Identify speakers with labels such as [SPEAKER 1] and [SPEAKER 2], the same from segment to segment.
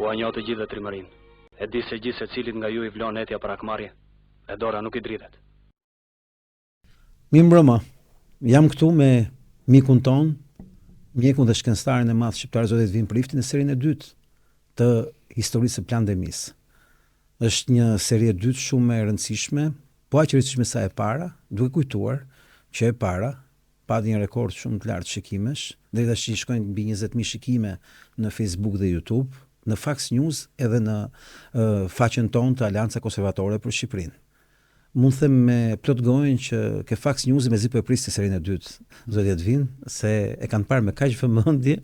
[SPEAKER 1] ua njoh të gjithë dhe trimërin. E di se gjithë se cilit nga ju I vlon etja për akmarrje, e dora nuk I dridhet.
[SPEAKER 2] Mirëmbrëma, jam këtu me mikun ton, mjekun dhe shkenstarin e madh shqiptar Zoti Edvin Prifti në serinë e dytë të historisë së pandemisë. Është një seri e dytë shumë e rëndësishme, po aq e rëndësishme sa e para, duke kujtuar që e para pati një rekord shumë të lartë shikimesh, deri tash shkojnë mbi 20.000 shikime në Facebook dhe YouTube, në Fox News edhe në faqen tonë të Aleanca Konservatore për Shqipërinë. Mund të them me plot gojën që ke Fox News mezi po e pristin serinë e dytë, Zoti Edvin, se e kanë parë me kaq vëmendje.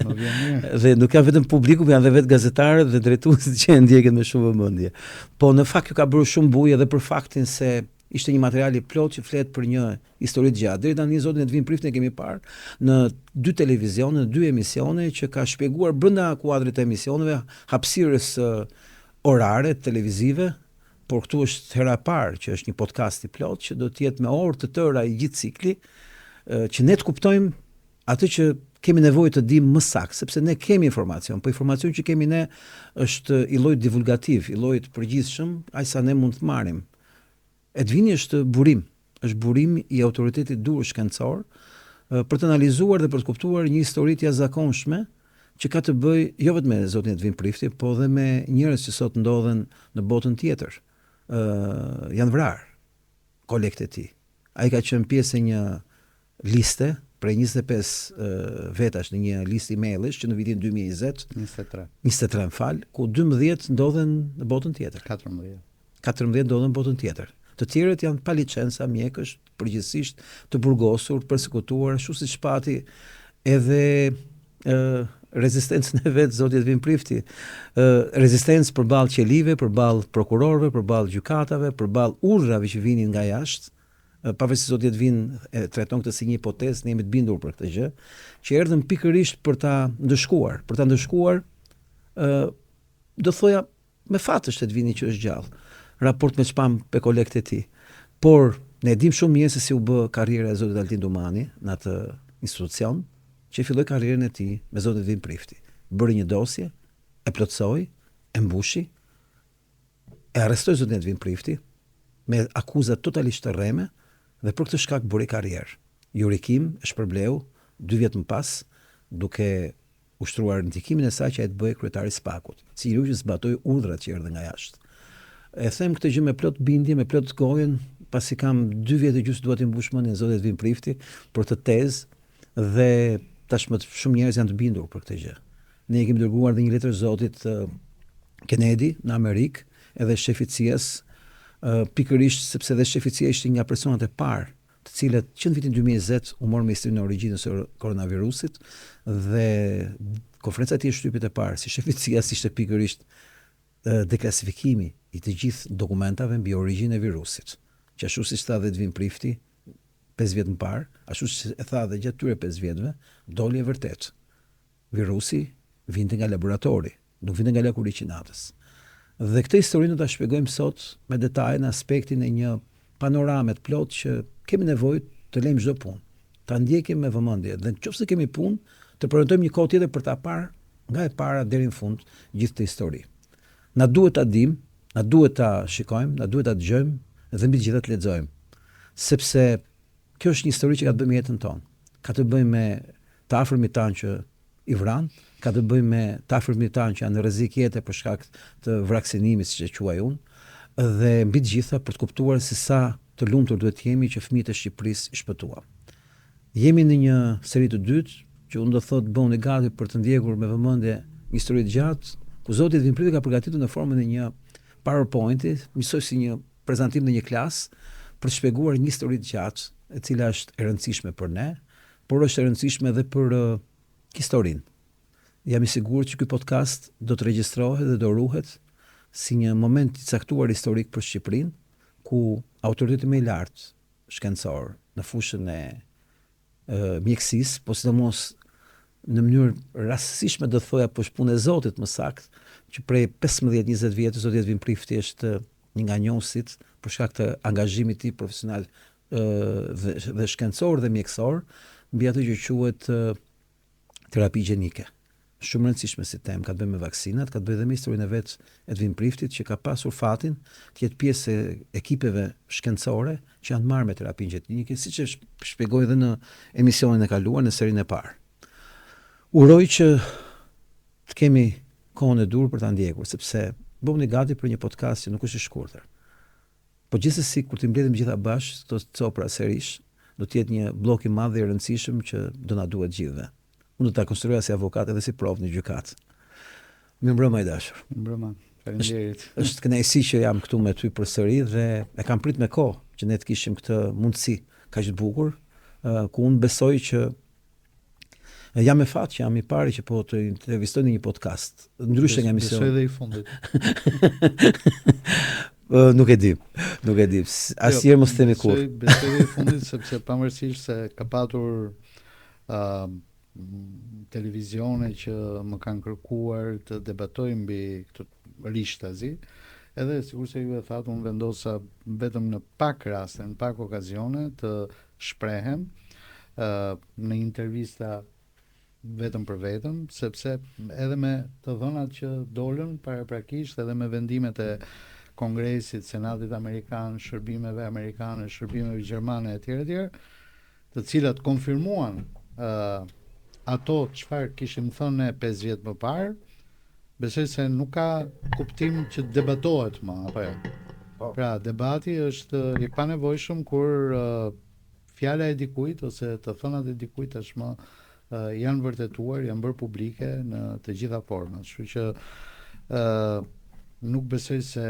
[SPEAKER 2] Dhe nuk janë vetëm publiku, por janë edhe vetë gazetarët dhe drejtuesit që e ndjekin me shumë vëmendje. Po në fakt ju ka bërë shumë bujë edhe për faktin se ishte një material I plot që flet për një histori të gjatë. Deri tani Zotin Edvin Priftin e kemi parë në 2 televizione, në 2 emisione që ka shpjeguar brenda kuadrit të emisioneve hapësirës orare televizive. Por këtu është hera e parë që është një podcast I plot që do të jetë me orë të tëra I gjithë cikli, që ne të kuptojmë atë që kemi nevojë të dimë më saktë, sepse ne kemi informacion, po informacioni që kemi ne është I llojit divulgativ, I llojit përgjithshëm, aq sa ne mund të marrim. Edvini është burim I autoritetit dur shkencor për të analizuar dhe për të kuptuar një histori të jashtëzakonshme që ka të bëjë jo vetëm me Zotin Edvin Prifti, po edhe me njerëz që sot ndodhen në botën tjetër. Janë vrarë kolektet e tij. Ai ka qenë pjesë e një liste prej 25 vetash në një listë emailish që në vitin 2020 23 ku 12 ndodhen në botën tjetër. 14 ndodhen në botën tjetër. Të tjerët janë pa licenca, mjekësh, përgjithsisht të burgosur, përsekutuar, ashtu siç pati edhe rezistencën e vetë Zoti Edvin Prifti, rezistencë përballë qelive, përballë prokurorëve, përballë gjykatave, përballë urdhrave që vinin nga jashtë, pavarësisht Zoti Edvin e trajton këtë si një hipotezë, ne jemi të bindur për këtë gjë, që erdhën pikërisht për ta ndëshkuar, do thoja me fat është Edvini që është gjallë, raport me çpam pe kolektet e tij. Por ne dim shumë mirë se si u bë karriera e Zotit Altin Dumani në atë institucion, që filloi karrierën e tij me Zotin Edvin Prifti. Bëri një dosje, e plotsoi, e mbushi, e arrestoi Zotin Edvin Prifti me akuza totalisht të rreme dhe për këtë shkak bëri karrierë. Jurikim e shpërbleu 2 vjet më pas, duke ushtruar ndikimin e saj që ai të bëhej kryetari I SPAK-ut, si që zbatoi urdhrat që erdhën nga jashtë. E them këtë gjë me plot bindje, me plot gojën, pasi kam 2 vjet e gjysmë dua të mbush mendjen Zotit Edvin Prifti për të tezë dhe tashmë shumë njerëz janë të bindur për këtë gjë. Ne kemi dërguar dhe një letër Zotit Kennedy në Amerikë, edhe shefit CIA-s, pikërisht sepse dhe shefi CIA ishte nga personat e parë, të cilët që në vitin 2020 u morën me historinë e origjinës së koronavirusit dhe konferenca e tij shtypit e parë si shefi CIA-s ishte pikërisht deklasifikimi I të gjithë dokumentave mbi origjinën e virusit. Që ashtu siç tha Edvin Prifti 5 vjet më parë, ashtu si e tha dhe gjatë tyre 5 vjetëve, doli e vërtet. Virusi vinte nga laboratori, nuk vinte nga laku origjinatës. Dhe këtë histori do ta shpjegojmë sot me detaje në aspektin e një panorame të plot që kemi nevojë të lejmë çdo punë, ta ndjekim me vëmendje dhe nëse kemi punë, të përjetojmë një kohë tjetër për ta parë nga e para deri në fund gjithë këtë histori. Na duhet ta dimë, na duhet ta shikojmë, na duhet ta dëgjojmë dhe mbi të gjitha të lexojmë. Sepse kjo është një histori që ka të bëjë me jetën tonë. Ka të bëjë me të afërmit tanë që I vran, ka të bëjë me të afërmit tanë që janë në rrezik jete për shkak të vraksinimit, siç e quaj unë, dhe mbi të gjitha për të kuptuar se sa të lumtur duhet të jemi që fëmijët e Shqipërisë I shpëtuam. Jemi në një seri të dytë që unë do thotë bëuni gati për të ndjekur me vëmendje një histori të gjatë, ku Zoti Edvin Prifti ka përgatitur në formën e një PowerPoint-i, njësoj si një prezantim në një klasë, për të shpjeguar një histori të gjatë, e cila është e rëndësishme për ne, por është e rëndësishme edhe për historinë. Jam I sigurt që ky podcast do të regjistrohet dhe do ruhet si një moment I caktuar historik për Shqipërinë, ku autoriteti më I lartë shkencor në fushën e mjekësisë, po sidomos në mënyrë rastësishme do të thoja po është punë e Zotit më saktë, që prej 15-20 vjetë Zoti Edvin Prifti është një nga njohësit për shkak të angazhimit të tij profesional dhe shkencor dhe mjekësor mbi atë që quhet terapi gjenike. shumë rëndësishme si temë, ka të bëjë me vaksinat, ka të bëjë dhe me historinë e vet Edvin Priftit që ka pasur fatin të jetë pjesë e ekipeve shkencore që janë marrë me terapinë gjenetike, siç e shpjegoi edhe në emisionin e kaluar në serinë e parë. Uroj që të kemi kohën e dur për ta ndjekur, sepse bëhuni gati për një podcast që nuk është i shkurtër. Po gjithsesi kur të mbledhim gjitha bashkë këto copra sërish, do të jetë një blok i madh i rëndësishëm që do na duhet gjithëve. Unë do ta konsideroja si avokat edhe si provë në gjykatë. Mirëmbrëma i dashur.
[SPEAKER 3] Mirëmbrëma. Faleminderit.
[SPEAKER 2] Është kënaqësi që jam këtu me ty përsëri dhe e kam prit me kohë që ne të kishim këtë mundësi kaq të bukur, ku unë besoj që jam me fat që jam i pari që po të intervistoj në një podcast, ndryshe nga emision.
[SPEAKER 3] Besoj dhe i fundit.
[SPEAKER 2] Nuk e di. Asnjëherë mos themi kur.
[SPEAKER 3] Besoj dhe i fundit sepse pavarësisht se ka patur televizione që më kanë kërkuar të debatoj mbi këtë rishtazi, edhe sikur se ju e thatë, unë vendosa vetëm në pak raste, në pak okazione të shprehem në intervista vetëm për vetëm, sepse edhe me të dhënat që dolën paraprakisht, edhe me vendimet e Kongresit, Senatit Amerikan, shërbimeve amerikane, shërbimeve gjermane etj., të cilat konfirmuan ato çfarë kishim thënë ne 5 vjet më parë, besoj se nuk ka kuptim që debatohet më, apo jo. Pra, debati është i panevojshëm kur fjala e dikujt ose të thënat e dikujt tashmë janë vërtetuar, janë bërë publike në të gjitha format. Kështu që nuk besoj se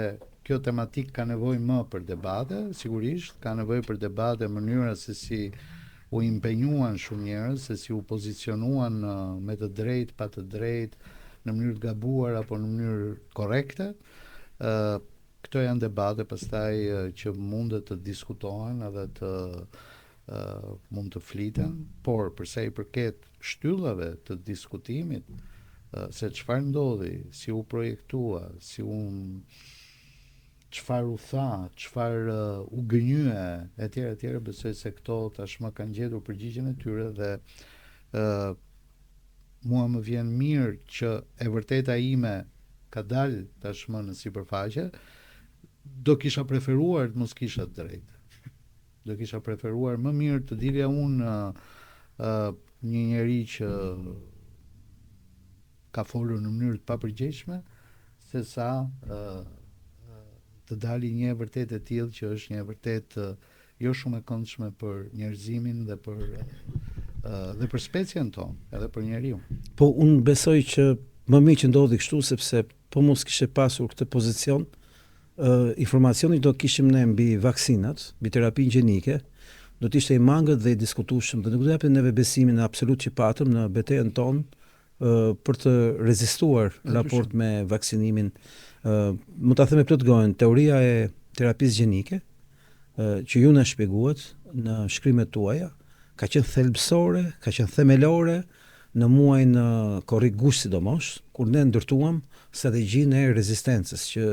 [SPEAKER 3] kjo tematik ka nevojë më për debate, sigurisht ka nevojë për debate në mënyra se si u impenjuan shumë njerëz, se si u pozicionuan me të drejtë, pa të drejtë, në mënyrë të gabuar apo në mënyrë korrekte. Këto janë debate pastaj që mundet të diskutohen edhe të mund të fliten, por përsa i përket shtyllave të diskutimit, se çfarë ndodhi, si u projektua, çfarë u tha, çfarë u gënye, etj., besoj se këto tashmë kanë gjetur përgjigjen e tyre dhe mua më vjen mirë që e vërteta ime ka dalë tashmë në sipërfaqe. Do kisha preferuar të mos kisha të drejtë. Do kisha preferuar më mirë të dilja unë një njeri që ka folur në mënyrë të papërgjegjshme, se sa të dali një e vërtet e tillë që është një e vërtet jo shumë e këndshme për njerëzimin dhe për specien tonë, edhe për njeriu.
[SPEAKER 2] Po unë besoj që më mirë që ndodhi kështu, sepse po mos kishe pasur këtë pozicion, informacioni do kishim ne mbi vaksinat, mbi terapinë gjenike, do të ishte i mangët dhe i diskutueshëm dhe nuk do japim neve besimin absolut që patëm në betejën tonë për të rezistuar raport me vaksinimin. Mund ta them me plot gojën, teoria e terapisë gjenike që ju na shpjeguat në shkrimet tuaja ka qenë thelbësore, ka qenë themelore në muajin korrik gusht sidomos, kur ne ndërtuam strategjinë e rezistencës që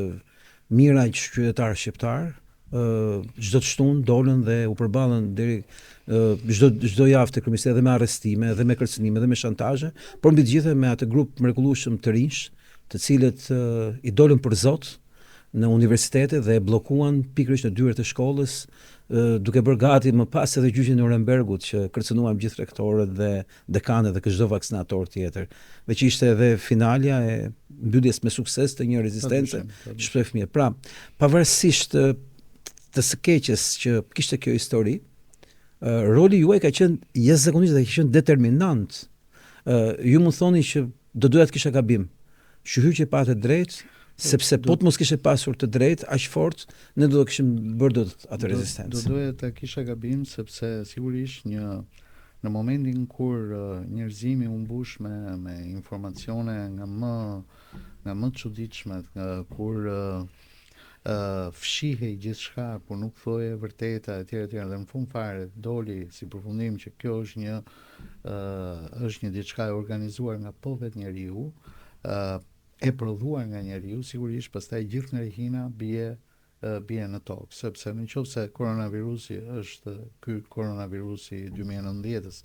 [SPEAKER 2] mira qytetarë shqiptar çdo të shtunë dolën dhe u përballën deri çdo javë te kryemiqësia dhe me arrestime dhe me kërcënime dhe me shantazhe, por mbi të gjitha me atë grup mrekullueshëm të rinj, të cilët i dolën për zot në universitete dhe e bllokuan pikërisht në dyert e shkollës, duke bërë gati më pas edhe gjyqin e Nurembergut që kërcënuan gjithë rektorët dhe dekanët dhe çdo vaksinator tjetër, dhe që ishte edhe finalja e mbylljes me sukses të një rezistence shprej fëmijë. Pra, pavarësisht të së keqes që kishte kjo histori, roli juaj ka qenë jashtëzakonisht dhe ka qenë determinant. Ju më thoni që do doja të kisha gabim. Shqyr që patë drejt, sepse po të mos kishe pasur të drejt aq fort, ne do të kishim bërë dot atë rezistencë.
[SPEAKER 3] Do doja të kisha gabim sepse sigurisht në momentin kur njerëzimi u mbush me informacione nga më të çuditshme, kur fshihej gjithçka, por nuk thoje vërteta etj. Dhe në fund fare doli si përfundim që kjo është një diçka e organizuar nga po vetë njeriu, e prodhuar nga njeriu, sigurisht pastaj gjithë ngarkina bie bie në tokë, sepse në qoftë se koronavirusi është ky koronavirusi i 2019-s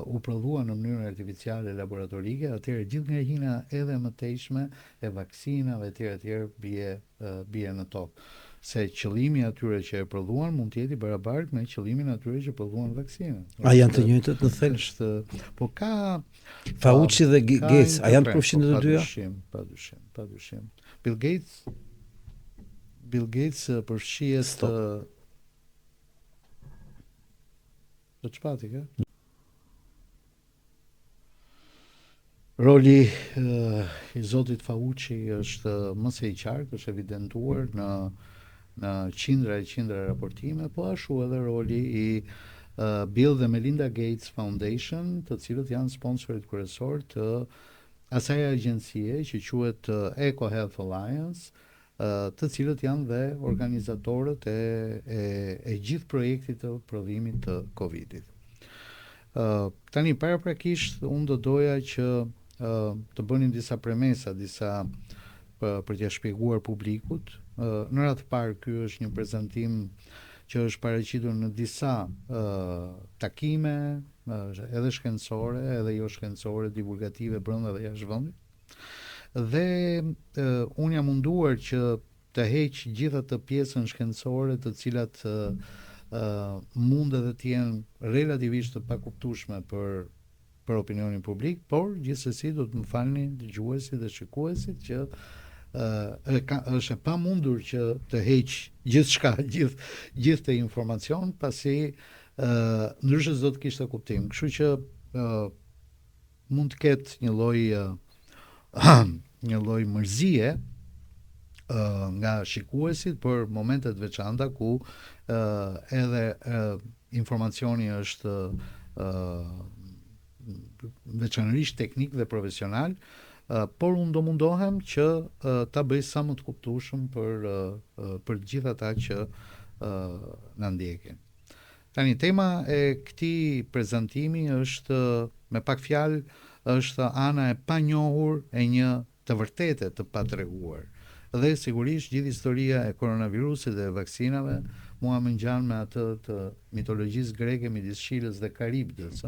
[SPEAKER 3] u prodhua në mënyrë artificiale laboratorike, atëherë gjithë ngrehina edhe më tejshme e vaksinave etj bie në tokë. Se qëllimi atyre që e prodhuan mund të jetë i barabartë me qëllimin atyre që prodhuan vaksinën.
[SPEAKER 2] A janë të njëjtët në thelb?
[SPEAKER 3] Po ka
[SPEAKER 2] Fauci dhe Gates, a janë të përfshirë të dyja?
[SPEAKER 3] Padyshim. Bill Gates përfshihet të çpati ka? Roli i zotit Fauci është më së i qartë, është evidentuar në qindra raportime, po ashtu edhe roli i Bill dhe Melinda Gates Foundation, të cilët janë sponsorit kryesor të asaj agjencie që quhet Eco Health Alliance, të cilët janë dhe organizatorët e gjithë projektit të prodhimit të Covidit. Tani paraprakisht unë do doja që të bënim disa premesa, për t'ia shpjeguar publikut. Në radhë të parë, ky është një prezantim që është paraqitur në disa takime, edhe shkencore, edhe jo shkencore, divulgative brenda dhe jashtë vendit. Dhe unë jam munduar që të heq gjithë atë pjesën shkencore të cilat mund edhe të jenë relativisht të pakuptueshme për opinionin publik, por gjithsesi do të më falni dëgjuesit dhe shikuesit që është e pamundur që të heq gjithçka, gjithë të informacion, pasi ndryshe s'do të kishte kuptim. Kështu që mund të ketë një lloj mërzie nga shikuesit për momentet veçanta ku edhe informacioni është veçanërisht teknik dhe profesional, por unë do mundohem që ta bëj sa më të kuptueshëm për gjithë ata që na ndjekin. Tani tema e këtij prezantimi është, me pak fjalë, është ana e panjohur e një të vërtetë të patreguar. Dhe sigurisht gjithë historia e koronavirusit dhe vaksinave mua më ngjan me atë të mitologjisë greke midis Shilës dhe Karibdës.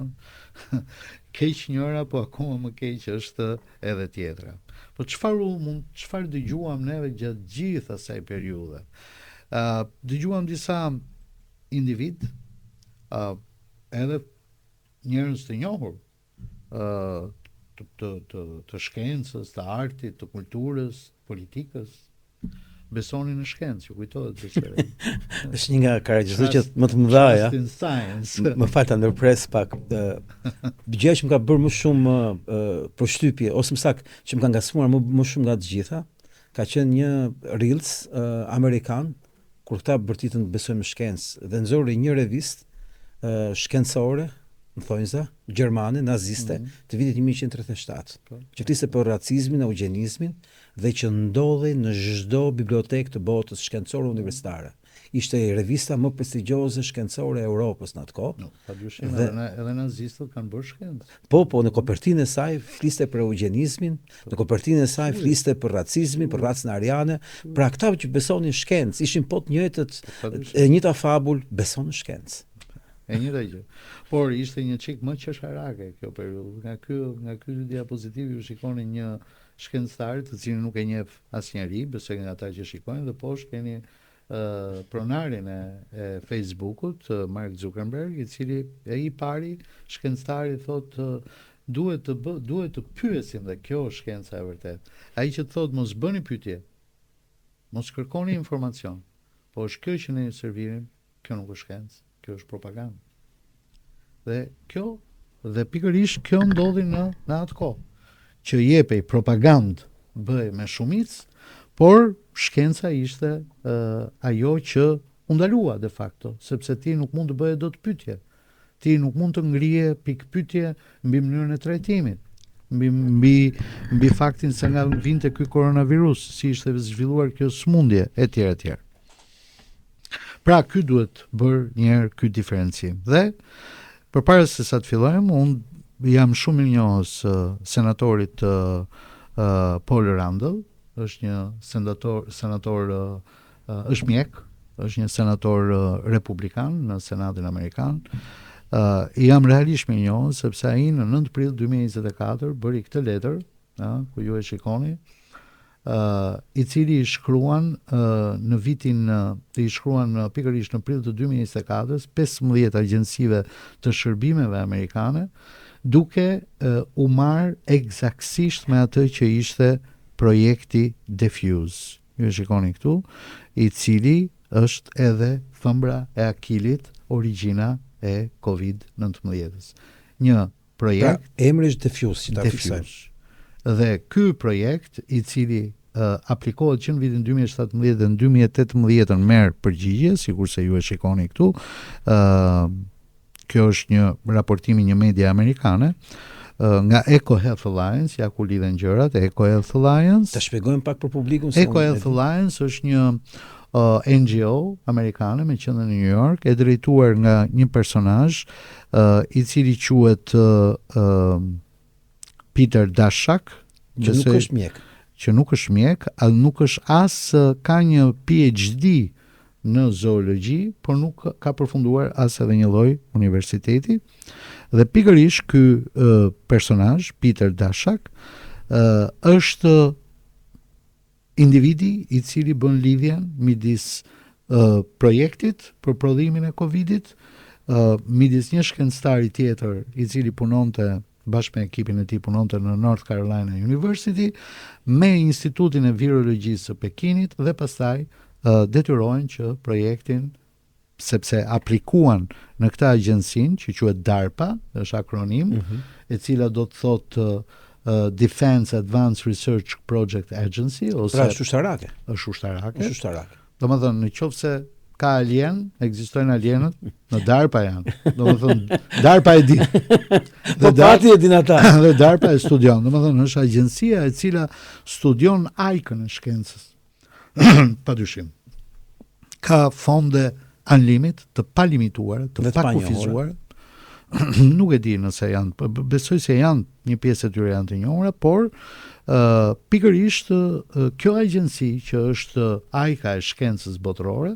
[SPEAKER 3] Keq njëra, po akoma më keq është edhe tjetra. Po çfarë dëgjuam neve gjatë gjithë asaj periudhe? Dëgjuam disa individ, edhe njerëz të njohur, të shkencës, të artit, të kulturës, politikës, besonin në shkencë, ju kujtohet se
[SPEAKER 2] është një nga karakteristikët më të mëdha. Më fal ta ndërpres pak. Gjëja që më ka bërë më shumë përshtypje, ose më saktë që më ka ngacmuar më shumë nga të gjitha, ka qenë një Reels amerikan, kur këta bërtitën të besojnë në shkencë dhe nxori një revistë shkencore, më thonjza, gjermane, naziste, të vitit 1937, që fliste për racizmin, eugenizmin, dhe që ndodhi në çdo bibliotekë të botës shkencore universitare. Ishte revista më prestigjioze shkencore e Europës në atë kohë.
[SPEAKER 3] Padyshim, edhe nazistët kanë bërë shkencë.
[SPEAKER 2] Po, në kopertinën e saj fliste për eugenizmin, në kopertinën e saj fliste për racizmin, për racën ariane, pra këta që besonin në shkencë, ishin po të njëjtët, e njëjta fabul, beson në shkencë.
[SPEAKER 3] E njëjta gjë. Por ishte një çik më qesharake kjo periudhë. Nga ky diapozitiv ju shikoni një shkencëtar të cilin nuk e njeh asnjëri, besoj nga ata që shikojnë, dhe poshtë keni pronarin e Facebookut, Mark Zuckerberg, i cili ai pari shkencëtari thotë duhet të pyesim, dhe kjo është shkenca e vërtetë. Ai që thotë mos bëni pyetje, mos kërkoni informacion, po është kjo që ne ju servirim, kjo nuk është shkencë, kjo është propagandë. Dhe pikërisht kjo ndodhi në atë kohë, që jepej propagandë bëhej me shumicë, por shkenca ishte ajo që u ndalua de facto, sepse ti nuk mund të bëje dot pyetje. Ti nuk mund të ngrije pikë pyetje mbi mënyrën e trajtimit, mbi faktin se nga vinte ky koronavirus, si ishte zhvilluar kjo sëmundje etj. Pra ky duhet bërë një herë ky diferencim. Dhe përpara se sa të fillojmë, unë jam shumë i njohës senatorit Paul Randall, është një senator është mjek, është një senator republikan në Senatin Amerikan. Jam realisht me njohur sepse ai në 9 prill 2024 bëri këtë letër, ku ju e shikoni, i cili i shkruan në vitin i shkruan pikërisht në prill të 2024 15 agjencive të shërbimeve amerikane, duke u marrë eksaktësisht me atë që ishte projekti Defuse. Ju e shikoni këtu, i cili është edhe thëmbra e akilit, origjina e COVID-19. Një projekt,
[SPEAKER 2] emri është Defuse, që ta fiksojmë.
[SPEAKER 3] Dhe ky projekt, i cili aplikohet që në vitin 2017 dhe në 2018 merr përgjigje, sikurse ju e shikoni këtu. Kjo është një raportimi një media amerikane nga Eco Health Alliance, ja ku lidhen gjërat. Eco Health Alliance.
[SPEAKER 2] Ta shpjegojmë pak për publikun.
[SPEAKER 3] Eco Health Alliance është një NGO amerikane me qendrën në New York, e drejtuar nga një personazh i cili quhet Peter Daszak,
[SPEAKER 2] që nuk është mjek.
[SPEAKER 3] Që nuk është mjek, nuk është as ka një PhD në zoologji, por nuk ka përfunduar as edhe një lloj universiteti. Dhe pikërisht ky personazh, Peter Daszak, është individi i cili bën lidhjen midis projektit për prodhimin e Covidit, midis një shkencëtari tjetër i cili punonte bashkë me ekipin e tij, punonte në North Carolina University, me Institutin e Virologjisë së Pekinit, dhe pastaj detyrohen që projektin, sepse aplikuan në këtë agjencinë që quhet DARPA, është akronim, e cila do të thotë Defense Advanced Research Project Agency, ose
[SPEAKER 2] pra është ushtarake.
[SPEAKER 3] Është ushtarake.
[SPEAKER 2] Domethënë,
[SPEAKER 3] nëse ka alien, ekzistojnë alienët, në DARPA janë. Domethënë, DARPA e di.
[SPEAKER 2] Po pati e din ata.
[SPEAKER 3] Dhe DARPA e studion. Domethënë, është agjencia e cila studion ajkën e shkencës. Padyshim. Ka fonde unlimit, të palimituara, të pakufizuara. Nuk e di nëse janë, besoj se janë, një pjesë e tyre janë të njohura, por pikërisht kjo agjenci që është ajka e shkencës botërore,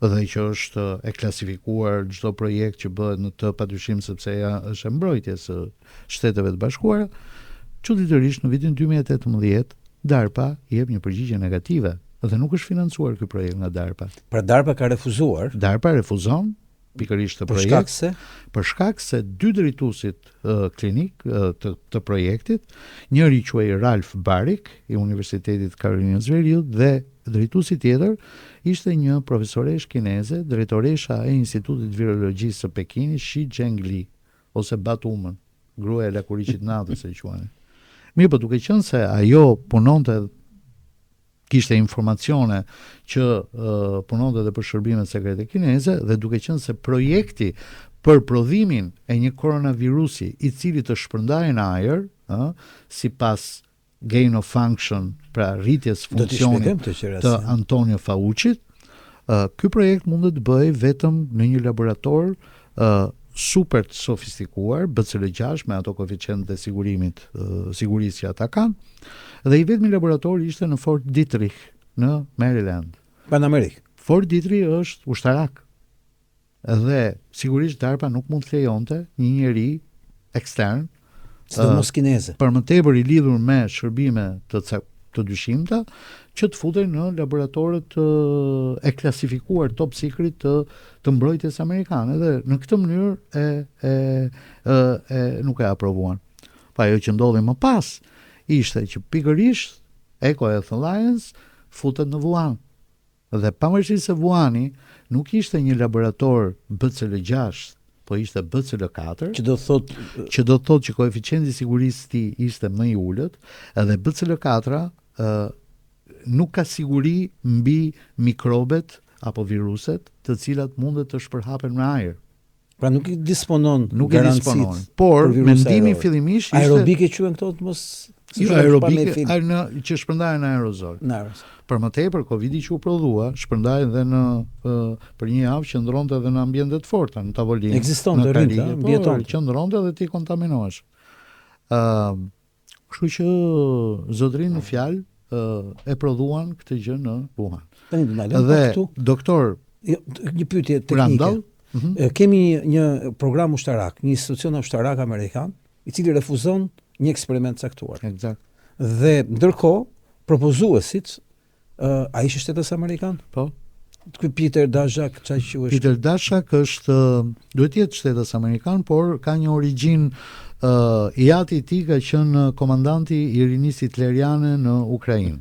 [SPEAKER 3] dhe që është e klasifikuar çdo projekt që bëhet në të, padyshim sepse është e mbrojtjes së Shteteve të Bashkuara, çuditërisht në vitin 2018 DARPA i jep një përgjigje negative dhe nuk është financuar ky projekt nga DARPA.
[SPEAKER 2] Pra DARPA ka refuzuar.
[SPEAKER 3] DARPA refuzon pikërisht të projekt për shkak se dy drejtuesit klinik të projektit, njëri quhej Ralph Baric i Universitetit Karolinës së Veriut dhe drejtuesi tjetër ishte një profesoresh kineze, drejtoresha e Institutit Virologjisë së Pekinit, Shi Zhengli, ose Batumen, gruaja e Lakuriqit natës e quajnë. Mirë, po duke qenë se ajo punonte, kishte informacione që punonte edhe për shërbimet sekrete kineze, dhe duke qenë se projekti për prodhimin e një koronavirusi i cili të shpërndajë në ajër, sipas gain of function, pra rritjes funksionit të Antonio Fauci, ky projekt mundet të bëjë vetëm në një laborator super të sofistikuar, BCL6 me ato koeficient të sigurisë që ata kanë, dhe i vetmi laborator ishte në Fort Detrick në Maryland.
[SPEAKER 2] Në Amerikë.
[SPEAKER 3] Fort Detrick është ushtarak. Dhe sigurisht DARPA nuk mund të lejonte një njeri ekstern,
[SPEAKER 2] sidomos kineze,
[SPEAKER 3] për më tepër i lidhur me shërbime të dyshimta, që të futej në laboratorët e klasifikuar top secret të mbrojtjes amerikane, dhe në këtë mënyrë nuk e aprovuan. Pa ajo që ndodhi më pas ishte që pikërisht Eco Health Alliance futet në Wuhan. Dhe pavarësisht se Wuhani nuk ishte një laborator BCL6, po ishte BCL4, që do të thotë që koeficienti i sigurisë i tij ishte më i ulët, edhe BCL4 nuk ka siguri mbi mikrobet apo viruset të cilat mundet të shpërhapen në ajër.
[SPEAKER 2] Pra nuk i disponon garancit.
[SPEAKER 3] Por mendimi fillimisht ishte
[SPEAKER 2] aerobike quhen këto të mos
[SPEAKER 3] aerobike që shpërndahen në aerozol. Për më tepër, Covidi që u prodhua shpërndahej edhe për një javë qëndronte edhe në ambiente të forta, në tavolinë.
[SPEAKER 2] Ekziston të rritë, mbijeton.
[SPEAKER 3] Qëndronte dhe ti kontaminohesh. Kështu që zotrin në fjalë, e prodhuan këtë gjë në Wuhan.
[SPEAKER 2] Tani do ndalem
[SPEAKER 3] Dhe
[SPEAKER 2] këtu.
[SPEAKER 3] doktor
[SPEAKER 2] Një pyetje teknike.
[SPEAKER 3] Randall,
[SPEAKER 2] Kemi një program ushtarak, një institucion ushtarak amerikan, i cili refuzon një eksperiment caktuar.
[SPEAKER 3] Eksakt.
[SPEAKER 2] Dhe ndërkohë propozuesit ai ishte shtetas amerikan?
[SPEAKER 3] Po.
[SPEAKER 2] Ky Peter Daszak, çaj quhesh?
[SPEAKER 3] Peter Daszak është duhet jetë shtetas amerikan, por ka një origjinë i ati i tij ka qenë komandanti i rinisë hitleriane në Ukrainë.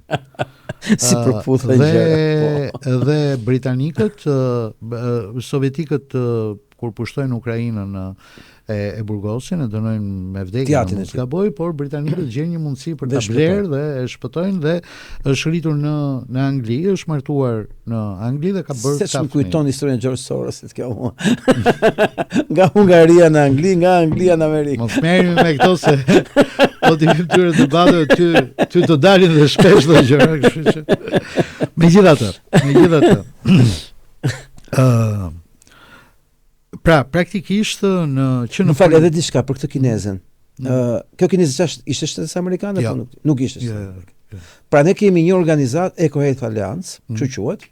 [SPEAKER 2] Si përputhen gjëra.
[SPEAKER 3] Dhe britanikët, sovjetikët kur pushtojnë Ukrainën e burgosin, e dënojnë me vdekje, mos gaboj, por britanikët gjenë një mundësi për ta blerë dhe e shpëtojnë dhe është rritur në Angli, është martuar në Angli dhe ka bërë
[SPEAKER 2] Se që më kujton historinë e George Sorosit kjo mua. Nga Hungaria në Angli, nga Anglia në Amerikë.
[SPEAKER 3] Mos merremi me këto se po të hym tyre debateve ty të dalin dhe shpesh do gjëra, kështu që megjithatë. Pra, praktikisht
[SPEAKER 2] në fal edhe diçka për këtë kinezën. Kjo kinezë ishte shtetas amerikane apo nuk ishte? Pra ne kemi një organizatë Eco Health Alliance, kështu quhet,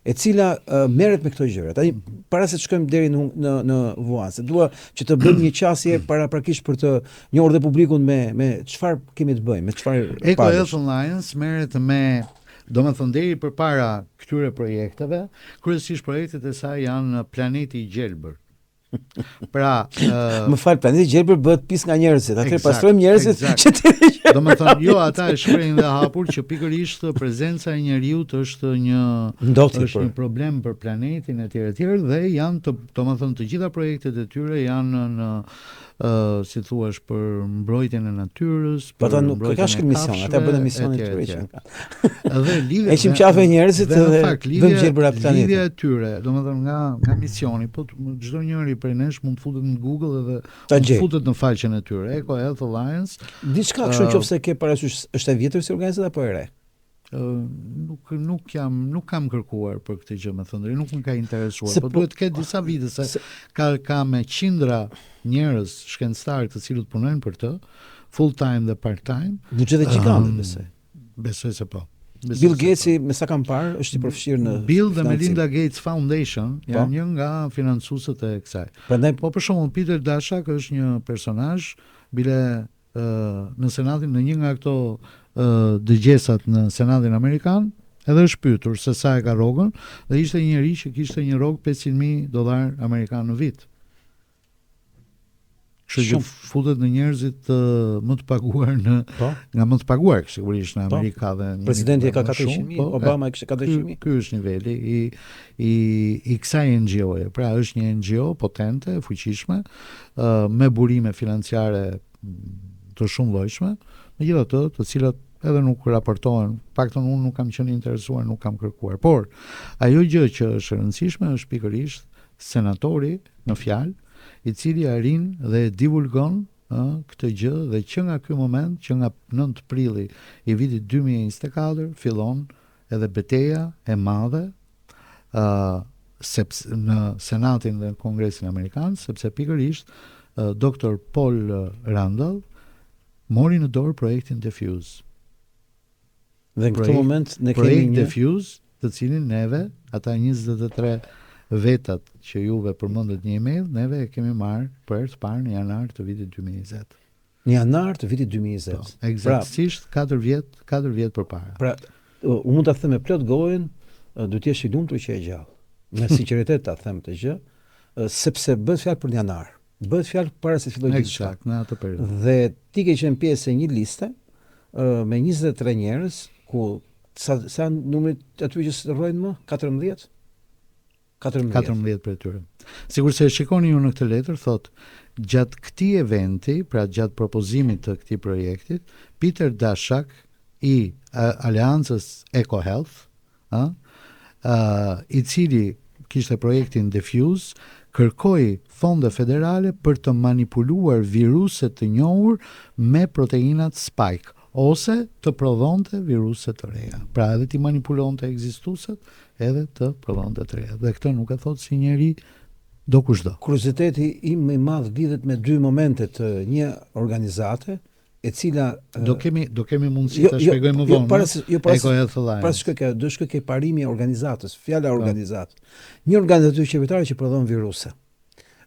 [SPEAKER 2] e cila merret me këto gjëra. Tani para se të shkojmë deri në Wuhan, se dua që të bëjmë një qasje paraprakisht për të njohur dhe publikun me çfarë kemi të bëjmë, me çfarë.
[SPEAKER 3] Eco Health Alliance merret me domethënë deri përpara këtyre projekteve, kryesisht projektet e saj janë planeti i gjelbër. Pra,
[SPEAKER 2] më fal, planeti i gjelbër bëhet pjesë nga njerëzit. Atëherë pastrojmë njerëzit që të
[SPEAKER 3] domethënë jo, ata e shprehin dhe hapur që pikërisht prezenca e njeriut është një problem për planetin etj dhe janë domethënë të gjitha projektet e tyre janë në si thuash për mbrojtjen e natyrës,
[SPEAKER 2] për mbrojtjen e kafshëve, mision, ata bënë misionin e tyre që kanë.
[SPEAKER 3] Edhe lidhja
[SPEAKER 2] e qafe njerëzit dhe vëmë gjelbër atë planetin.
[SPEAKER 3] Lidhja e tyre, domethënë nga misioni, po çdo njeri prej nesh mund të futet në Google dhe të futet në faqen e tyre, Eco Health Alliance.
[SPEAKER 2] Diçka kështu nëse ke parasysh është e vjetër si organizatë apo e re?
[SPEAKER 3] Nuk kam kërkuar për këtë gjë, me thënë drejtë, nuk më ka interesuar, po duhet të ketë disa vite se ka me qindra njerëz shkencëtar të cilët punojnë për të, full time dhe part time.
[SPEAKER 2] Buxhete gjigante besoj.
[SPEAKER 3] Besoj se po.
[SPEAKER 2] Bill Gatesi, me sa kam parë, është i përfshirë në
[SPEAKER 3] Bill dhe Melinda Gates Foundation janë një nga financuesët e kësaj. Po për shembull Peter Daszak është një personazh bile në senatin, në një nga këto dëgjesat në senatin amerikan, edhe është pyetur se sa e ka rrogën dhe ishte një njerëz që kishte një rrogë $500,000 amerikan në vit. Kështu që futet në njerëzit më të paguar nga më të paguar sigurisht në Amerika dhe
[SPEAKER 2] presidenti ka 400,000, Obama e kishte 400,000.
[SPEAKER 3] Ky është niveli i kësaj NGO-je. Pra është një NGO potente, e fuqishme, me burime financiare të shumë llojshme, megjithatë, të cilat edhe nuk raportohen, paktën unë nuk kam qenë interesuar, nuk kam kërkuar. Por ajo gjë që është e rëndësishme është pikërisht senatori në fjalë, i cili arrin dhe divulgon këtë gjë dhe që nga ky moment, që nga 9 prilli i vitit 2024 fillon edhe betejë e madhe sepse në Senatin dhe Kongresin Amerikan, sepse pikërisht Dr. Paul Randall mori në dorë projektin Diffuse.
[SPEAKER 2] Dhe në këtë moment ne kemi
[SPEAKER 3] projekt Diffuse, të cilin neve, ata 23 vetat që juve përmendet një email, neve e kemi marrë për të parë në janar të vitit 2020.
[SPEAKER 2] Në janar të vitit 2020.
[SPEAKER 3] Eksaktësisht 4 vjet përpara.
[SPEAKER 2] Pra, unë mund ta them me plot gojën, duhet të jesh i lumtur që e gjallë. Me sinqeritet ta them të gjë, sepse bëhet fjalë për janar. Bëhet fjalë para se fillojë diçka.
[SPEAKER 3] Eksakt, në atë periudhë.
[SPEAKER 2] Dhe ti ke qenë pjesë e një liste me 23 njerëz ku sa numri aty që rrojnë më 14
[SPEAKER 3] për tyre. Sigur se e shikoni ju në këtë letër, thot, gjatë këtij eventi, pra gjatë propozimit të këtij projektit, Peter Daszak i Aleancës Eco Health, i cili kishte projektin Diffuse, kërkoi fonde federale për të manipuluar viruse të njohur me proteinat spike, ose të prodhonte viruse të reja. Pra edhe ti manipulonte ekzistueset, edhe të prodhonte të reja. Dhe këtë nuk e thot si njeri do kushdo.
[SPEAKER 2] Kurioziteti im më i madh lidhet me dy momente të një organizate, e cila
[SPEAKER 3] do kemi mundësi ta shpjegojmë më vonë.
[SPEAKER 2] Para se shkoj do shkoj ke parimi e organizatës, fjala organizatë. Një organizatë qeveritare që prodhon viruse.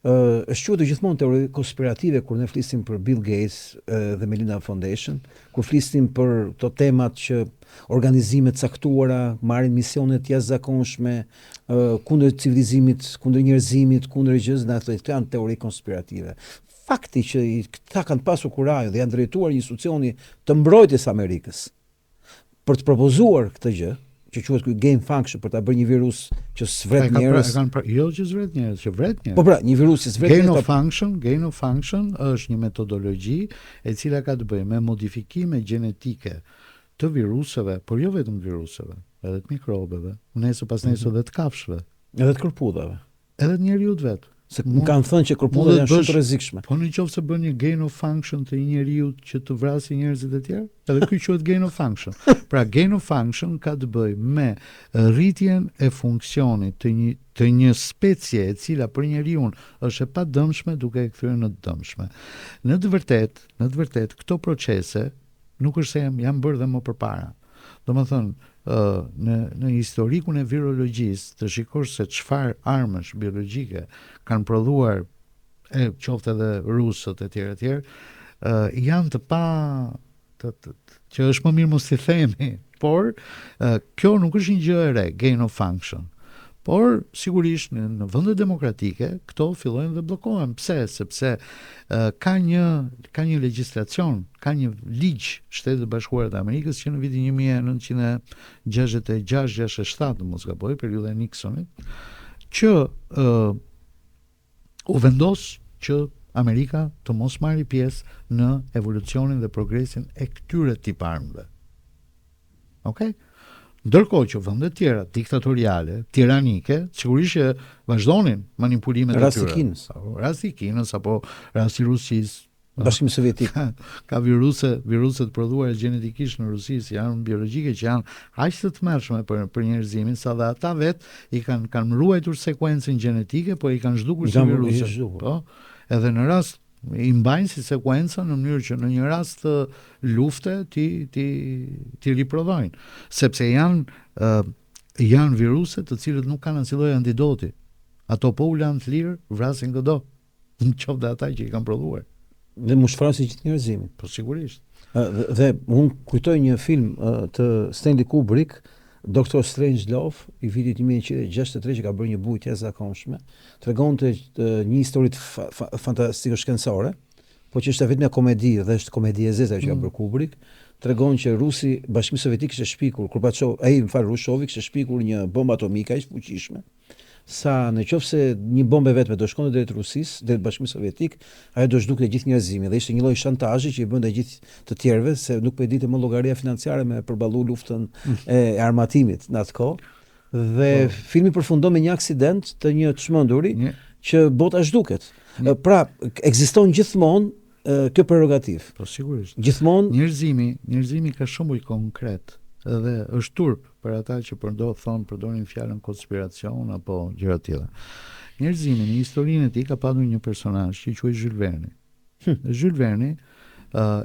[SPEAKER 2] Është quajtur gjithmonë teori konspirative kur ne flisim për Bill Gates dhe Melinda Foundation, kur flisim për to temat që organizime të caktuara marrin misione të jashtëzakonshme kundër civilizimit, kundër njerëzimit, kundër gjës, na thotë këto janë teori konspirative. Fakti që këta kanë pasur kurajë dhe janë drejtuar një institucioni të mbrojtjes Amerikës për të propozuar këtë gjë, që quhet ky gain function për ta bërë një virus që svret njerëz.
[SPEAKER 3] Jo që svret njerëz, që vret njerëz.
[SPEAKER 2] Po pra, një virus që svret njerëz.
[SPEAKER 3] Gain of function është një metodologji e cila ka të bëjë me modifikime gjenetike të viruseve, por jo vetëm të viruseve, edhe të mikrobeve, nesër pas nesër edhe të kafshëve,
[SPEAKER 2] edhe të kërpudhave,
[SPEAKER 3] edhe të njeriut vet.
[SPEAKER 2] Se më kanë thënë që kërpudhat janë shumë të rrezikshme.
[SPEAKER 3] Po nëse bën një gain of function të një njeriu që të vrasë njerëzit e tjerë, edhe ky quhet gain of function. Pra gain of function ka të bëjë me rritjen e funksionit të një specie e cila për njeriu është e padëmshme duke e kthyer në të dëmshme. Në të vërtetë këto procese nuk është se janë bërë dhe më përpara. Domethënë në historikun e virologjisë të shikosh se çfarë armësh biologjike kanë prodhuar qoftë edhe rusët e tjerë janë të pa që është më mirë mos i themi, por kjo nuk është një gjë e re, gain of function. Por sigurisht në vende demokratike këto fillojnë dhe bllokohen. Pse? Sepse ka një legjislacion, ka një ligj Shtetet e Bashkuara të Amerikës që në vitin 1966-67, mos gaboj, periudha e Nixonit, që u vendos që Amerika të mos marrë pjesë në evolucionin dhe progresin e këtyre tip armëve. Okej? Ndërkohë që vendet tjera diktatoriale, tiranike, sigurisht që vazhdonin manipulimet e tyre. Rasti i Kinës apo rasti i Rusisë,
[SPEAKER 2] Bashkimi Sovjetik.
[SPEAKER 3] Ka viruset prodhuara gjenetikisht në Rusi, janë biologjike që janë aq të tmerrshme për njerëzimin, sa dhe ata vet i kanë mbruajtur sekuencën gjenetike, po i kanë zhdukur si viruse. Po, edhe në rast i mbajnë si sekuencën në mënyrë që në një rast të lufte ti riprodhojnë, sepse janë viruse të cilët nuk kanë asnjë lloj antidoti. Ato po ulan të lirë, vrasin çdo, në qoftë ata që i kanë prodhuar.
[SPEAKER 2] Dhe mushfrasin gjithë njerëzimin.
[SPEAKER 3] Po sigurisht.
[SPEAKER 2] Dhe unë kujtoj një film të Stanley Kubrick, Dr. Strangelove, i vitit 1963, që ka bërë një bujë të jashtëzakonshme, tregonte një histori fantastike shkencore, po që është vetëm një komedi dhe është komedi e zezë që ka bërë Kubrick. Tregon që Rusi, Bashkimi Sovjetik kishte shpikur, Rushovi kishte shpikur një bombë atomike aq fuqishme, sa në qoftë se një bombë vetme do shkonte drejt Rusisë, drejt Bashkimit Sovjetik, ajo do zhdukte gjithë njerëzimin dhe ishte një lloj shantazhi që i bënte gjithë të tjerëve se nuk po e ditë më llogaria financiare me përballu luftën e armatimit në atë kohë. Dhe filmi përfundon me një aksident të një çmenduri që bota zhduket. Pra ekziston gjithmonë kjo prerogativ.
[SPEAKER 3] Po sigurisht.
[SPEAKER 2] Gjithmonë
[SPEAKER 3] njerëzimi ka shembull konkret dhe është turp për ata që përdorin fjalën konspiracion apo gjëra të tilla. Njerëzimi në historinë e tij ka pasur një personazh që quhet Jules Verne. Jules Verne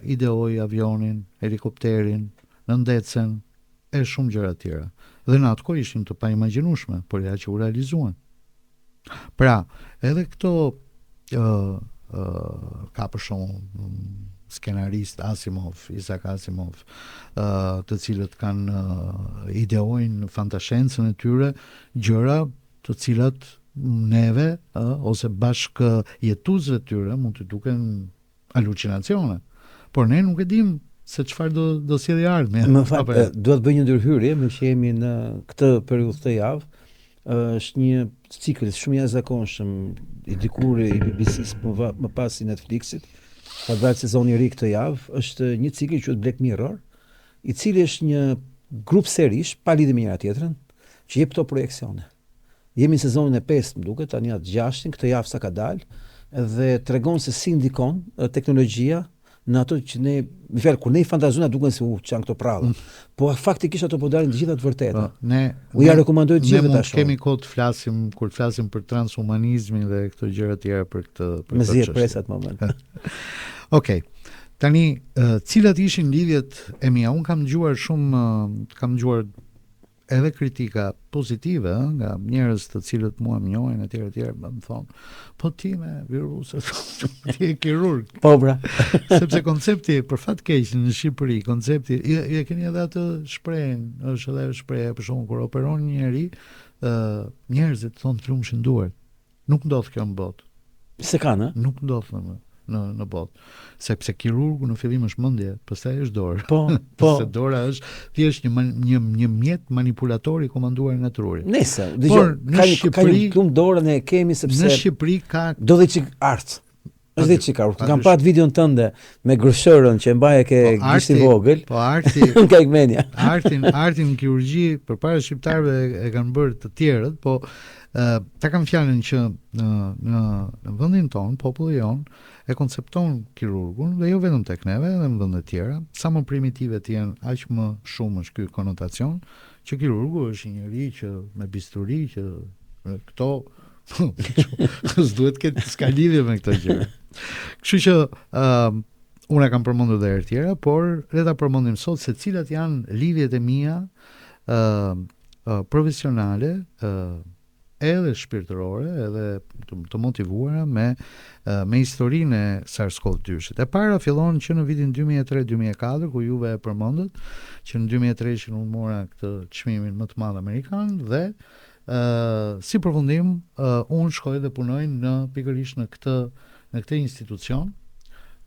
[SPEAKER 3] ideoi avionin, helikopterin, nëndecën e shumë gjëra të tjera. Dhe në atë kohë ishin të paimagjinueshme, por ja që u realizuan. Pra, edhe këto ka për shumë skenarist Isaac Asimov, të cilët kanë ideojnë fantasciencën e tyre, gjëra të cilat neve ose bashkë jetuesve të tyre mund të duken halucinacione, por ne nuk e dim se çfarë do sjellë ardhmja.
[SPEAKER 2] Më fal, duhet bëj një ndërhyrje, me që jemi në këtë periudhë të javë. Është një cikël shumë i jashtëzakonshëm i dikur i BBC-s, më pas i Netflixit. Ka dalë sezoni i ri këtë javë, është një cikël që quhet Black Mirror, i cili është një grup serish pa lidhje me njëra tjetrën, që jep këto projeksione. Jemi në sezonin e 5, më duket, tani atë 6-in, këtë javë sa ka dalë, dhe tregon se si ndikon teknologjia në ato që ne, me fjalë, kur ne i fantazojmë duken se çan këto prallë. Po faktikisht ato po dalin të gjitha të vërteta. U ja rekomandoj të gjithë tash.
[SPEAKER 3] Ne kemi kohë të flasim kur flasim për transhumanizmin dhe këto gjëra të tjera për këtë.
[SPEAKER 2] Mezi e pres atë moment.
[SPEAKER 3] Okej. Tani, cilat ishin lidhjet e mia? Unë kam dëgjuar edhe kritika pozitive nga njerëz të cilët mua më njohin etj më thonë, po ti me virusët, ti je kirurg.
[SPEAKER 2] Po bra.
[SPEAKER 3] Sepse koncepti për fat keq në Shqipëri, koncepti e keni edhe atë shprehjen, është edhe shprehja për shkakun kur operon një njerëz, njerëzit thonë të lumshin duart. Nuk ndodh kjo në botë.
[SPEAKER 2] Se kanë,
[SPEAKER 3] Nuk ndodh në botë, sepse kirurgu në fillim është mendje, pastaj është dorë.
[SPEAKER 2] Po.
[SPEAKER 3] Se dora është thjesht një mjet manipulator i komanduar nga truri.
[SPEAKER 2] Nëse,
[SPEAKER 3] Por
[SPEAKER 2] dëgjoj,
[SPEAKER 3] në Shqipëri,
[SPEAKER 2] këtu dorën e kemi sepse
[SPEAKER 3] në Shqipëri ka
[SPEAKER 2] do dhe çik art. Është dhe çik art. Kam pat videon tënde me grëshërën që mbaje ke gishti vogël.
[SPEAKER 3] Po arti,
[SPEAKER 2] ka ikmenja.
[SPEAKER 3] artin kirurgji përpara shqiptarëve e kanë bërë të tjerët, po ta kam fjalën që në vendin ton, populli jon e koncepton kirurgun dhe jo vetëm tek neve, edhe në vende tjera, sa më primitive të jenë, aq më shumë është ky konotacion që kirurgu është një njerëz që me bisturi që këto s'duhet këtë s'ka lidhje me këto gjëra. Kështu që unë e kam përmendur edhe herë tjera, por le ta përmendim sot se cilat janë lidhjet e mia profesionale, edhe shpirtërore, edhe të motivuara me historinë e SARS-CoV-2-shit. E para fillon që në vitin 2003-2004, ku juve e përmendët, që në 2003 unë mora këtë çmimin më të madh amerikan dhe si përfundim unë shkoj dhe punoj pikërisht në këtë institucion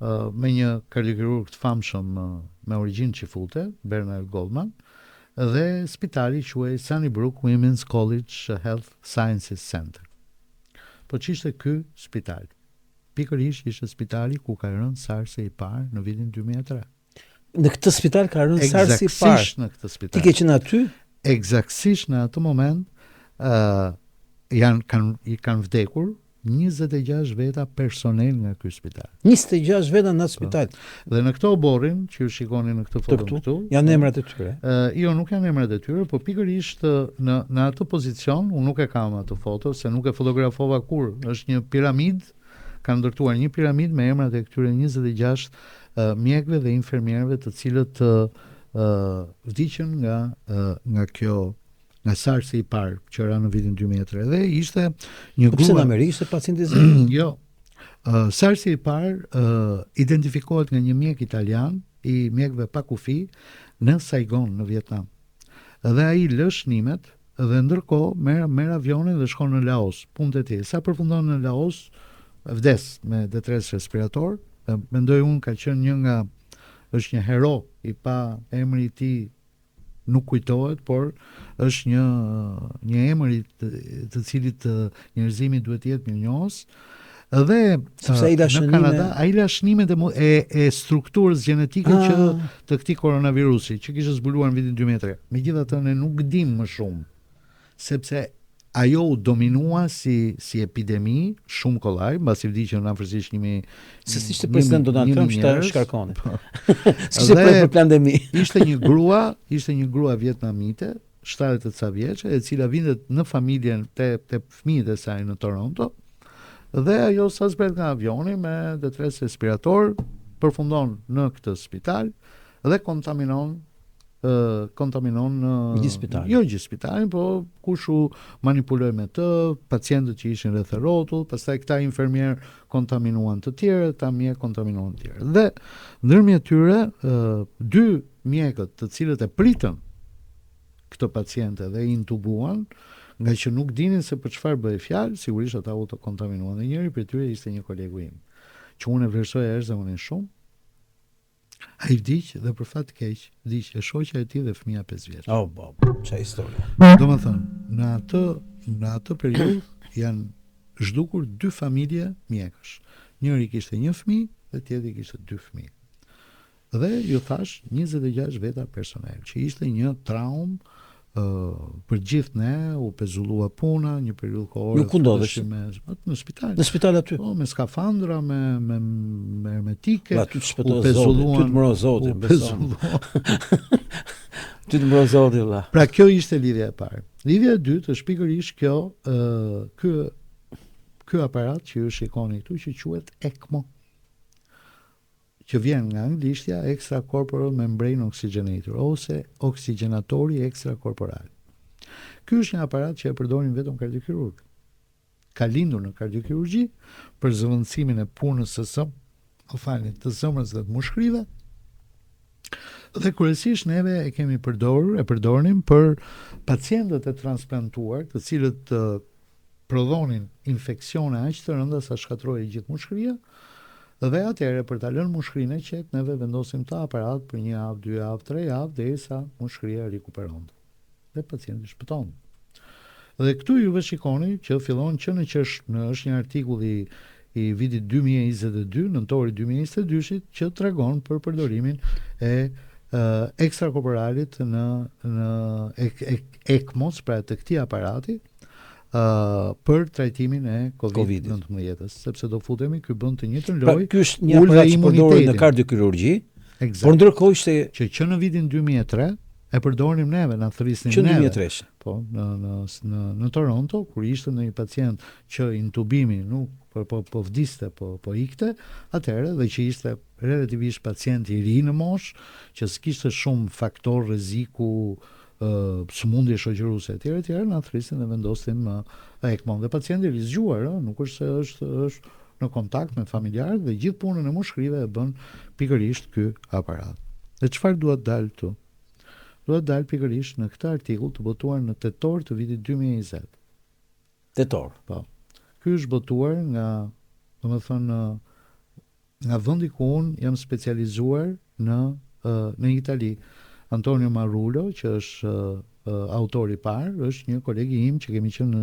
[SPEAKER 3] me një kardiokirurg të famshëm me origjinë çifute, Bernard Goldman, dhe spitali quhej Sunnybrook Women's College Health Sciences Center. Po ç'ishte ky spital? Pikërisht ishte spitali ku ka rënë SARS-i i parë në vitin 2003.
[SPEAKER 2] Në këtë spital ka rënë SARS-i i parë.
[SPEAKER 3] Eksaktësisht në këtë spital.
[SPEAKER 2] Ti ke qenë aty?
[SPEAKER 3] Eksaktësisht në atë moment kanë vdekur 26 veta personel nga ky spital.
[SPEAKER 2] 26 veta në atë spital.
[SPEAKER 3] Dhe në këtë oborrin që ju shikoni në këtë foto këtu,
[SPEAKER 2] janë emrat e tyre.
[SPEAKER 3] Jo, nuk janë emrat e tyre, por pikërisht në atë pozicion, unë nuk e kam atë foto se nuk e fotografova kur. Është një piramidë, kanë ndërtuar një piramidë me emrat e këtyre 26 mjekëve dhe infermierëve të cilët vdiqën nga SARS-i i parë që ra në vitin 2003 dhe ishte një
[SPEAKER 2] grua. Pse në Amerikë ishte pacientizëm?
[SPEAKER 3] Jo. SARS-i i parë identifikohet nga një mjek italian i mjekëve pa kufi në Saigon në Vietnam. Dhe ai lë shnimet dhe ndërkohë merr avionin dhe shkon në Laos, punët e tij. Sa përfundon në Laos, vdes me detres respirator. Mendoj unë ka qenë është një hero i pa emri i tij nuk kujtohet, por është një emër i të cilit njerëzimi duhet të jetë mirënjohës. Dhe në Kanada ai la shnimet e strukturës gjenetike që të këtij koronavirusi që kishte zbuluar në vitin 2003. Megjithatë ne nuk dim më shumë, sepse ajo u dominua si epidemi shumë kollaj, mbasi vdiqën afërsisht 1000.
[SPEAKER 2] Se si ishte president Donald Trump shkarkoni. S'kishte për pandemi.
[SPEAKER 3] Ishte një grua vietnamite, 70 ca vjeçe, e cila vindet në familjen te fëmijët e saj në Toronto. Dhe ajo sa zbret nga avioni me detres respirator, përfundon në këtë spital dhe kontaminon
[SPEAKER 2] gjithë spitalin.
[SPEAKER 3] Jo gjithë spitalin, po kush u manipuloi me të, pacientët që ishin rreth rrotull, pastaj këta infermier kontaminuan të tjerë, ta mjek kontaminuan të tjerë. Dhe ndërmjet tyre, dy mjekët të cilët e pritën këto paciente dhe i intubuan, nga që nuk dinin se për çfarë bëhej fjalë, sigurisht ata u kontaminuan. Dhe njëri prej tyre ishte një kolegu im, që unë e vlerësoj erëzëunin shumë. Ai vdiq dhe për fat të keq vdiq e shoqja e tij dhe fëmia 5 vjeç.
[SPEAKER 2] Oh, çfarë histori.
[SPEAKER 3] Domethënë, në atë periudhë janë zhdukur 2 familje mjekësh. Njëri kishte 1 fëmijë dhe tjetri kishte 2 fëmijë. Dhe ju thash 26 veta personel, që ishte një traumë për gjithë ne, u pezullua puna, një periudhë kohore.
[SPEAKER 2] Ju ku ndodhesh?
[SPEAKER 3] Në spital.
[SPEAKER 2] Në spital aty.
[SPEAKER 3] Po, me skafandra, me hermetike.
[SPEAKER 2] Ty të shpëtoi Zoti, ty të mbro Zoti, beson. Ty të mbro Zoti valla.
[SPEAKER 3] Pra kjo ishte lidhja e parë. Lidhja e dytë është pikërisht kjo, ky aparat që ju shikoni këtu që quhet ECMO, që vjen nga anglishtja extracorporeal membrane oxygenator ose oksigenatori extrakorporal. Ky është një aparat që e përdorin vetëm kardiokirurg. Ka lindur në kardiokirurgji për zëvendësimin e punës së të zemrës dhe të mushkërive. Dhe kryesisht neve e kemi përdorim për pacientët e transplantuar, të cilët prodhonin infeksione aq të rënda sa shkatërroi gjithë mushkëria, dhe atëherë për ta lënë mushkërinë e qetë, neve vendosim të aparat për 1 javë, 2 javë, 3 javë derisa mushkëria rikuperonte. Dhe pacienti shpëton. Dhe këtu juve shikoni që fillon që është një artikull i vitit 2022, nëntori 2022, që tregon për përdorimin e ekstrakorporalit në ECMOS, pra të këtij aparati, për trajtimin e COVID-19, sepse do futemi ky bën të njëjtën lojë.
[SPEAKER 2] Ky është një aparat që përdoret në kardiokirurgji, por ndërkohë
[SPEAKER 3] që në vitin 2003 e përdorim neve, na thrisnin neve. Po, në Toronto, kur ishte në një pacient që intubimi nuk po vdiste, po ikte, atëherë dhe që ishte relativisht pacient i ri në moshë, që s'kishte shumë faktor rreziku, sëmundje shoqëruese etj, na thrisnin dhe vendosim ECMO. Dhe pacienti i rizgjuar, nuk është se është në kontakt me familjarët, dhe gjithë punën e mushkërive e bën pikërisht ky aparat. Dhe çfarë duhet dalë këtu? Duhet dalë pikërisht në këtë artikull të botuar në tetor të vitit 2020.
[SPEAKER 2] Tetor.
[SPEAKER 3] Po. Ky është botuar nga, domethënë, nga vendi ku unë jam specializuar në Itali. Antonio Marullo, që është autori i parë, është një kolegi im që kemi qenë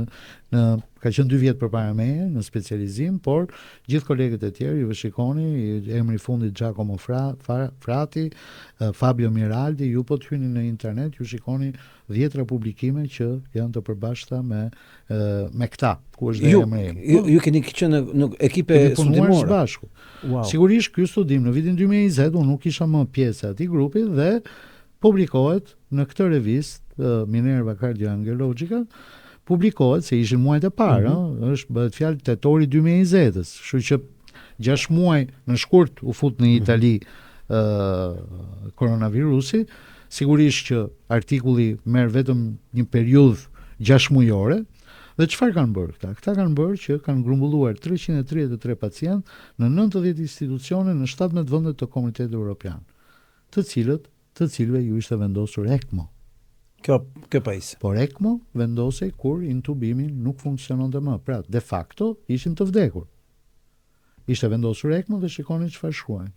[SPEAKER 3] ka qenë 2 vjet përpara meje në specializim, por gjithë kolegët e tjerë ju shikoni, emri i fundit Giacomo Frati, Fabio Miraldi, ju po të hyni në internet, ju shikoni 10 publikime që janë të përbashkëta me këta, ku është dhe emri im.
[SPEAKER 2] Ju keni qenë në ekipe studimore
[SPEAKER 3] bashku. Wow. Sigurisht ky studim në vitin 2020 unë nuk isha më pjesë e atij grupi dhe publikohet në këtë revistë Minerva Cardiovascular, publikohet se ishin muajt e parë, është bëhet fjalë tetori 2020-s, kështu që 6 muaj në shkurt u fut në Itali koronavirusi. Sigurisht që artikulli merr vetëm një periudhë 6 muajore. Dhe çfarë kanë bërë këta? Këta kanë bërë që kanë grumbulluar 333 pacientë në 90 institucione në 17 vende të Komunitetit Evropian, të cilëve ju ishte vendosur ECMO.
[SPEAKER 2] Kjo pajisje.
[SPEAKER 3] Por ECMO vendosej kur intubimi nuk funksiononte më. Pra, de facto ishin të vdekur. Ishte vendosur ECMO dhe shikoni çfarë shkruajnë.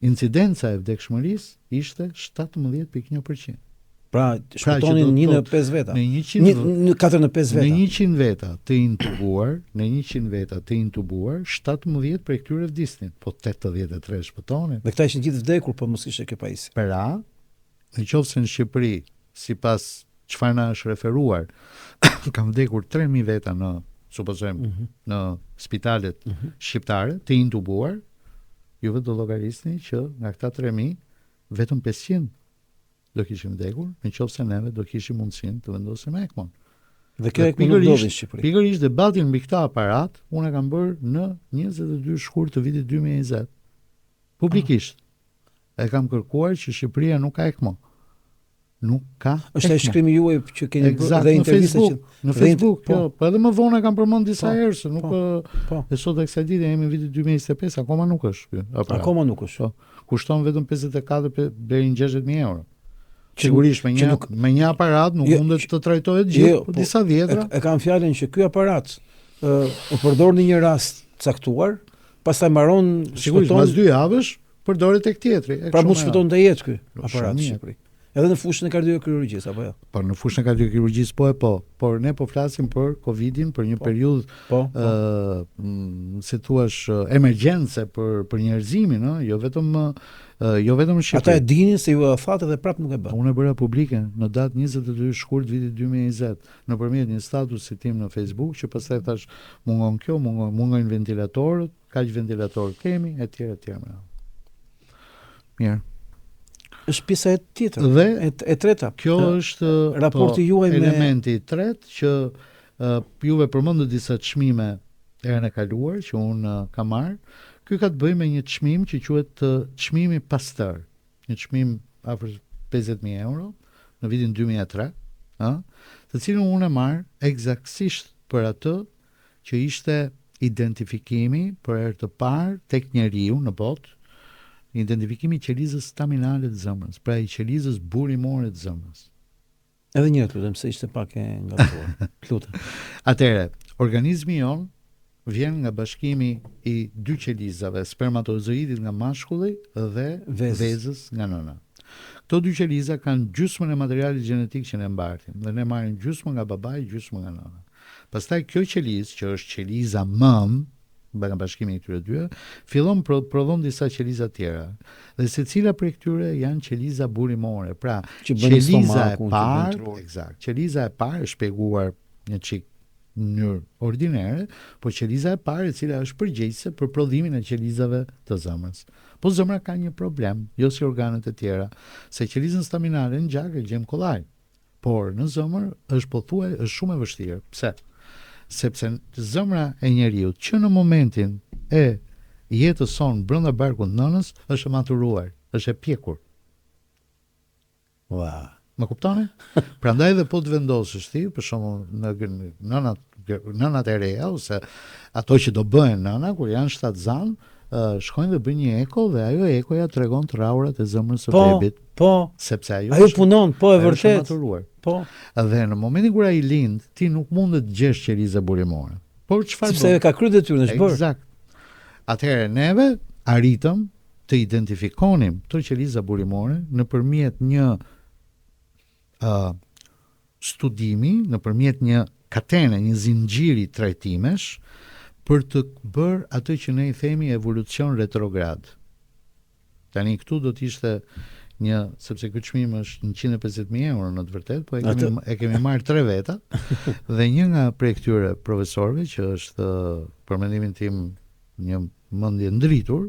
[SPEAKER 3] Incidenca e vdekshmërisë ishte 17.1%.
[SPEAKER 2] Pra, shpëtonin 1 në 5 veta. Në 4 në 5 veta.
[SPEAKER 3] Në 100 veta të intubuar, 17 prej këtyre vdisnin, po 83 shpëtonin.
[SPEAKER 2] Dhe këta ishin gjithë vdekur, po mos ishte kjo pajisje.
[SPEAKER 3] Pra, në qoftë se në Shqipëri, sipas çfarë na është referuar, kanë vdekur 3000 veta supozojmë në spitalet shqiptare të intubuar, juve do llogarisni që nga këta 3000 vetëm 500 do kishin vdekur, në qoftë se neve do kishim mundësinë të vendosim ECMO.
[SPEAKER 2] Dhe kjo ECMO nuk ndodhi në Shqipëri.
[SPEAKER 3] Pikërisht debatin mbi këtë aparat unë e kam bërë në 22 shkurt të vitit 2020. Publikisht. E kam kërkuar që Shqipëria nuk ka ECMO. Nuk ka.
[SPEAKER 2] Është ai shkrimi juaj që keni bërë dhe intervista
[SPEAKER 3] në Facebook, po edhe më vonë kam përmend disa herë se nuk e sot e kësaj dite jemi në vitin 2025, akoma nuk është ky aparat.
[SPEAKER 2] Akoma nuk është.
[SPEAKER 3] Kushton vetëm 54 deri në 60.000 euro. Sigurisht me një aparat nuk mundet të trajtohet gjithë, po disa vjetra.
[SPEAKER 2] E kam fjalën që ky aparat u përdor në një rast caktuar, pastaj mbaron
[SPEAKER 3] sigurisht pas 2 javësh përdoret tek tjetri.
[SPEAKER 2] Pra mund shpëton të jetë ky aparat në Shqipëri. Edhe në fushën e kardiokirurgjisë apo jo? Po
[SPEAKER 3] në fushën e kardiokirurgjisë por ne po flasim për Covidin, për një periudhë si thua emergjence për njerëzimin, jo vetëm në Shqipëri.
[SPEAKER 2] Ata e dinin se ju e thatë dhe prapë nuk e bën.
[SPEAKER 3] Unë e bëra publike në datë 22 shkurt vitit 2020 nëpërmjet një statusi tim në Facebook, që pastaj thash mungon kjo, mungojnë ventilatorët, kaq ventilator kemi etj. Mirë.
[SPEAKER 2] Është pjesa e tjetër,
[SPEAKER 3] dhe
[SPEAKER 2] e treta.
[SPEAKER 3] Kjo është
[SPEAKER 2] raporti juaj me
[SPEAKER 3] elementi i tretë që juve përmendët disa çmime herën e kaluar që unë kam marrë. Ky ka të bëjë me një çmim që quhet çmimi Pasteur, një çmim afër 50.000 euro në vitin 2003, të cilën unë e marr eksaktësisht për atë që ishte identifikimi për herë të parë tek njeriu në botë, identifikimi i qelizës staminale të zemrës, pra i qelizës burimore të zemrës.
[SPEAKER 2] Edhe një lutem se ishte pak e ngatuar. Lutem.
[SPEAKER 3] Atëherë, organizmi jon vjen nga bashkimi i dy qelizave, spermatozoidit nga mashkulli dhe vezës nga nëna. Këto dy qeliza kanë gjysmën e materialit gjenetik që ne mbartim, dhe ne marrim gjysmën nga babai, gjysmën nga nëna. Pastaj kjo qelizë, që është qeliza mëm, nga bashkimi i këtyre dyve, fillon prodhon disa qeliza tjera. Dhe secila prej këtyre janë qeliza burimore. Pra, qeliza e parë, eksakt. Qeliza e parë është shpjeguar një çik në mënyrë ordinare, po qeliza e parë e cila është përgjegjëse për prodhimin e qelizave të zemrës. Po zemra ka një problem, jo si organet e tjera, se qelizën staminale në gjak e gjem kollaj. Por në zemër është shumë e vështirë. Pse? Sepse zemra e njeriut që në momentin e jetës son brenda barkut nënës është e maturuar, është e pjekur.
[SPEAKER 2] Wow.
[SPEAKER 3] Më kuptoni? Prandaj dhe po të vendosësh ti, për shembull në nënat e reja ose ato që do bëhen nëna kur janë shtatzan, shkojnë dhe bëjnë një eko dhe ajo ekoja tregon traurat e zemrës së bebit.
[SPEAKER 2] Po,
[SPEAKER 3] sepse
[SPEAKER 2] ajo punon, po e vërtet. Po.
[SPEAKER 3] Dhe në momentin kur ai lind, ti nuk mund të gjesh qelizë burimore. Por çfarë bën?
[SPEAKER 2] Sepse ka kryer detyrën, është bërë.
[SPEAKER 3] Eksakt. Atëherë neve arritëm të identifikonim këto qeliza burimore nëpërmjet një studimi, nëpërmjet një katene, një zinxhiri trajtimesh për të bërë atë që ne i themi evolucion retrograd. Tani këtu do të ishte sepse ky çmim është 150.000 euro në të vërtetë, po e kemi marrë 3 veta dhe një nga prej këtyre profesorëve që është për mendimin tim një mendje ndritur,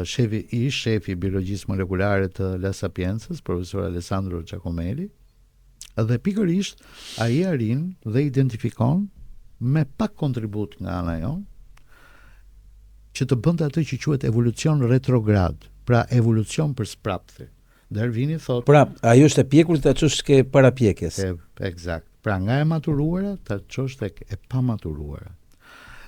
[SPEAKER 3] shefi biologjisë molekulare të La Sapienzës, profesor Alessandro Giacomelli, dhe pikërisht ai arrin dhe identifikon me pak kontribut nga ana jon që të bënte atë që quhet evolucion retrograd. Pra evolucion për sprapthi. Darwini thotë,
[SPEAKER 2] pra ajo është e pjekur ta çosh ke parapjekjes.
[SPEAKER 3] Eksakt. Pra nga e maturuara ta çosh tek e pamaturuara.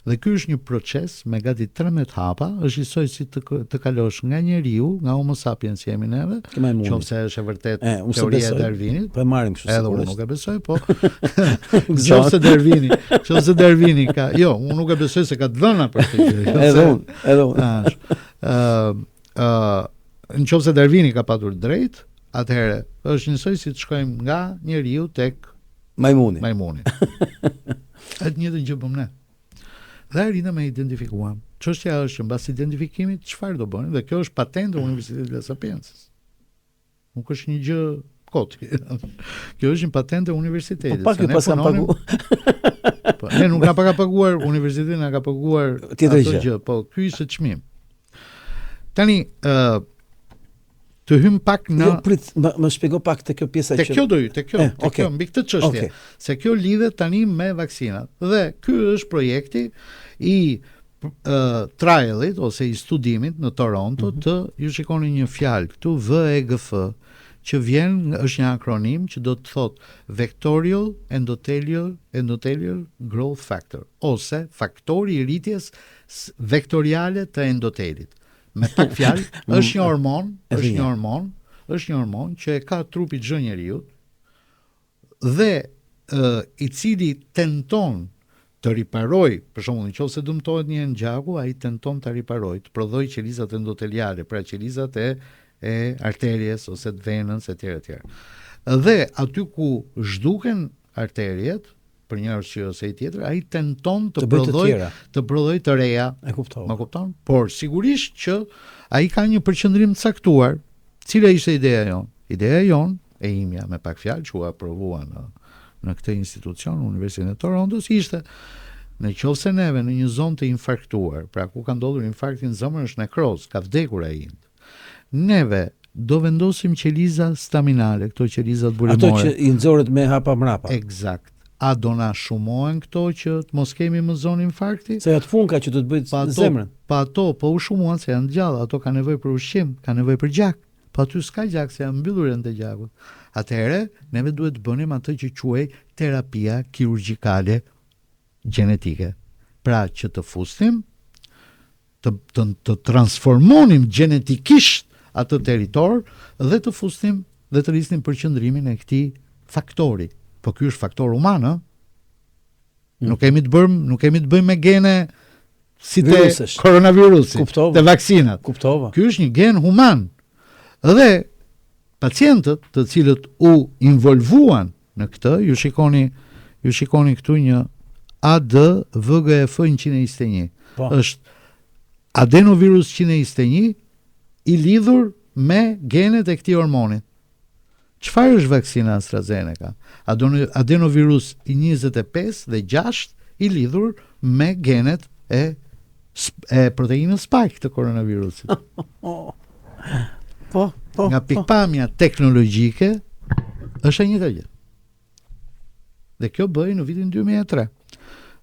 [SPEAKER 3] Dhe ky është një proces me gati 13 hapa, është njësoj si të kalosh nga njeriu, nga Homo sapiens jemi neve, qofse është e vërtet teoria e Darwinit.
[SPEAKER 2] Po e marrim kështu.
[SPEAKER 3] Edhe unë nuk e besoj, po. Qofse Darwini ka, jo, unë nuk e besoj se ka të dhëna për këtë gjë.
[SPEAKER 2] Edhe unë.
[SPEAKER 3] Në qofse Darwini ka patur drejt, atëherë është njësoj si të shkojmë nga njeriu tek
[SPEAKER 2] majmuni.
[SPEAKER 3] Atë njëjtën gjë bëm ne. Dhe arritëm e identifikuam. Çështja është që mbas identifikimit çfarë do bëni, dhe kjo është patentë e Universitetit La Sapienzës. Nuk është një gjë koti. Kjo është një patentë e universitetit.
[SPEAKER 2] Po pak ju pas kanë paguar.
[SPEAKER 3] Po ne nuk na paguar universiteti, na ka paguar
[SPEAKER 2] ato gjë.
[SPEAKER 3] Po ky ishte çmim. Tani të hym pak në
[SPEAKER 2] më shpjego pak te kjo pjesa
[SPEAKER 3] që te kjo mbi këtë çështje, se kjo lidhet tani me vaksinat. Dhe ky është projekti i trialit ose i studimit në Toronto të ju shikoni një fjalë këtu VEGF që është një akronim që do të thotë Vectorial Endothelial Growth Factor ose faktori i rritjes vektoriale të endotelit. Me pak fjalë, është një hormon që e ka trupi çdo njeriu dhe i cili tenton të riparoj, për shembull, nëse dëmtohet një gjaku, ai tenton ta riparojë, të prodhojë qelizat endoteliale, pra qelizat e arterjes ose të venës etj. Dhe aty ku zhduken arteriet për një arsye ose tjetër, ai tenton të prodhojë të reja.
[SPEAKER 2] E kuptoj.
[SPEAKER 3] Më kupton? Por sigurisht që ai ka një përqendrim të caktuar. Cila ishte ideja jon? Ideja jon e imja me pak fjalë që u aprovua në këtë institucion, Universitetin e Torontos, ishte nëse neve në një zonë të infarktuar, pra ku ka ndodhur infarkti në zemër, është nekroz, ka vdekur ai. Neve do vendosim qeliza staminale, këto qelizat burimore.
[SPEAKER 2] Ato që i nxorët me hapa mrapa.
[SPEAKER 3] Eksakt. A do na shumohen këto që të mos kemi më zonë infarkti?
[SPEAKER 2] Se atë funka që do të bëjt në zemrën.
[SPEAKER 3] Pa ato, po u shumohen se janë gjallë, ato ka nevojë për ushqim, ka nevojë për gjak. Po aty s'ka gjak se janë mbyllur të gjakut. Atëherë, neve duhet të bënim atë që quhej terapia kirurgjikale gjenetike. Pra që të fusnim, të transformonim gjenetikisht atë territor dhe të fusnim dhe të rrisnim përqendrimin e këtij faktori. Po ky është faktor human, ë? Nuk kemi të bëjmë me gene si te koronavirusi, te vaksinat.
[SPEAKER 2] Kuptova.
[SPEAKER 3] Ky është një gen human. Dhe pacientët të cilët u involvuan në këtë, ju shikoni këtu një ADVGF 121.
[SPEAKER 2] Po.
[SPEAKER 3] Është adenovirus 121 i lidhur me genet e këtij hormonit. Çfarë është vaksina AstraZeneca? Adenovirus i 25 dhe 6 i lidhur me genet e proteinës spike të koronavirusit.
[SPEAKER 2] Po.
[SPEAKER 3] Nga pikpamja teknologjike është e njëjta gjë. Dhe kjo bëi në vitin 2003.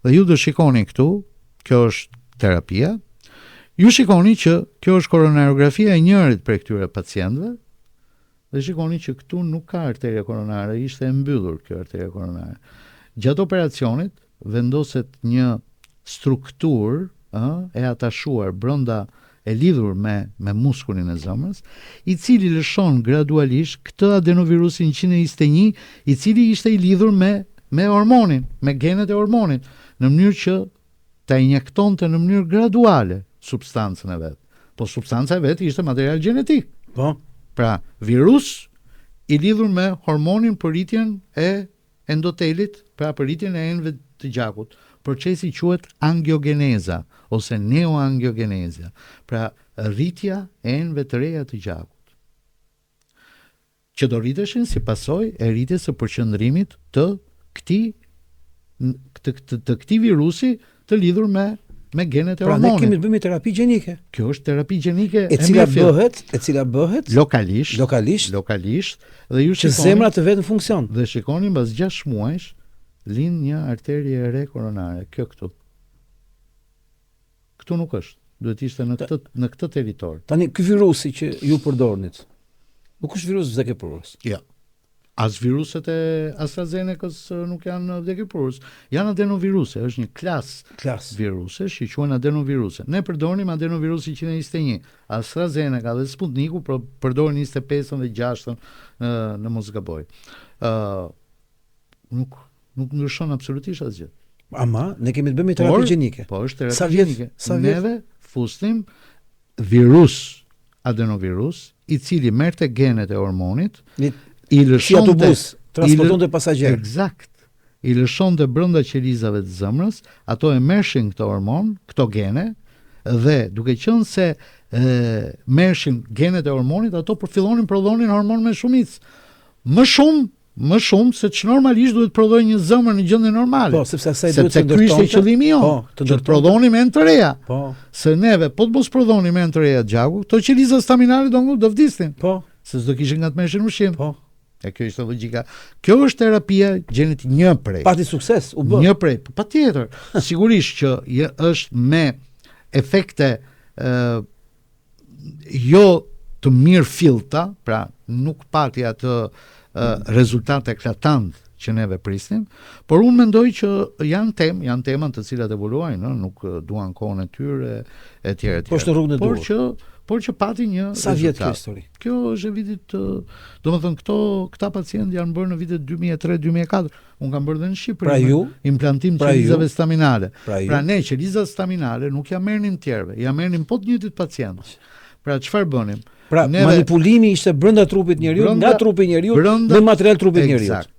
[SPEAKER 3] Dhe ju do shikoni këtu, kjo është terapia. Ju shikoni që kjo është koronarografia e njërit prej këtyre pacientëve. Dhe shikoni që këtu nuk ka arteria koronare, ishte e mbyllur kjo arteria koronare. Gjatë operacionit vendoset një strukturë e atashuar brenda e lidhur me muskulin e zemrës, i cili lëshon gradualisht këtë adenovirusin 121, i cili ishte i lidhur me hormonin, me genet e hormonit, në mënyrë që ta injektonte në mënyrë graduale substancën e vet. Po substanca e vet ishte material gjenetik.
[SPEAKER 2] Po.
[SPEAKER 3] Pra, virus i lidhur me hormonin për rritjen e endotelit, pra për rritjen e enëve të gjakut. Procesi quhet angiogeneza ose neoangiogeneza, pra rritja e enëve të reja të gjakut. Që do rriteshin si pasojë e rritjes së përqendrimit të këtij virusi të lidhur me genet e hormonit.
[SPEAKER 2] Pra ne kemi të bëjmë terapi gjenike.
[SPEAKER 3] Kjo është terapi gjenike
[SPEAKER 2] e cila bëhet lokalisht dhe ju që zemra të vetë në funksion.
[SPEAKER 3] Dhe shikoni mbas 6 muajsh lind një arterie e re koronare, kjo këtu. Këtu nuk është. Duhet ishte në këtë territor.
[SPEAKER 2] Tani ky virusi që ju përdornit, nuk është virus vdekëprues.
[SPEAKER 3] Jo. As viruset e AstraZenecës nuk janë vdekëprues. Janë adenoviruse, është një klas virusesh që quhen adenoviruse. Ne përdorim adenovirusin 121. AstraZeneca dhe Sputniku përdorin 25-ën dhe 6-ën në mos gaboj. Nuk ndryshon absolutisht asgjë.
[SPEAKER 2] Ama ne kemi të bëjmë terapi gjenike.
[SPEAKER 3] Po është terapi gjenike. Neve fusnim adenovirus i cili merrte genet e hormonit, i lëshonte
[SPEAKER 2] transportonte pasagjer.
[SPEAKER 3] Eksakt. I lëshonte brenda qelizave të zemrës, ato e merrshin këtë hormon, këto gene, dhe duke qenë se merrshin genet e hormonit, ato fillonin prodhonin hormon me shumicë. Më shumë se që normalisht duhet prodhojë një zemër në gjendje normale.
[SPEAKER 2] Po, sepse ky
[SPEAKER 3] ishte qëllimi jon.
[SPEAKER 2] Po,
[SPEAKER 3] të prodhonin me të reja.
[SPEAKER 2] Po.
[SPEAKER 3] Se neve po të mos prodhonin me të reja gjaku, këto qeliza staminale do vdisnin.
[SPEAKER 2] Po.
[SPEAKER 3] Se s'do kishin nga të merrshin ushqim.
[SPEAKER 2] Po.
[SPEAKER 3] E kjo është logjika. Kjo është terapia gjenetike një prej.
[SPEAKER 2] Pati sukses u bë.
[SPEAKER 3] Një prej, patjetër. Sigurisht që është me efekte jo të mirë fillta, pra nuk pati atë rezultate eklatant që neve prisnim, por unë mendoj që janë tema të cilat evoluajnë, nuk duan kohën e tyre etj.
[SPEAKER 2] Po është në rrugën e duhur.
[SPEAKER 3] Por që pati një
[SPEAKER 2] sa vjet kjo histori.
[SPEAKER 3] Kjo është e vitit, domethënë këta pacientë janë bërë në vitet 2003-2004. Unë kam bërë dhe në Shqipëri implantim qelizave staminale. Pra ne qelizat staminale nuk ja merrnim tjerëve, ja merrnim po të njëjtit pacientë. Pra çfarë bënim?
[SPEAKER 2] Pra manipulimi ishte brenda trupit njeriu, nga trupi njeriu në material trupit njeriu.
[SPEAKER 3] Eksakt.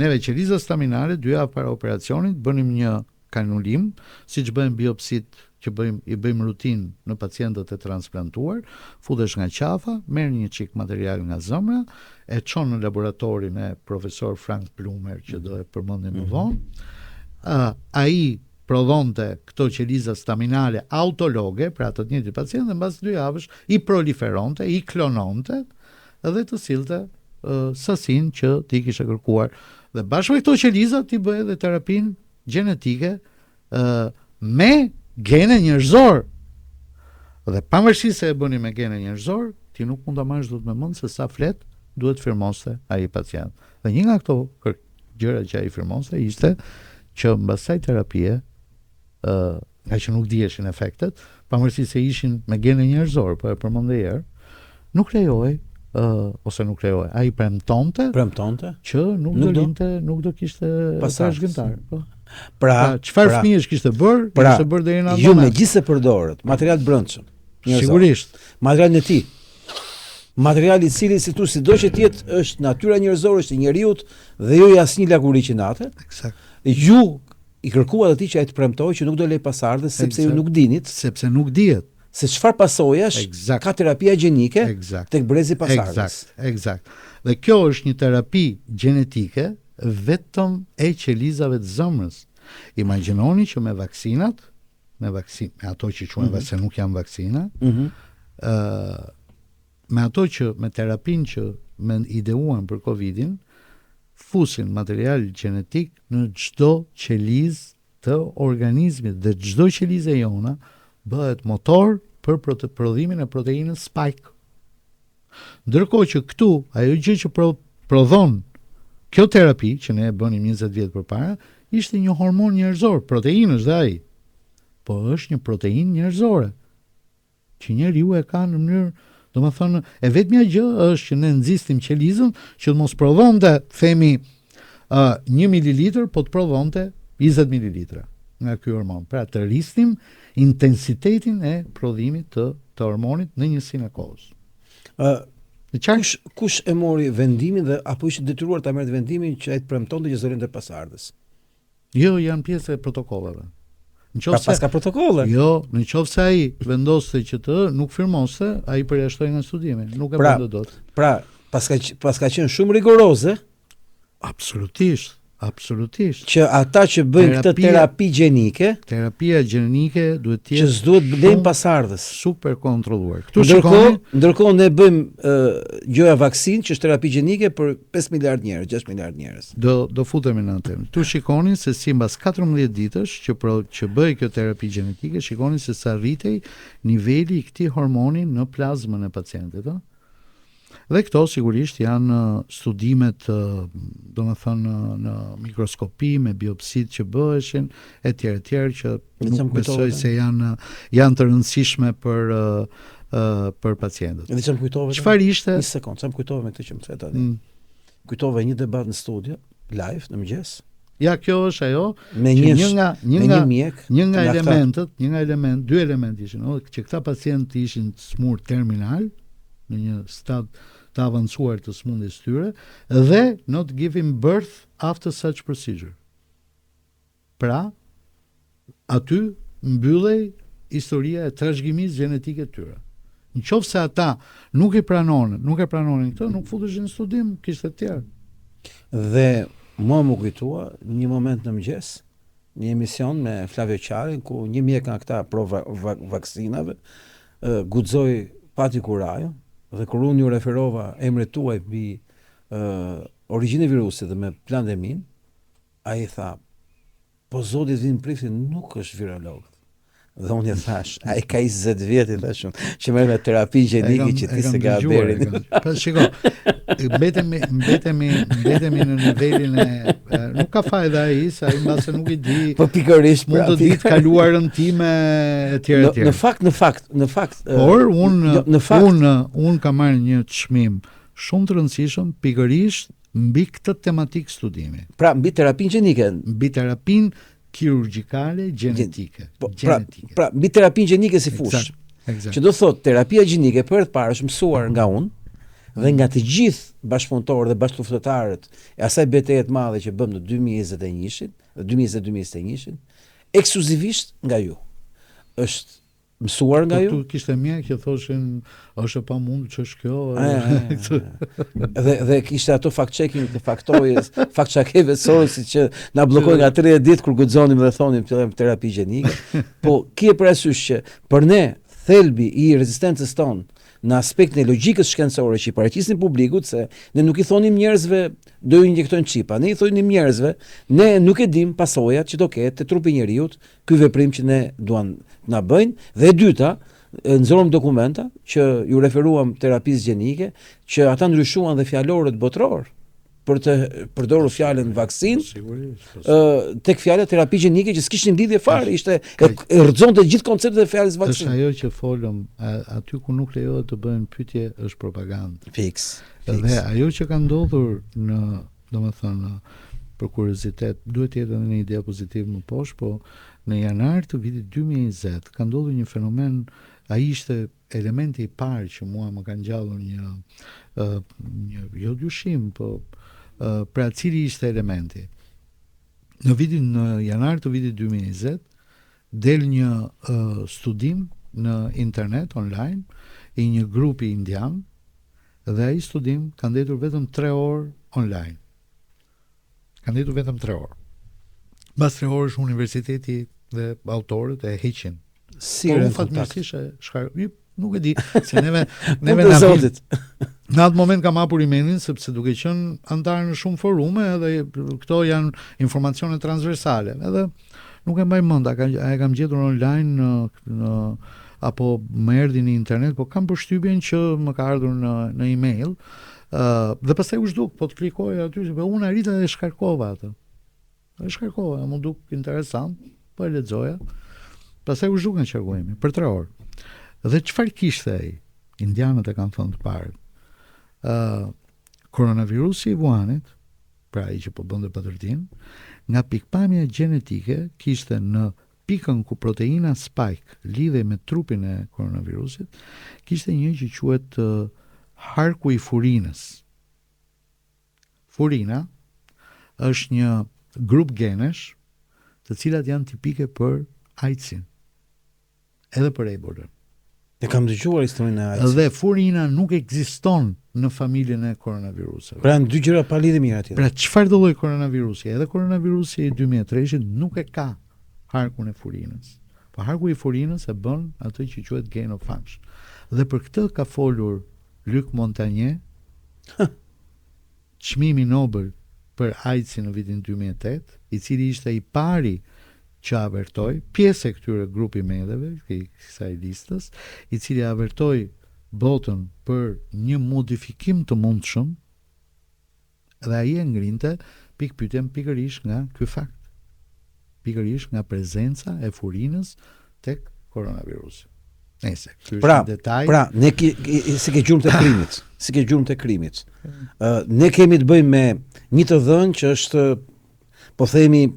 [SPEAKER 3] Neve qelizat staminale 2 javë para operacionit bënim një kanulim, siç bëjmë biopsit që i bëjmë rutinë në pacientët e transplantuar, futesh nga qafa, merr një çik material nga zemra, e çon në laboratorin e profesor Frank Plumer, që do e përmendim më vonë. Ai prodhonte këto qeliza staminale autologe, pra të njëjtit pacient, dhe mbas 2 javësh i proliferonte, i klononte dhe të sillte sasinë që ti kishe kërkuar. Dhe bashkë me këto qeliza ti bëj edhe terapinë gjenetike me gene njerëzor. Dhe pavarësisht se e bëni me gene njerëzor, ti nuk mund ta marrësh dot me mend se sa flet duhet firmonste ai pacient. Dhe një nga këto gjëra që ai firmonste ishte që mbas kësaj terapie, nga që nuk dijeshin efektet, pavarësisht se ishin me gene njerëzor, po e përmend edhe herë, nuk lejoi ai premtonte që nuk do kishte trashëgimtar. Po.
[SPEAKER 2] Pra,
[SPEAKER 3] çfarë fëmijësh kishte bërë? Kishte bërë deri në atë
[SPEAKER 2] ju
[SPEAKER 3] moment.
[SPEAKER 2] megjithëse përdoret material brendshëm.
[SPEAKER 3] Sigurisht.
[SPEAKER 2] Materialin e tij. Materiali i cili sido që të jetë është natyra njerëzore, është e njeriut dhe jo asnjë laguri qinate.
[SPEAKER 3] Eksakt.
[SPEAKER 2] Ju i kërkuat atij që ai të premtojë që nuk do lej pasardhës sepse ju nuk dinit,
[SPEAKER 3] sepse nuk dihet
[SPEAKER 2] se çfarë pasojash ka terapia gjenike tek brezi pasardhës.
[SPEAKER 3] Eksakt. Dhe kjo është një terapi gjenetike vetëm e qelizave të zemrës. Imagjinoni që me vaksinat, me ato që quhen se nuk janë vaksina, me ato që me terapinë që me ideuan për Covidin, fusin material gjenetik në çdo qelizë të organizmit dhe çdo qelizë e jona bëhet motor për prodhimin e proteinës spike. Ndërkohë që këtu ajo gjë që prodhon kjo terapi që ne e bënim 20 vjet përpara ishte një hormon njerëzor, proteinë është ai. Po është një proteinë njerëzore që njeriu e ka në mënyrë, domethënë, e vetmja gjë është që ne nxistim qelizën që të mos prodhonte, themi 1 mililitër, po të prodhonte 20 mililitra nga ky hormon. Pra të rrisnim intensitetin e prodhimit të hormonit në njësinë e kohës.
[SPEAKER 2] Kush e mori vendimin dhe apo ishte detyruar ta merrte vendimin që ai të premtonte që zërin të pasardhës?
[SPEAKER 3] Jo, janë pjesë e protokollave.
[SPEAKER 2] Paska protokolle.
[SPEAKER 3] Jo, në qoftë se ai vendoste që të nuk firmonste, ai përjashtoi nga studimi, nuk e bën dot.
[SPEAKER 2] Pra, paska qenë shumë rigoroze.
[SPEAKER 3] Absolutisht.
[SPEAKER 2] Që ata që bëjnë këtë terapi gjenike,
[SPEAKER 3] terapia gjenike duhet të jetë
[SPEAKER 2] që s'duhet lejmë pasardhës,
[SPEAKER 3] super kontrolluar.
[SPEAKER 2] Ndërkohë ne bëjmë gjëja vaksinë që është terapi gjenike për 5 miliard njerëz, 6 miliard njerëz.
[SPEAKER 3] Do futemi në atë. Tu shikoni se si mbas 14 ditësh që bëj kjo terapi gjenetike, shikoni se sa rritej niveli i këtij hormoni në plazmën e pacientit, ëh. Dhe këto sigurisht janë studimet, domethënë në mikroskopi me biopsitë që bëheshin etj që nuk besoj se janë të rëndësishme për pacientët.
[SPEAKER 2] Edhe çam kujtove.
[SPEAKER 3] Çfarë ishte?
[SPEAKER 2] Një sekond, çam kujtove me këtë që më the tani. Kujtove një debat në studio, live në mëngjes.
[SPEAKER 3] Ja, kjo është ajo
[SPEAKER 2] me një mjek,
[SPEAKER 3] një nga element, dy element ishin, që këta pacientë ishin smur terminal në një stad të avancuar të smundjes tyre dhe not giving birth after such procedure. Pra, aty mbyllej historia e trashëgimisë gjenetike të tyre. Në qoftë se ata nuk e pranonin këtë, nuk futeshin në studim, kishte të tjerë.
[SPEAKER 2] Dhe më kujtua një moment në mëngjes, një emision me Flavio Qarin, ku një mjek nga këta pro vaksinave guxoi pati kurajë. Dhe kur unë ju referova emrin tuaj mbi origjinë e virusit dhe me pandemin, ai tha, po zoti vin prifti nuk është virolog. Dhe unë i thash, ai ka 20 vjet i thashun, që merr me terapi gjenike që ti se ka berin.
[SPEAKER 3] Po shiko, mbetemi në nivelin e nuk ka fajda ai, sa ai mbase nuk i di.
[SPEAKER 2] Po pikërisht
[SPEAKER 3] mund të ditë kaluarën time etj.
[SPEAKER 2] Në fakt,
[SPEAKER 3] por unë kam marrë një çmim shumë të rëndësishëm pikërisht mbi këtë tematik studimi.
[SPEAKER 2] Pra mbi terapinë gjenike,
[SPEAKER 3] mbi terapinë kirurgjikale gjenetike.
[SPEAKER 2] Pra mbi terapinë gjenike si fushë. Që do thotë terapia gjenike për të parë është mësuar nga unë dhe nga të gjithë bashkëpunëtorët dhe bashkëluftëtarët e asaj betejë të madhe që bëm në 2021-shin, 2021-shin, ekskluzivisht nga ju. Është mësuar nga ju.
[SPEAKER 3] Tu kishte mjek që thoshin është pa mund që është kjo.
[SPEAKER 2] Dhe kishte ato fact-checking të faktojës, fact-checkeve Sorosi që na bllokoi nga 30 ditë kur guxonim dhe thonim fillojmë terapi gjenike. Po ki e parasysh që për ne thelbi i rezistencës tonë në aspektin e logjikës shkencore që i paraqisin publikut se ne nuk i thonim njerëzve do ju injektojnë qipa, ne i thonim njerëzve ne nuk e dim pasojat që do ketë te trupi i njeriut ky veprim që ne duan na bëjnë, dhe e dyta nxorëm dokumenta që ju referuam terapisë gjenike, që ata ndryshuan dhe fjalorët botror për të përdorur fjalën vaksinë tek fjala terapi gjenike që s'kishin lidhje fare, ishte e rrëzonte gjithë konceptet e fjalës vaksinë.
[SPEAKER 3] Është ajo që folëm, aty ku nuk lejohet të bëhen pyetje është propagandë.
[SPEAKER 2] Fiks.
[SPEAKER 3] Dhe ajo që ka ndodhur në, domethënë, për kuriozitet, duhet të jetë edhe një ide pozitive më poshtë, po në janar të vitit 2020 ka ndodhur një fenomen, ai ishte elementi i parë që mua më ka ngjallur një jo dyshim, po pra cili ishte elementi. Në janar të vitit 2020 del një studim në internet online i një grupi indian, dhe ai studim ka ndetur vetëm 3 orë online. Ka ndetur vetëm 3 orë. Mbas 3 orësh universiteti dhe autorët e heqin.
[SPEAKER 2] Si
[SPEAKER 3] po, fatmirësisht nuk e di, se neve na zotit. Në atë moment kam hapur emailin sepse duke qenë antar në shumë forume edhe këto janë informacione transversale. Edhe nuk e mbaj mend, e kam gjetur online apo më erdhi në internet, po kam përshtypjen që më ka ardhur në email. Dhe pastaj u zhduk, po të klikoj aty, po unë arrita dhe shkarkova atë. Më duk interesant, po e lexoja. Pastaj u zhduk nga qarkullimi për 3 orë. Dhe çfarë kishte ai? Indianët e kanë thënë të parë. Koronavirusi i Wuhanit, pra ai që po bënte patërtin, nga pikpamja gjenetike kishte në pikën ku proteina spike lidhej me trupin e koronavirusit, kishte një që quhet harku i furinës. Furina është një grup genesh të cilat janë tipike për AIDS-in, edhe për Ebola.
[SPEAKER 2] E kam dëgjuar historinë e AIDS.
[SPEAKER 3] Dhe furina nuk ekziston në familjen e koronaviruseve.
[SPEAKER 2] Pra në dy gjëra pa lidhje me njëra tjetrën.
[SPEAKER 3] Pra çfarë do lloj koronavirusi? Edhe koronavirusi i 2003 nuk e ka harkun e furinës. Po harku i furinës e bën atë që quhet gain of function. Dhe për këtë ka folur Luc Montagnier, çmimi Nobel për AIDS në vitin 2008, i cili ishte i pari që avertoi pjesë e këtyre grupi medeve, kësaj listës, i cili avertoi botën për një modifikim të mundshëm, dhe ai e ngrinte pikpyetjen pikërisht nga ky fakt. Pikërisht nga prezenca e furinës tek koronavirusi. Nëse, ky është një detaj.
[SPEAKER 2] Pra, ne si ke gjurmë të krimit. Ne kemi të bëjmë me një të dhënë që është, po themi,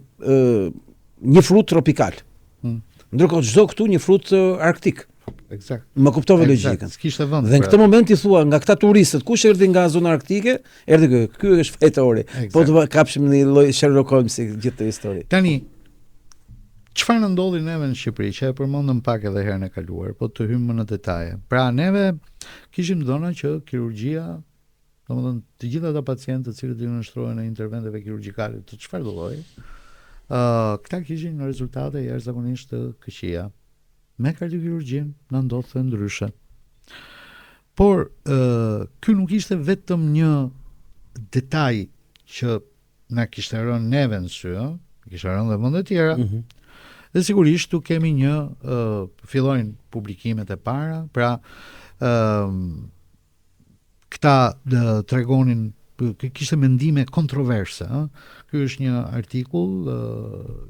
[SPEAKER 2] një frut tropikal. Ndërkohë çdo këtu një frut arktik.
[SPEAKER 3] Eksakt.
[SPEAKER 2] Më kuptove logjikën.
[SPEAKER 3] S'kishte vend.
[SPEAKER 2] Dhe në këtë moment i thua nga këta turistët, kush erdhi nga zona arktike, erdhi ky është fajtori. Po të kapshim një lloj Sherlock Holmes si gjithë të histori.
[SPEAKER 3] Tani, çfarë na ndodhi neve në Shqipëri, që e përmendëm pak edhe herën e kaluar, po të hymë më në detaje. Pra neve kishim dhëna që kirurgjia, domethënë të gjithë ata pacientë të cilët i nënshtrohen në interventeve kirurgjikale të çfarë do lloji, këta kishin rezultate jashtëzakonisht të këqija. Me kardiokirurgjin na ndodhte ndryshe. Por ky nuk ishte vetëm një detaj që na kishte rënë neve në sy, kishte rënë dhe vende tjera. Dhe sigurisht tu kemi një fillojnë publikimet e para, pra këta tregonin, kishte mendime kontroverse. Ky është një artikull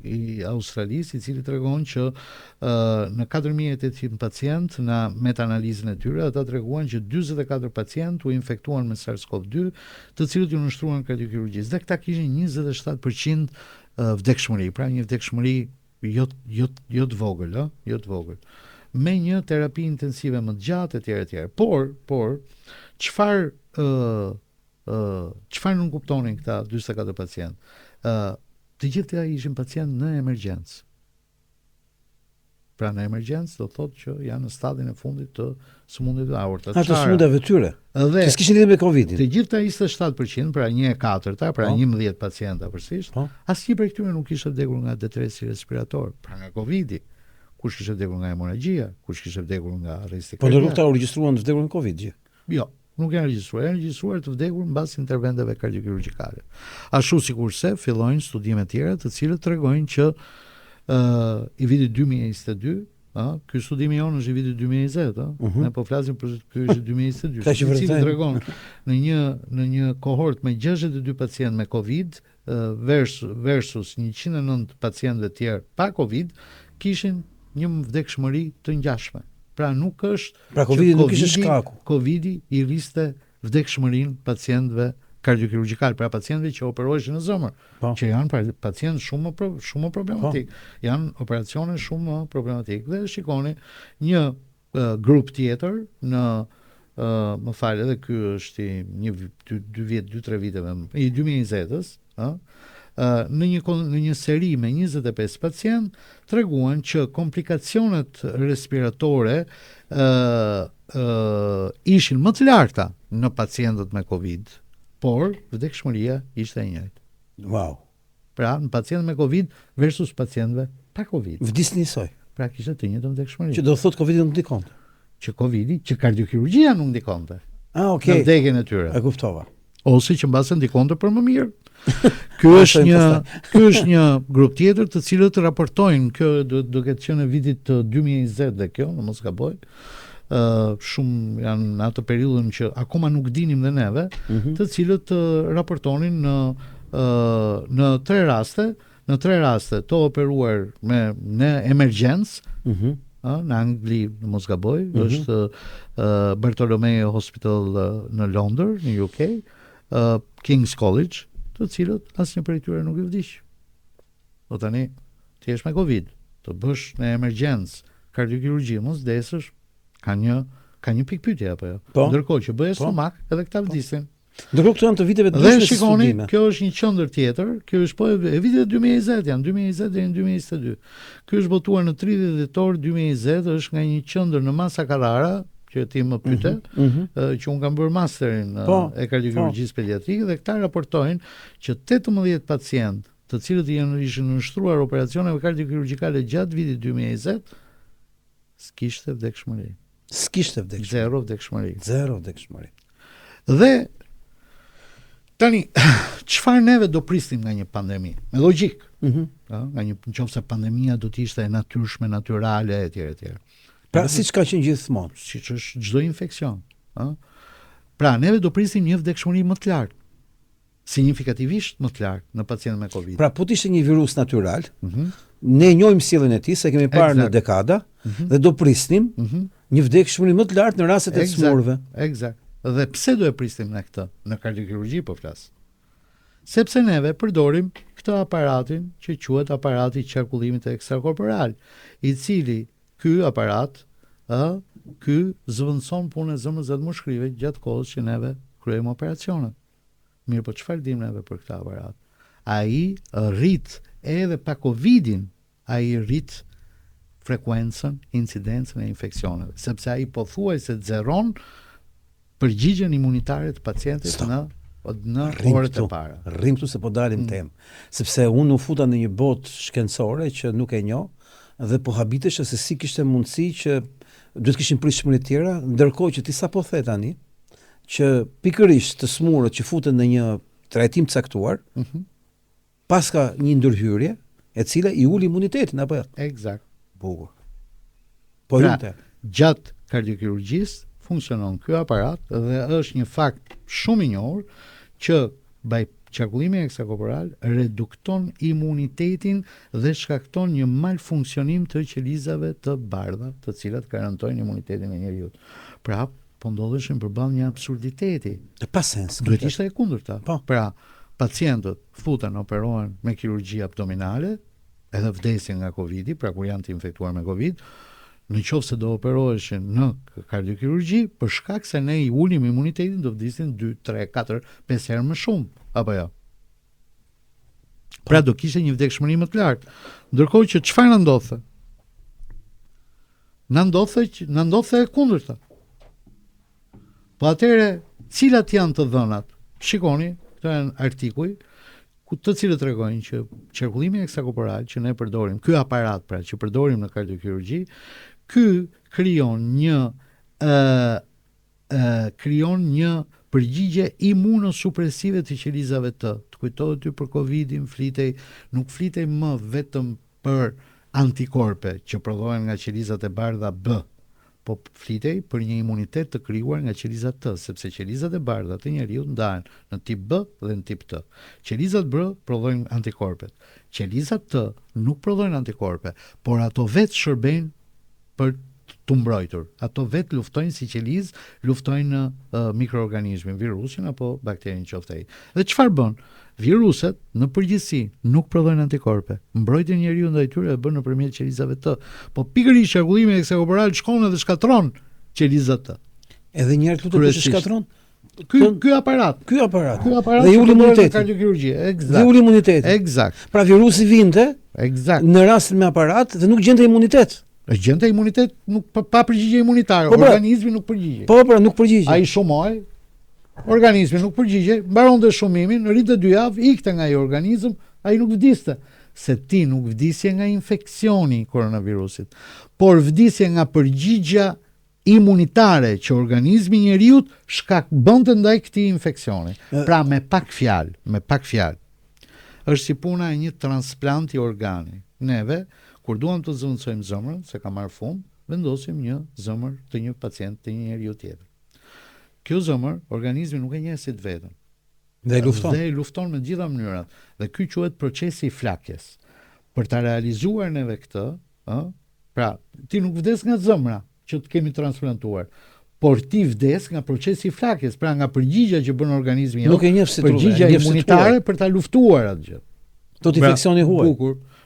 [SPEAKER 3] i Australisë i cili tregon që në 4800 pacient në meta-analizën e tyre, ata treguan që 44 pacient u infektuan me SARS-CoV-2, të cilët u nënshtruan kardiokirurgjisë. Dhe këta kishin 27% vdekshmëri, pra një vdekshmëri jo të vogël, jo të vogël. Me një terapi intensive më të gjatë etj. Por çfarë nuk kuptonin këta 44 pacient? Të gjithë këta ishin pacient në emergjencë. Pra në emergjencë do thotë që janë në stadin e fundit të sëmundjeve të aortës.
[SPEAKER 2] Ato sëmundjeve tyre. Që s'kishin lidhje me Covidin.
[SPEAKER 3] Të gjithë 27%, pra 1/4, pra 11 pacienta përsisht, asnjë prej këtyre nuk kishte vdekur nga detresi respirator, pra nga Covidi. kush kishte vdekur nga hemoragjia, kush kishte vdekur nga arresti
[SPEAKER 2] Po
[SPEAKER 3] kardiak.
[SPEAKER 2] ndërkohë këta u regjistruan të vdekur në Covid gjë.
[SPEAKER 3] Jo, nuk janë regjistruar të vdekur mbas interventeve kardiokirugjikale. Ashtu sikurse fillojnë studime tjera të cilët tregojnë që i vitit 2022, ky studimi jonë është i vitit 2020, ne po flasim për ky është 2022.
[SPEAKER 2] Ka që
[SPEAKER 3] i cili
[SPEAKER 2] vërtet
[SPEAKER 3] tregon në një kohort me 62 pacientë me Covid versus 109 pacientëve të tjerë pa Covid, kishin një vdekshmëri të ngjashme. Pra nuk është
[SPEAKER 2] pra Covidi nuk ishte shkaku.
[SPEAKER 3] Covidi i rriste vdekshmërinë pacientëve kardiokirurgjikal, pra pacientëve që operoheshin në zemër, që janë pacientë shumë më problematik. Janë operacione shumë më problematik. Dhe shikoni një grup tjetër në më fal, edhe ky është i 2-3 viteve, i 2020-s, në një seri me 25 pacientë treguan që komplikacionet respiratore ishin më të larta në pacientët me Covid, por vdekshmëria ishte e njëjtë.
[SPEAKER 2] Wow.
[SPEAKER 3] Pra në pacientët me Covid versus pacientëve pa Covid.
[SPEAKER 2] Vdisnin njësoj.
[SPEAKER 3] Pra kishte të njëjtën vdekshmëri.
[SPEAKER 2] Që do thotë Covidi nuk ndikonte.
[SPEAKER 3] Që kardiokirurgjia nuk ndikonte.
[SPEAKER 2] Okay.
[SPEAKER 3] Në vdekjen e tyre.
[SPEAKER 2] E kuptova.
[SPEAKER 3] Ose që mbase ndikonte për më mirë. Ky është një grup tjetër të cilët raportojnë, kjo do ketë qenë vitit 2020 dhe kjo, në mos gaboj. Shumë janë në atë periudhën që akoma nuk dinim dhe neve, të cilët raportonin në 3 raste të operuar në emergjencë, në Angli, në mos gaboj, është Bartholomew Hospital në Londër, në UK, King's College, të cilët asnjë prej tyre nuk i vdiq. Do tani ti je me Covid, të bësh në emergjencë kardiokirurgji, mos vdesësh, ka një pikë pyetje apo jo? Ndërkohë që bëhet stomak, edhe këta vdisin.
[SPEAKER 2] Ndërkohë këto janë të viteve të
[SPEAKER 3] dhe shikoni, kjo është një qendër tjetër, kjo është po e vitit 2020, janë 2020 deri në 2022. Ky është botuar në 30 dhjetor 2020, është nga një qendër në Massa Carrara, që ti më pyete, që un kam bërë masterin e kardiokirurgjisë pediatrike dhe këta raportojnë që 18 pacientë, të cilët ishin nështruar operacioneve kardiokirurgjikale gjatë vitit 2020, s'kishte vdekshmëri. Zero vdekshmëri. Dhe tani, çfarë neve do pristim nga një pandemi? Me logjik. Nga një nëse pandemia do të ishte e natyrshme, natyrale etj.
[SPEAKER 2] Pra siç ka qenë gjithmonë,
[SPEAKER 3] siç është çdo infeksion, Pra neve do pristim një vdekshmëri më të lartë, signifikativisht më të lartë në pacientë me Covid.
[SPEAKER 2] Pra po të ishte një virus natyral, ne njohim sjelljen e tij, se kemi parë në dekada, dhe do prisnim një vdekshmëri më të lartë në rastet e smurve.
[SPEAKER 3] Eksakt. Dhe pse do e pristim ne këtë? Në kardiokirurgji po flas. Sepse neve përdorim këtë aparatin që quhet aparati i qarkullimit ekstrakorporal, i cili ky aparat zëvendëson punën e zemrës dhe të mushkërive gjatë kohës që neve kryejmë operacionet. Mirë, po çfarë dimë neve për këtë aparat? Ai rrit edhe pa Covidin, ai rrit frekuencën, incidencën e infeksioneve, sepse ai pothuajse zeron përgjigjen imunitare të pacientit në orët e para.
[SPEAKER 2] Rrim këtu se po dalim temë, sepse unë u futa në një botë shkencore që nuk e njoh dhe po habitesha se si kishte mundësi që duhet kishin prishmëri të tjera, ndërkohë që ti sapo the tani që pikërisht të smurët që futen në një trajtim të caktuar, paska një ndërhyrje e cila i ul imunitetin apo jo?
[SPEAKER 3] Eksakt.
[SPEAKER 2] Bukur. Po pra,
[SPEAKER 3] gjatë kardiokirurgjisë funksionon ky aparat dhe është një fakt shumë i njohur që qarkullimi ekstrakorporal redukton imunitetin dhe shkakton një malfunksionim të qelizave të bardha, të cilat garantojnë imunitetin e njeriut. Pra, po ndodheshin përballë një absurditeti.
[SPEAKER 2] Pa sens.
[SPEAKER 3] Duhet ishte e kundërta. Pra, pacientët futen, operohen me kirurgji abdominale, edhe vdesin nga Covidi, pra kur janë të infektuar me Covid, në qoftë se do operoheshin në kardiokirurgji, për shkak se ne i ulim imunitetin, do vdisin 2, 3, 4, 5 herë më shumë, apo jo. Pra do kishte një vdekshmëri më të lartë. Ndërkohë që çfarë na ndodhte? Na ndodhte e kundërta. Po atëre, cilat janë të dhënat? Shikoni, këto janë artikuj të cilët tregojnë që qarkullimi ekstrakorporal që ne përdorim, ky aparat pra që përdorim në kardiokirurgji, ky krijon një përgjigje imunosupresive të qelizave të kujtohet ty për Covidin, nuk flitej më vetëm për antikorpe që prodhohen nga qelizat e bardha B, po flitej për një imunitet të krijuar nga qelizat T, sepse qelizat e bardha të njeriu ndahen në tip B dhe në tip T. Qelizat B prodhojnë antikorpet. Qelizat T nuk prodhojnë antikorpe, por ato vetë shërbejnë për të mbrojtur. Ato vetë luftojnë si qelizë, luftojnë mikroorganizmin, virusin apo bakterin qoftë ai. Dhe çfarë bën? Viruset në përgjithësi nuk prodhojnë antikorpe. Mbrojtjen e njeriu ndaj tyre e bën nëpërmjet qelizave T. Po pikërisht qarkullimi ekstrakorporal shkon dhe shkatron qelizat T.
[SPEAKER 2] Edhe një herë lutet të shkatron
[SPEAKER 3] ky aparat.
[SPEAKER 2] Dhe ul imuniteti.
[SPEAKER 3] Kardiokirurgji, eksakt.
[SPEAKER 2] Dhe ul imuniteti.
[SPEAKER 3] Eksakt.
[SPEAKER 2] Pra virusi vinte,
[SPEAKER 3] eksakt.
[SPEAKER 2] Në rastin me aparat dhe nuk gjente imunitet.
[SPEAKER 3] Gjente imunitet nuk pa përgjigje imunitare, organizmi nuk përgjigje.
[SPEAKER 2] Po, nuk përgjigje.
[SPEAKER 3] Ai shumoi, organizmi nuk përgjigje, mbaronte shumimin, rritë 2 javë, ikte nga ai organizëm, ai nuk vdiste. Se ti nuk vdisje nga infeksioni koronavirusit, por vdisje nga përgjigja imunitare që organizmi njeriu bënte ndaj këtij infeksioni. Pra me pak fjalë. Është si puna e një transplanti organi. Neve kur duam të zëvendësojmë zemrën, se ka marrë fund, vendosim një zemër të një pacient të një njeriu tjetër. Kjo zemër, organizmi nuk e njeh si të vetën. Dhe i lufton me gjitha mënyrat. Dhe ky quhet procesi i flakjes. Për ta realizuar neve këtë, pra ti nuk vdes nga zemra që të kemi transplantuar, por ti vdes nga procesi i flakjes, pra nga përgjigja që bën organizmi
[SPEAKER 2] nuk e njeh si
[SPEAKER 3] përgjigja imunitare për ta luftuar atë gjë.
[SPEAKER 2] Tot infeksioni huaj.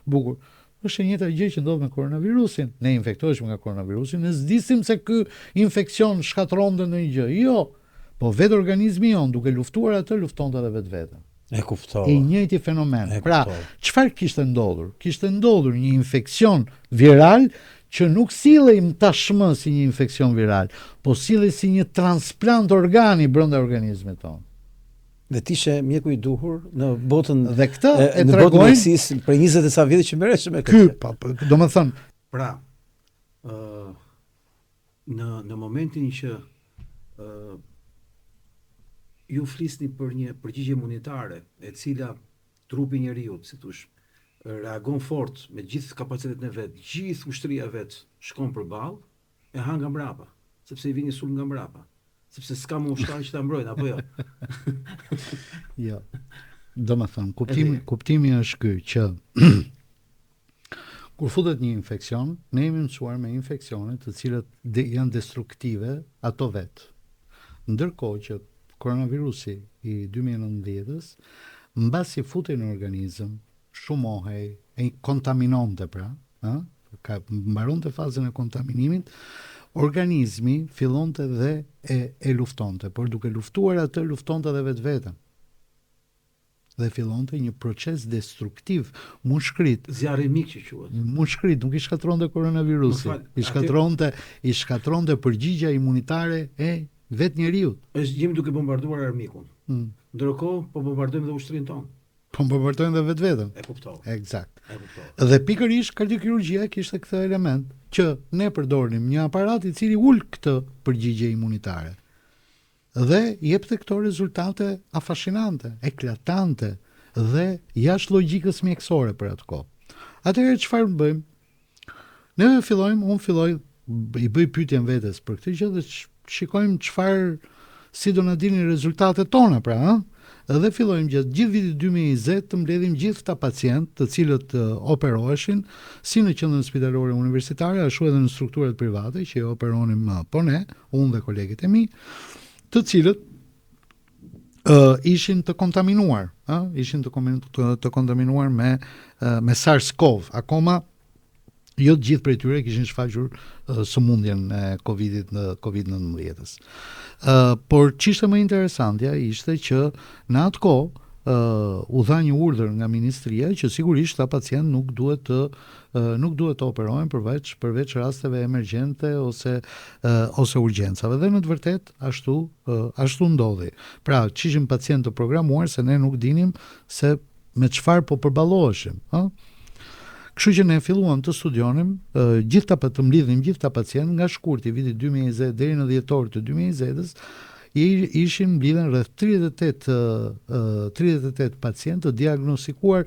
[SPEAKER 3] Bukur. Është e njëjta gjë që ndodh me koronavirusin. Ne infektoheshim nga koronavirusin, ne s'disim se ky infeksion shkatronte ndonjë gjë. Jo. Po vetë organizmi jon duke luftuar atë luftonte edhe vetveten.
[SPEAKER 2] E kuptova.
[SPEAKER 3] I njëjti fenomen. Pra, çfarë kishte ndodhur? Kishte ndodhur një infeksion viral që nuk sillej tashmë si një infeksion viral, po sillej si një transplant organi brenda organizmit tonë.
[SPEAKER 2] Dhe tishe mjeku i duhur në botën
[SPEAKER 3] dhe këtë e
[SPEAKER 2] tregojnë në botën e mjekësisë për 20 e sa vite që merresh me këtë.
[SPEAKER 3] Domethënë,
[SPEAKER 2] pra, në momentin që ju flisni për një përgjigje imunitare e cila trupi i njeriu, si thosh, reagon fort me gjithë kapacitetin e vet, gjithë ushtria e vet shkon përballë, e ha nga mbrapa, sepse i vjen një sul nga mbrapa. Sepse s'ka më ushtar që ta mbrojnë, apo jo?
[SPEAKER 3] Jo. Domethënë, kuptimi është ky që kur futet një infeksion, ne jemi mësuar me infeksione të cilat janë destruktive ato vetë. Ndërkohë që koronavirusi i 2019-s, mbasi futej në organizëm, shumohej, e kontaminonte pra, mbaronte fazën e kontaminimit, organizmi fillonte dhe e luftonte, por duke luftuar atë luftonte edhe vetveten. Dhe fillonte një proces destruktiv, mushkrit.
[SPEAKER 2] Zjarri mik që quhet.
[SPEAKER 3] Mushkrit, nuk i shkatronte koronavirusi. I shkatronte përgjigja imunitare e vetë njeriu.
[SPEAKER 2] Jemi duke bombarduar armikun. Ndërkohë po bombardojmë dhe ushtrinë tonë.
[SPEAKER 3] Po bombardojmë dhe vetveten.
[SPEAKER 2] E kuptova.
[SPEAKER 3] Eksakt. Dhe pikërisht kardiokirurgjia kishte këtë element që ne përdornim një aparat i cili ul këtë përgjigje imunitare. Dhe jepte këto rezultate afascinante, eklatante dhe jashtë logjikës mjekësore për atë kohë. Atëherë çfarë bëjmë? Ne unë filloj i bëj pyetjen vetes për këtë gjë dhe shikojmë si do na dilnin rezultatet tona pra, Dhe fillojmë gjithë vitit 2020 të mbledhim gjithë këta pacientë të cilët operoheshin si në qendrën spitalore universitare, ashtu edhe në strukturat private që i operonim po ne, unë dhe kolegët e mi, të cilët ishin të kontaminuar, të kontaminuar me SARS-CoV. Akoma jo të gjithë prej tyre kishin shfaqur sëmundjen e COVID-19-s. Por ç'ishte më interesantja ishte që në atë kohë u dha një urdhër nga ministria që sigurisht ta pacient nuk duhet të operohen përveç rasteve emergjente ose urgjencave. Dhe në të vërtetë ashtu ndodhi. Pra, ç'ishin pacientë të programuar se ne nuk dinim se me çfarë po përballoheshim, ëh. Kështu që ne filluam të studionim të mlidhnim gjithë ta pacientë nga shkurti i vitit 2020 deri në dhjetor të 2020-s, ishin mblidhen rreth 38 pacientë të diagnostikuar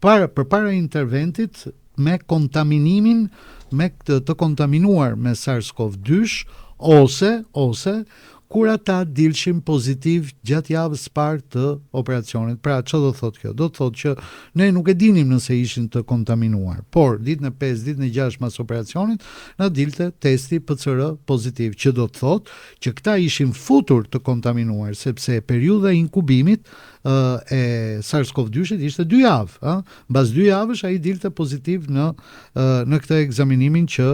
[SPEAKER 3] përpara interventit me kontaminimin të kontaminuar me SARS-CoV-2 ose kur ata dilshin pozitiv gjatë javës parë të operacionit. Pra, çfarë do thotë kjo? Do thotë që ne nuk e dinim nëse ishin të kontaminuar, por ditën e 5, ditën e 6 mas operacionit na dilte testi PCR pozitiv, që do të thotë që këta ishin futur të kontaminuar, sepse periudha e inkubimit e SARS-CoV-2 ishte 2 javë, mbas 2 javësh ai dilte pozitiv në këtë ekzaminimin që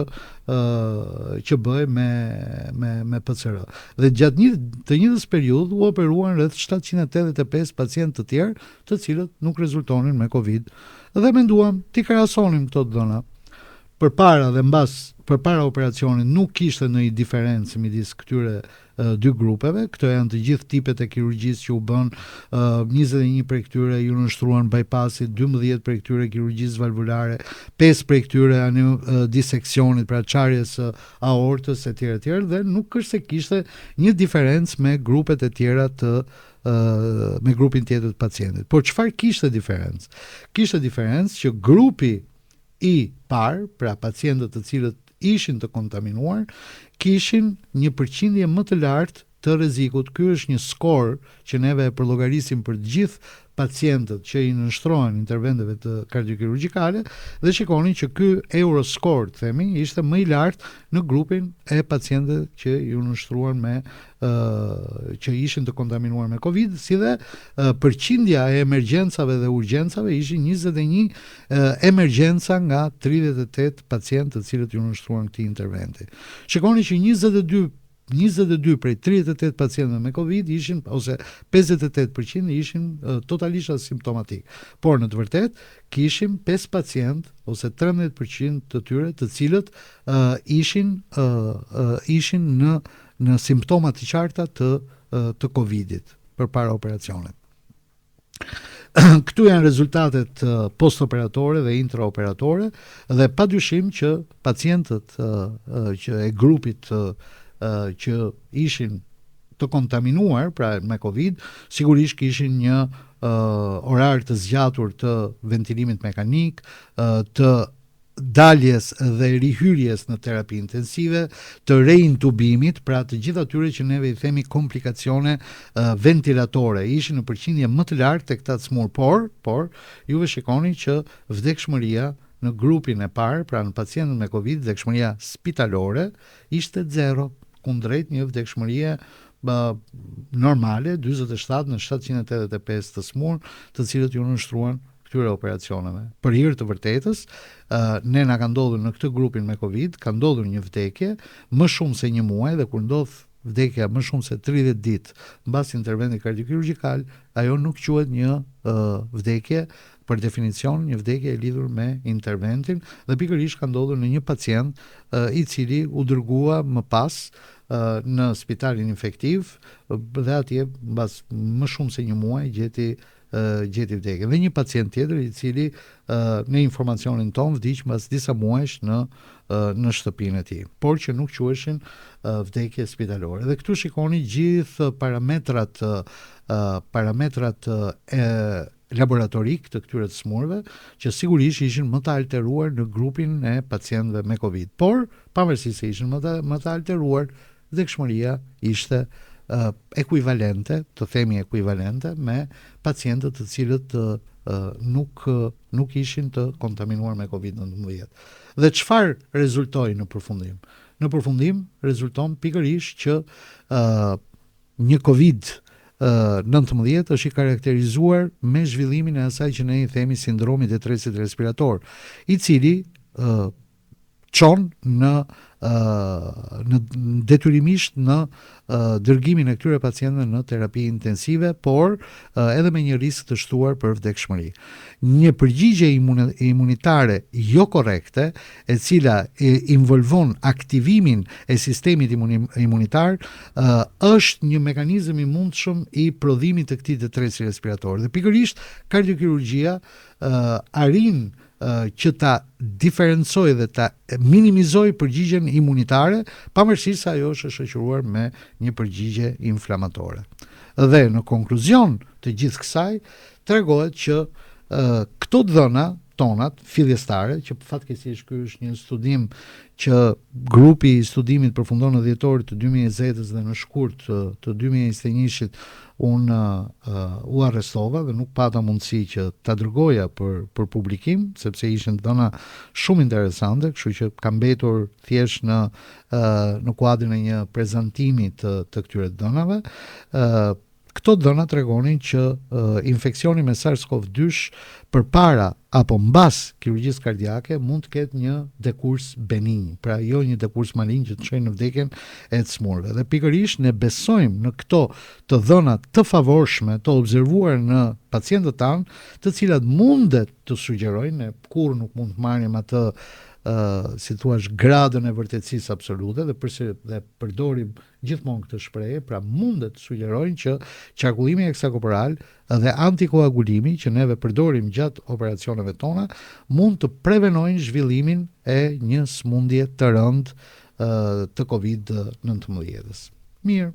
[SPEAKER 3] bëj me PCR. Dhe gjatë të njëjtës periudhë u operuan rreth 785 pacientë të tjerë, të cilët nuk rezultonin me Covid. Dhe menduam t'i krahasonim këto dhëna. Përpara operacionit nuk kishte ndonjë diferencë midis këtyre dy grupeve. Këto janë të gjithë tipet e kirurgjisë që u bën, 21 prej këtyre ju nështruan bypassit, 12 prej këtyre kirurgjisë valvulare, 5 prej këtyre diseksionit, pra çarjes aortës etj. Dhe nuk është se kishte një diferencë me grupet e tjera me grupin tjetër të pacientit. Por çfarë kishte diferencë? Kishte diferencë që grupi i parë, pra pacientët të cilët ishin të kontaminuar, kishin një përqindje më të lartë të rrezikut. Ky është një skor që neve e përllogarisim për të gjithë pacientët që i nënshtrohen interventeve të kardiokirurgjikale, dhe shikoni që ky Euroscore, themi, ishte më i lartë në grupin e pacientëve që ju nënshtruan që ishin të kontaminuar me Covid, si dhe përqindja e emergjencave dhe urgjencave ishin 21 emergjenca nga 38 pacientë të cilët ju nënshtruan këtij interventi. Shikoni që 22 prej 38 pacientëve me Covid ishin, ose 58% ishin totalisht asimptomatik. Por në të vërtet kishim 5 pacientë ose 13% të tyre të cilët ishin në simptomat të qarta të Covidit përpara operacionit. Këtu janë rezultatet post-operatore dhe intraoperatore, dhe padyshim që pacientët që e grupit që ishin të kontaminuar, pra me Covid, sigurisht kishin një orar të zgjatur të ventilimit mekanik, të daljes dhe rihyrjes në terapi intensive, të reintubimit, pra të gjitha atyre që neve i themi komplikacione ventilatore, ishin në përqindje më të lartë tek ta smur, por juve shikoni që vdekshmëria në grupin e parë, pra në pacientët me Covid, vdekshmëria spitalore ishte 0, kundrejt një vdekshmërie normale, 47 në 785 të smur, të cilët ju nënshtruan këtyre operacioneve. Për hir të vërtetës, ne na ka ndodhur në këtë grupin me Covid, ka ndodhur një vdekje më shumë se një muaj, dhe kur ndodh vdekja më shumë se 30 ditë mbas interventit kardiokirurgjikal, ajo nuk quhet një vdekje për definicion, një vdekje e lidhur me interventin, dhe pikërisht ka ndodhur në një pacient i cili u dërgua më pas në spitalin infektiv, dhe atje mbas më shumë se një muaj gjeti vdekje. Dhe një pacient tjetër i cili në informacionin ton vdiq mbas disa muajsh në shtëpinë e tij, por që nuk quheshin vdekje spitalore. Dhe këtu shikoni gjithë parametrat laboratorik të këtyre të smurve, që sigurisht ishin më të alteruar në grupin e pacientëve me Covid. Por, pavarësisht se ishin më të alteruar, vdekshmëria ishte ekuivalente, të themi ekuivalente, me pacientët të cilët nuk ishin të kontaminuar me Covid-19. Dhe çfarë rezultoi në përfundim? Në përfundim rezulton pikërisht që një Covid-19 është i karakterizuar me zhvillimin e asaj që ne i themi sindromi i stresit respirator, i cili çon në detyrimisht në dërgimin e këtyre pacientëve në terapi intensive, por edhe me një risk të shtuar për vdekshmëri. Një përgjigje imunitare jo korrekte, e cila involvon aktivimin e sistemit imunitar, është një mekanizëm i mundshëm i prodhimit të këtij detresi respirator. Dhe pikërisht kardiokirurgjia arrin që ta diferencoj dhe ta minimizoj përgjigjen imunitare, pavarësisht se ajo është e shoqëruar me një përgjigje inflamatore. Dhe në konkluzion të gjithë kësaj, tregohet që këto dhëna tonat fillestare, që fatkeqësisht ky është një studim që grupi i studimit përfundon në dhjetorit të 2020 dhe në shkurt të 2021-shit unë u arrestova dhe nuk pata mundësi që ta dërgoja për publikim, sepse ishin dhëna shumë interesante, kështu që ka mbetur thjesht në kuadrin e një prezantimi të këtyre dhënave. Këto dhëna tregonin që infeksioni me SARS-CoV-2 përpara apo mbas kirurgjisë kardiake mund të ketë një dekurs benign, pra jo një dekurs malign që të çojë në vdekjen e të smurëve. Dhe pikërisht ne besojmë në këto të dhëna të favorshme të observuar në pacientët tanë, të cilat mundet të sugjerojnë, ne kurrë nuk mund të marrim atë si thua gradën e vërtetësisë absolute dhe përdorim gjithmonë këtë shprehje, pra mundet të sugjerojnë që qarkullimi ekstrakorporal dhe antikoagulimi që neve përdorim gjatë operacioneve tona mund të prevenojnë zhvillimin e një sëmundje të rëndë të COVID-19. Mirë.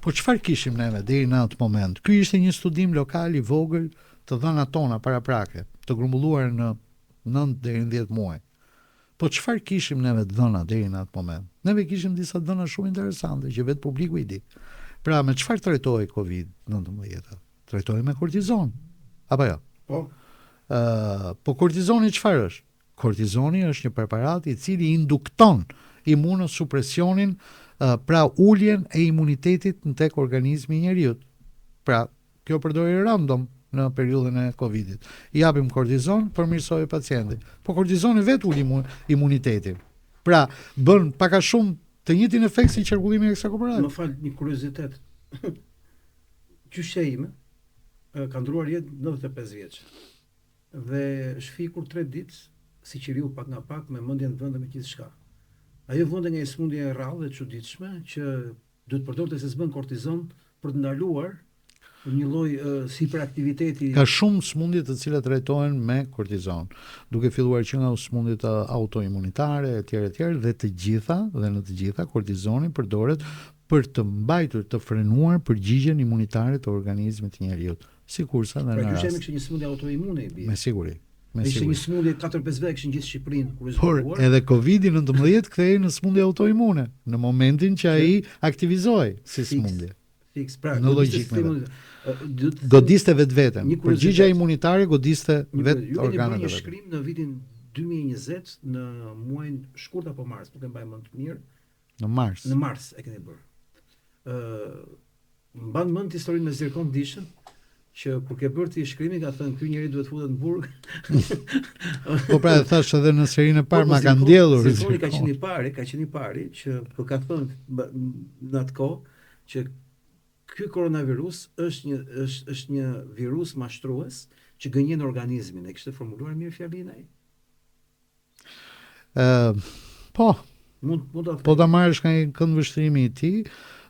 [SPEAKER 3] Po çfarë kishim neve deri në atë moment? Ky ishte një studim lokal i vogël të dhëna tona paraprake, të grumbulluar në 9 deri në 10 muaj. Po çfarë kishim neve të dhëna deri në atë moment? Neve kishim disa dhëna shumë interesante që vetë publiku i di. Pra me çfarë trajtohej COVID-19? Trajtohej me kortizon. Apo jo? Po. Po kortizoni çfarë është? Kortizoni është një preparat i cili indukton imunosupresionin, pra uljen e imunitetit në tek organizmi i njeriu. Pra kjo përdorje random në periudhën e Covidit. I japim kortizon, përmirësoj pacienti. Po kortizoni vetë ul imunitetin. Pra bën pak a shumë të njëjtin efekt si qarkullimi ekstrakorporal.
[SPEAKER 4] Më fal, një kuriozitet. Gjyshja ime ka ndruar jetë 95 vjeç. Dhe është fikur 3 ditë si qiriu pak nga pak me mendjen të vëndë me gjithçka. Ajo vënde nga një sëmundje e rrallë dhe çuditshme që duhet përdorte se s'bën kortizon për të ndaluar një lloj si hiperaktiviteti.
[SPEAKER 3] Ka shumë sëmundje të cilat trajtohen me kortizon, duke filluar që nga sëmundjet autoimunitare etj dhe të gjitha kortizoni përdoret për të mbajtur të frenuar përgjigjen imunitare të organizmit të njeriu, sikurse edhe në rast.
[SPEAKER 4] Pra kishte një sëmundje autoimune i bie.
[SPEAKER 3] Me siguri.
[SPEAKER 4] Ishte një sëmundje 4-5 vjet kishin gjithë Shqipërinë kur
[SPEAKER 3] Por edhe COVID-19 kthehej në sëmundje autoimune në momentin që ai aktivizohej si sëmundje.
[SPEAKER 4] Fiks, pra,
[SPEAKER 3] në logjikë. Godiste vetveten. Përgjigja imunitare godiste vetë organet e
[SPEAKER 4] vetë. Një shkrim në vitin 2020 në muajin shkurt apo mars, nuk e mbaj mend të mirë.
[SPEAKER 3] Në mars.
[SPEAKER 4] Në mars e keni bërë. Mban mend historinë me Zirkon Dishën, që kur ke bërë ti shkrimin ka thënë ky njeri duhet futet në burg.
[SPEAKER 3] Po pra e thash edhe në serinë e parë ma ka ndjellur.
[SPEAKER 4] Zirkoni ka qenë i pari që po ka thënë në atë kohë që ky koronavirus është një virus mashtrues që gënjen organizmin. E kishte formuluar mirë fjalinë ai.
[SPEAKER 3] Po.
[SPEAKER 4] Mund
[SPEAKER 3] po ta marrësh nga këndvështrimi i tij,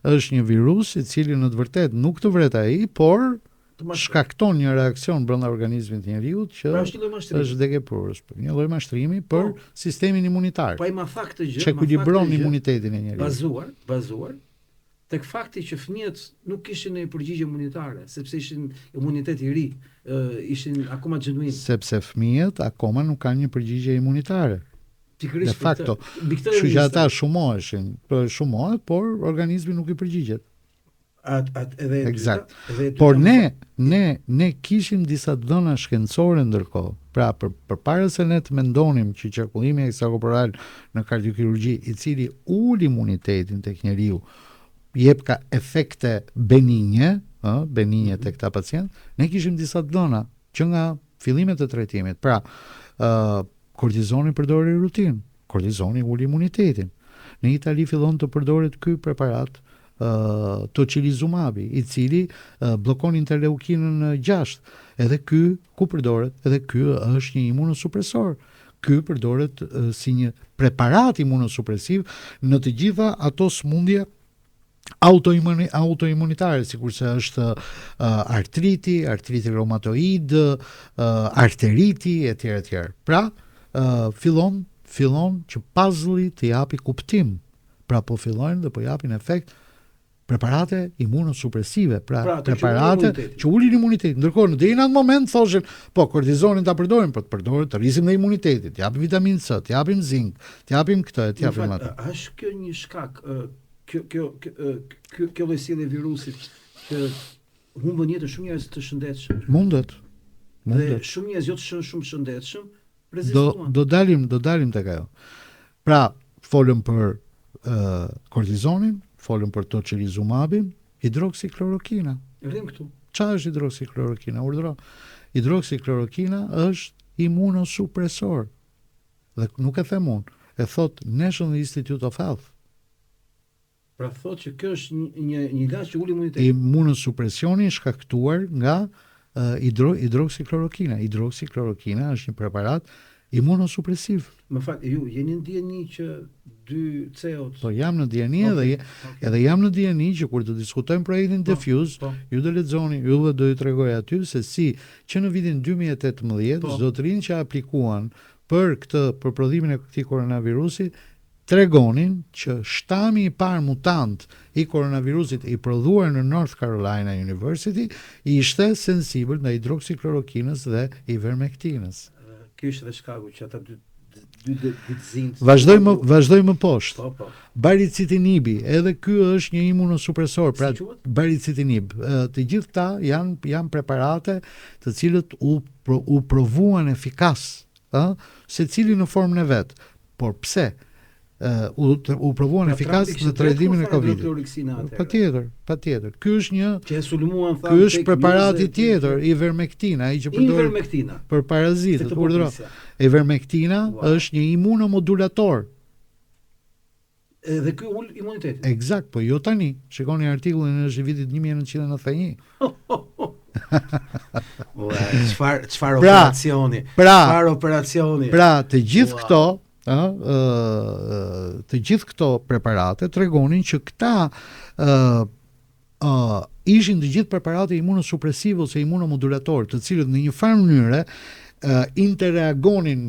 [SPEAKER 3] është një virus i cili në të vërtetë nuk të vret ai, por shkakton një reakcion brenda organizmit të njeriu që është vdekjeprurës. Një lloj mashtrimi për sistemin imunitar.
[SPEAKER 4] Po ai ma tha këtë gjë,
[SPEAKER 3] që ekuilibron imunitetin e njeriu.
[SPEAKER 4] Bazuar tek fakti që fëmijët nuk kishin një përgjigje imunitare, sepse ishin imunitet i ri, ishin akoma genuin.
[SPEAKER 3] Sepse fëmijët akoma nuk kanë një përgjigje imunitare.
[SPEAKER 4] De
[SPEAKER 3] facto, kështu që ata shumohet, por organizmi nuk i përgjigjet. Eksakt. Por ne kishim disa dhëna shkencore ndërkohë. Pra përpara se ne të mendonim që qarkullimi ekstrakorporal në kardiokirurgji, i cili ul imunitetin tek njeriu, jep ka efekte benigne tek ta pacient, ne kishim disa dhëna që nga fillimet e trajtimit. Pra, kortizoni përdori rutin. kortizoni ul imunitetin. Në Itali fillon të përdoret ky preparat tocilizumabi, i cili bllokon interleukinën 6. Edhe ky ku përdoret? Edhe ky është një imunosupresor. Ky përdoret si një preparat imunosupresiv në të gjitha ato sëmundje autoimunitare, sikurse është artriti reumatoid, arteriti etj etj. Pra, fillon që puzzle-i të japi kuptim. Pra po fillojnë dhe po japin efekt preparate imunosupresive, pra preparate që ulin imunitetin. Ndërkohë, deri në atë moment thoshin, po kortizonin ta përdorim, po të përdorim të rrisim dhe imunitetin, të japim vitaminë C, të japim zink, të japim këtë, të japim atë.
[SPEAKER 4] Është kjo një shkak, kjo lloj e virusit që humbën jetën shumë njerëz të shëndetshëm.
[SPEAKER 3] Mundet.
[SPEAKER 4] Dhe shumë njerëz jo të shumë shëndetshëm rezistuan.
[SPEAKER 3] Do dalim tek ajo. Pra, folëm për kortizonin, folëm për tocilizumabin, hidroksiklorokina.
[SPEAKER 4] Rrim këtu.
[SPEAKER 3] Çfarë është hidroksiklorokina? Urdhëro. Hidroksiklorokina është imunosupresor. Dhe nuk e them unë, e thot National Institute of Health.
[SPEAKER 4] Pra thot që kjo është një ilaç që ul imunitetin.
[SPEAKER 3] Imunosupresioni shkaktuar nga hidroksiklorokina. Hidroksiklorokina është një preparat imunosupresiv.
[SPEAKER 4] Më fal, ju jeni në dieni që 2 CO-t.
[SPEAKER 3] Po jam në dieni edhe jam në dieni që kur të diskutojmë projektin Diffuse, ju do lexoni, juve do ju tregoj aty se si që në vitin 2018 zotërinë që aplikuan për prodhimin e këtij koronavirusi tregonin që shtami i parë mutant i koronavirusit i prodhuar në North Carolina University ishte sensibël ndaj hidroksiklorokinës dhe ivermektinës.
[SPEAKER 4] Ky është edhe shkaku që ata dy zinj.
[SPEAKER 3] Vazhdojmë poshtë.
[SPEAKER 4] Po.
[SPEAKER 3] Baricitinibi, edhe ky është një imunosupresor, pra baricitinib. Të gjithë këta janë preparate të cilët u provuan efikas, secili në formën e vet. Por pse? U provuan efikas në trajtimin e Covid-it. Patjetër. Ky është një
[SPEAKER 4] që e sulmuan
[SPEAKER 3] ky është preparati tjetër, ivermektina, ai që përdoret për parazitët. Urdhëro. Ivermektina është një imunomodulator.
[SPEAKER 4] Dhe ky ul imunitetin.
[SPEAKER 3] Eksakt, po jo tani. Shikoni artikullin është i vitit 1991.
[SPEAKER 4] Çfarë operacioni? Çfarë operacioni?
[SPEAKER 3] Pra, të gjithë këto të gjithë këto preparate tregonin që këta ishin të gjithë preparate imunosupresive ose imunomodulator, të cilët në një farë mënyre interreagonin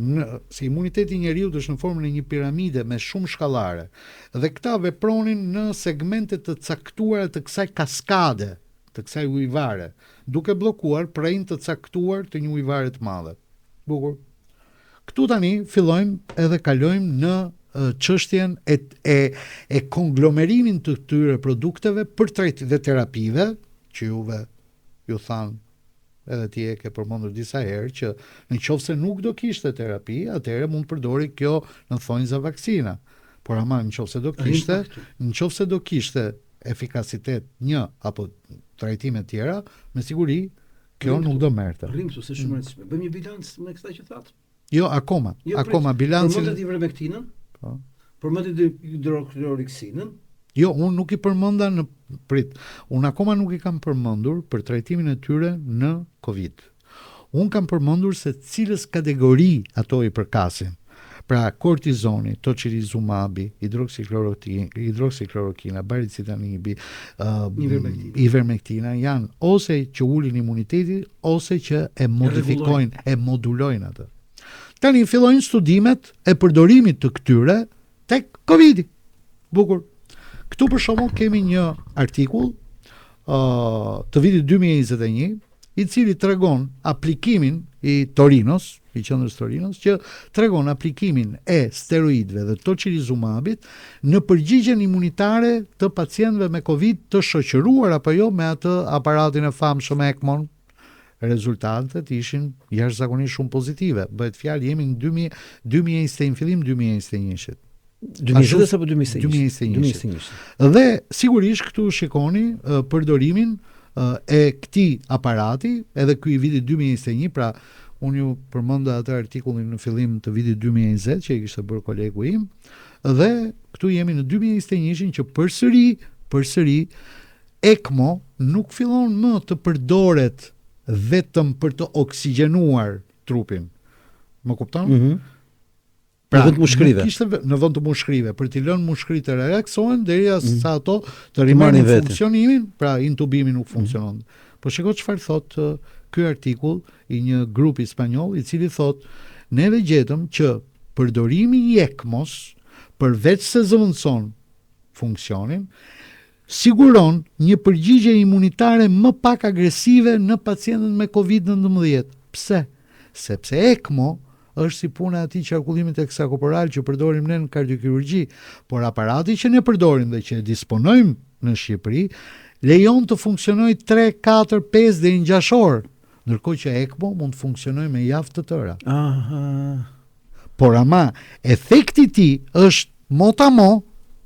[SPEAKER 3] se imuniteti i njeriut është në formën e një piramide me shumë shkallare dhe këta vepronin në segmente të caktuara të kësaj kaskade, të kësaj ujvare, duke bllokuar prejnë të caktuar të një ujvare të madhe. Bukur. Këtu tani fillojmë edhe kalojmë në çështjen e konglomerimin të këtyre produkteve për dhe terapive, që ju thanë edhe ti e ke përmendur disa herë që në qoftë se nuk do kishte terapi, atëherë mund të përdori kjo në thonjza vaksina. Por ama në qoftë se do kishte efikasitet një apo trajtime tjera, me siguri kjo nuk do merrte.
[SPEAKER 4] Rrimsu se shumë rëndësishme. Bëjmë një bilanc me këta që thatë?
[SPEAKER 3] Jo, akoma bilancin.
[SPEAKER 4] Përmendet ivermektinën? Po. Përmendet hidroksikloroksinën?
[SPEAKER 3] Jo, unë nuk i përmenda unë akoma nuk i kam përmendur për trajtimin e tyre në Covid. Unë kam përmendur se cilës kategori ato i përkasin. Pra, kortizoni, tocilizumabi, hidroksiklorokina, baricitinibi, ivermektina janë ose që ulin imunitetin, ose që e modifikojnë, e modulojnë atë. Tani fillojnë studimet e përdorimit të këtyre tek Covid-i. Bukur. Këtu për shembull kemi një artikull të vitit 2021 i cili tregon aplikimin i Torinos, i qendrës Torinos, që tregon aplikimin e steroidëve dhe tocilizumabit në përgjigjen imunitare të pacientëve me Covid të shoqëruar apo jo me atë aparatin e famshëm ECMO. Rezultatet ishin jashtëzakonisht shumë pozitive. Bëhet fjalë jemi në 2021, fillim 2021.
[SPEAKER 2] 2020 apo 2021?
[SPEAKER 3] Dhe sigurisht këtu shikoni përdorimin e këtij aparati, edhe ky i vitit 2021, pra unë ju përmenda atë artikullin në fillim të vitit 2020 që i kishte bërë kolegu im, dhe këtu jemi në 2021 që përsëri ECMO nuk fillon më të përdoret vetëm për të oksigjenuar trupin. Më kupton?
[SPEAKER 2] Pra, në vend të mushkrive.
[SPEAKER 3] Në vend të mushkrive, për t'i lënë mushkrit të relaksohen derisa ato të rimarrin funksionimin, pra intubimin nuk funksionon. Po shiko çfarë thot ky artikull i një grupi spanjoll i cili thot neve gjetëm që përdorimi i ECMOS përveç se zëvendëson funksionin, siguron një përgjigje imunitare më pak agresive në pacientët me COVID-19. Pse? Sepse ECMO është si puna e atij qarkullimit ekstrakorporal që përdorim ne në kardiokirurgji, por aparati që ne përdorim dhe që disponojmë në Shqipëri lejon të funksionojë 3, 4, 5 deri në 6 orë, ndërkohë që ECMO mund të funksionojë me javë të tëra. Por ama efekti i tij është motamo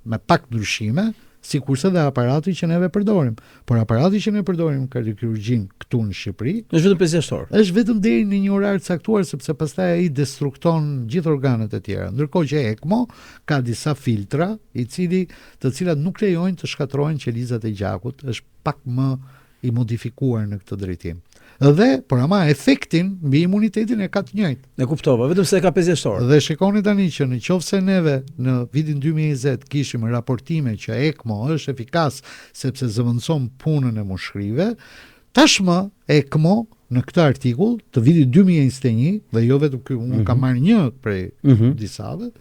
[SPEAKER 3] me pak ndryshime, sikurse dhe aparati që neve përdorim. Por aparati që ne përdorim në kardiokirurgjin këtu në Shqipëri
[SPEAKER 2] është vetëm 5 orë.
[SPEAKER 3] Është vetëm deri në një orar të caktuar, sepse pastaj ai destrukton gjithë organet e tjera. Ndërkohë që ECMO ka disa filtra të cilat nuk lejojnë të shkatërrohen qelizat e gjakut, është pak më i modifikuar në këtë drejtim. Dhe, por ama efektin mbi imunitetin e ka të njëjtë.
[SPEAKER 2] E kuptova, vetëm se ka 50 orë.
[SPEAKER 3] Dhe shikoni tani që në qoftë se neve në vitin 2020 kishim raportime që ECMO është efikas sepse zëvendëson punën e mushkrive, tashmë ECMO në këtë artikull të vitit 2021, dhe jo vetëm ky, unë kam marrë një prej disave,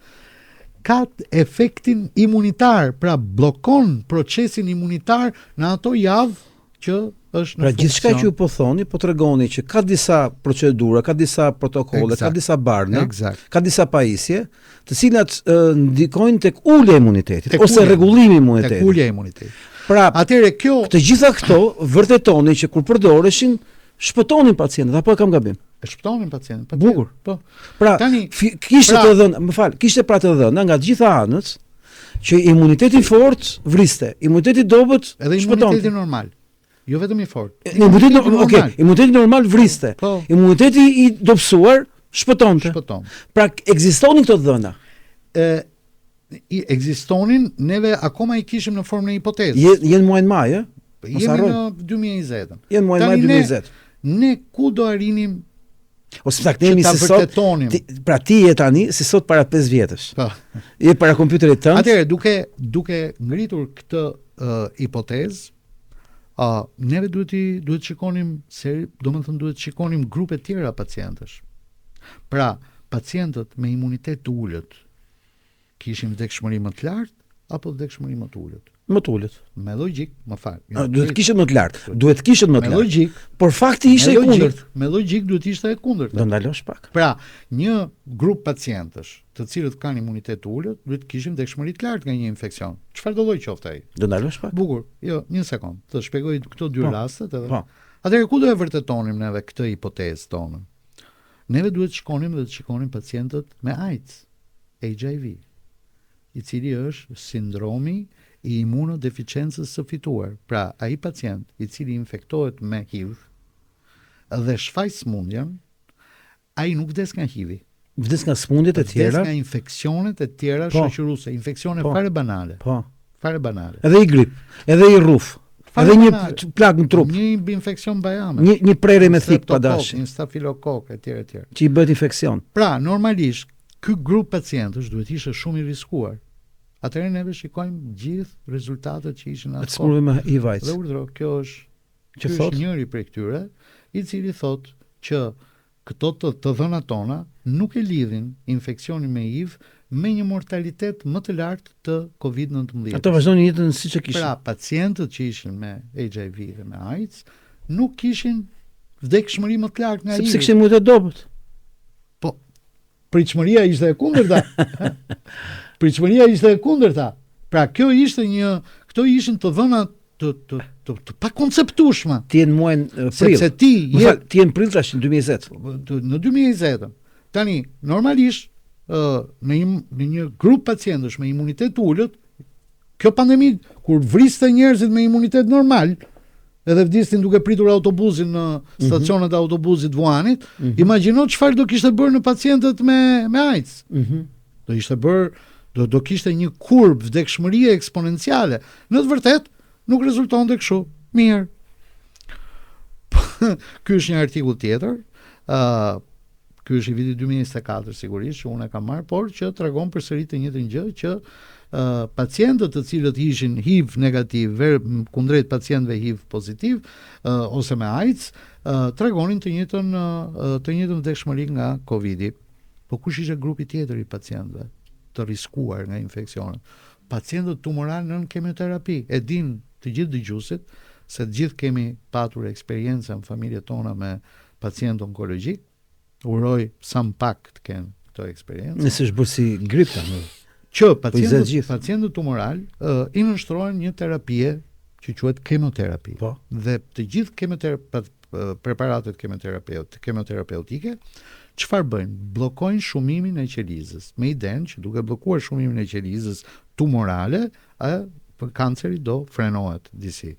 [SPEAKER 3] ka efektin imunitar, pra bllokon procesin imunitar në ato javë që është në
[SPEAKER 2] pra gjithçka që ju po thoni, po tregoni që ka disa procedura, ka disa protokolle, ka disa barna, ka disa pajisje, të cilat ndikojnë tek ulja e imunitetit ose rregullimi i imunitetit.
[SPEAKER 3] Tek ulja e imunitetit.
[SPEAKER 2] Pra,
[SPEAKER 3] atëherë kjo
[SPEAKER 2] të gjitha këto vërtetoni që kur përdoreshin shpëtonin pacientët, apo e kam gabim?
[SPEAKER 3] E shpëtonin pacientët.
[SPEAKER 2] Bukur.
[SPEAKER 3] Po.
[SPEAKER 2] Pra, kishte të dhënë, kishte pra të dhënë nga të gjitha anët që imuniteti fort vriste, imuniteti dobët
[SPEAKER 3] edhe imuniteti normal. Jo vetëm i fort.
[SPEAKER 2] Imuniteti normal vriste. Imuniteti i dobësuar shpëtonte. Pra ekzistonin këto dhëna.
[SPEAKER 3] Ekzistonin, neve akoma i kishim në formën e hipotezës.
[SPEAKER 2] Jenë muajin maj,
[SPEAKER 3] jemi në 2020.
[SPEAKER 2] Jenë muajin maj 2020.
[SPEAKER 3] Ne ku do arrinim
[SPEAKER 2] ose taktemi si sot. Pra ti je tani si sot para 5 vjetësh. Je para kompjuterit tënd.
[SPEAKER 3] Atëherë duke ngritur këtë hipotezë, neve duhet shikonim duhet shikonim grupe tjera pacientësh. Pra, pacientët me imunitet të ulët kishin vdekshmëri më të lartë apo vdekshmëri më të ulët?
[SPEAKER 2] Më të ulët.
[SPEAKER 3] Me logjik, më fal.
[SPEAKER 2] Duhet kishin më të lartë. Duhet kishin më të lartë.
[SPEAKER 3] Me logjik.
[SPEAKER 2] Por fakti ishte e kundërt.
[SPEAKER 3] Me logjik duhet ishte e kundërt.
[SPEAKER 2] Do ndalosh pak.
[SPEAKER 3] Pra, një grup pacientësh të cilët kanë imunitet të ulët duhet kishin vdekshmëri të lartë nga një infeksion. Çfarë do lloj qoftë ai?
[SPEAKER 2] Do ndalosh pak.
[SPEAKER 3] Bukur. Jo, një sekond. Të shpjegoj këto dy rastet edhe. Atëherë ku do e vërtetonim neve këtë hipotezë tonë? Neve duhet shkonim dhe të shikonim pacientët me AIDS, HIV, i cili është sindromi i imunodeficiencës së fituar. Pra, ai pacient i cili infektohet me HIV dhe shfaq smundjen, ai nuk vdes nga HIV-i.
[SPEAKER 2] Vdes nga smundjet e tjera,
[SPEAKER 3] vdes nga infeksionet e tjera shoqëruese, infeksione fare banale. Fare banale.
[SPEAKER 2] Edhe i grip, edhe i rruf, edhe një plak në trup.
[SPEAKER 3] Një infeksion bajame.
[SPEAKER 2] Një prerje me thik pa dashje.
[SPEAKER 3] Një stafilokok e tjera e tjera.
[SPEAKER 2] Që i bëhet infeksion.
[SPEAKER 3] Pra, normalisht, ky grup pacientësh duhet ishte shumë i riskuar. Atëherë neve shikojmë gjithë rezultatet që ishin ato.
[SPEAKER 2] Smundje me HIV.
[SPEAKER 3] Dhe urdhro, kjo është njëri prej këtyre, i cili thotë që këto të dhënat tona nuk e lidhin infeksionin me HIV me një mortalitet më të lartë të COVID-19.
[SPEAKER 2] Ato vazhdonin jetën siç e kishin.
[SPEAKER 3] Pra, pacientët që ishin me HIV dhe me AIDS nuk kishin vdekshmëri më të lartë nga HIV.
[SPEAKER 2] Sepse kishin imunitet dobët.
[SPEAKER 3] Po, pritshmëria ishte e kundërta. Pritshmëria ishte e kundërta. Pra, këto ishin të dhëna të pakonceptueshme.
[SPEAKER 2] Ti je në muajin prill.
[SPEAKER 3] Sepse ti
[SPEAKER 2] je në prill tash në 2020.
[SPEAKER 3] Në 2020. Tani, normalisht në një grup pacientësh me imunitet të ulët, kjo pandemi kur vriste njerëzit me imunitet normal, edhe vdisnin duke pritur autobusin në stacionet e autobusit Vuanit, imagjino çfarë do kishte bërë në pacientët me AIDS. Do ishte bërë, do kishte një kurbë vdekshmërie eksponenciale. Në të vërtetë nuk rezultonte kështu. Mirë. Ky është një artikull tjetër. Ky është i vitit 2024 sigurisht, që unë e kam marrë, por që tregon përsëri të njëjtën gjë, që pacientët të cilët ishin HIV negativ kundrejt pacientëve HIV pozitiv ose me AIDS tregonin të njëjtën vdekshmëri nga Covidi. Po kush ishte grupi tjetër i pacientëve të riskuar nga infeksionet? Pacientët tumoral nën kemioterapi. E din të gjithë dëgjuesit se të gjithë kemi patur eksperiencë në familjet tona me pacient onkologjik. Uroj sa më pak të kenë këto eksperiencë.
[SPEAKER 2] Nëse është bërë si grip tani.
[SPEAKER 3] Që pacientët tumoral i nënshtrohen një terapie që quhet kemoterapi.
[SPEAKER 2] Po.
[SPEAKER 3] Dhe të gjithë preparatet kemoterapeutike çfarë bëjnë? Bllokojnë shumimin e qelizës, me idenë që duke bllokuar shumimin e qelizës tumorale, kanceri do frenohet disi.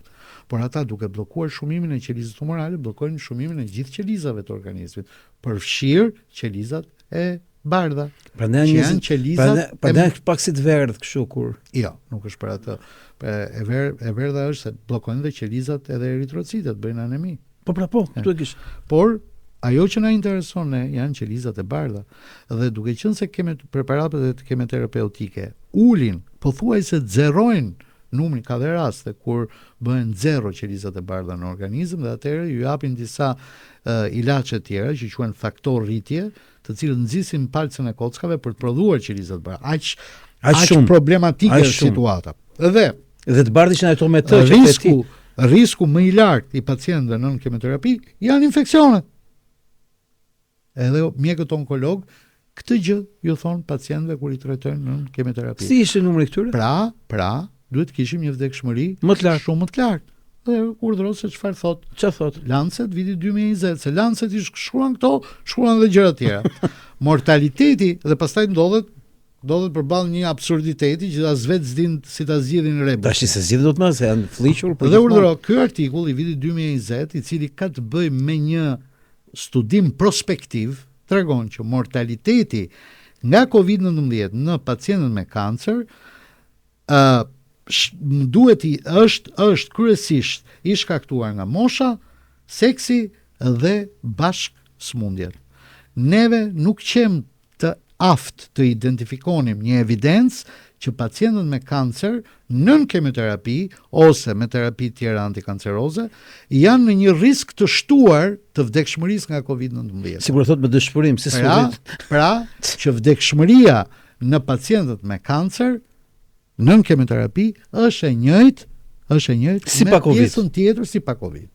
[SPEAKER 3] Por ata duke bllokuar shumimin e qelizës tumorale, bllokojnë shumimin e gjithë qelizave të organizmit, përfshirë qelizat e bardha.
[SPEAKER 2] Prandaj janë qelizat. Prandaj pak si të verdh kështu kur.
[SPEAKER 3] Jo, nuk është për atë. E verdha është se bllokojnë dhe qelizat edhe eritrocitet, bëjnë anemi.
[SPEAKER 2] Po, këtu e kish.
[SPEAKER 3] Por ajo që na intereson ne janë qelizat e bardha. Dhe duke qenë se preparatet kemoterapeutike ulin, pothuajse zerojnë numrin, ka dhe raste kur bëhen zero qelizat e bardha në organizëm dhe atëherë ju japin disa ilaçe të tjera që quhen faktor rritje, të cilët nxisin palcën e kockave për të prodhuar qelizat e bardha. Aq problematike është situata. Dhe
[SPEAKER 2] të bardhë ishin ato me të
[SPEAKER 3] risku më i lartë i pacientëve nën kemoterapi janë infeksionet. Edhe mjekët onkolog këtë gjë ju thon pacientëve kur i trajtojnë nën kemoterapi.
[SPEAKER 2] Si ishte numri këtyre?
[SPEAKER 3] Pra, duhet kishim një vdekshmëri
[SPEAKER 2] më të lartë,
[SPEAKER 3] shumë më të lartë. Dhe urdhëron se çfarë thot?
[SPEAKER 2] Çfarë thot?
[SPEAKER 3] Lancet viti 2020, se Lancet i shkruan këto, shkruan edhe gjëra të tjera. Mortaliteti dhe pastaj ndodhet përballë një absurditeti që as vetë s'din si ta zgjidhin rrebull.
[SPEAKER 2] Tash se zgjidhet dot më se janë fliqur për.
[SPEAKER 3] Dhe urdhëro ky artikull i vitit 2020, i cili ka të bëjë me një studim prospektiv, tregon që mortaliteti nga COVID-19 në pacientët me kancer është kryesisht i shkaktuar nga mosha, seksi dhe bashk smundjet. Neve nuk qem të aft të identifikonim një evidencë që pacientët me kancer nën kemoterapi ose me terapi tjera antikanceroze janë në një risk të shtuar të vdekshmërisë nga COVID-19.
[SPEAKER 2] Sigur thot me dëshpërim, si
[SPEAKER 3] pra që vdekshmëria në pacientët me kancer nën kemoterapi është e njëjtë
[SPEAKER 2] si
[SPEAKER 3] me pjesën tjetër si pa Covid.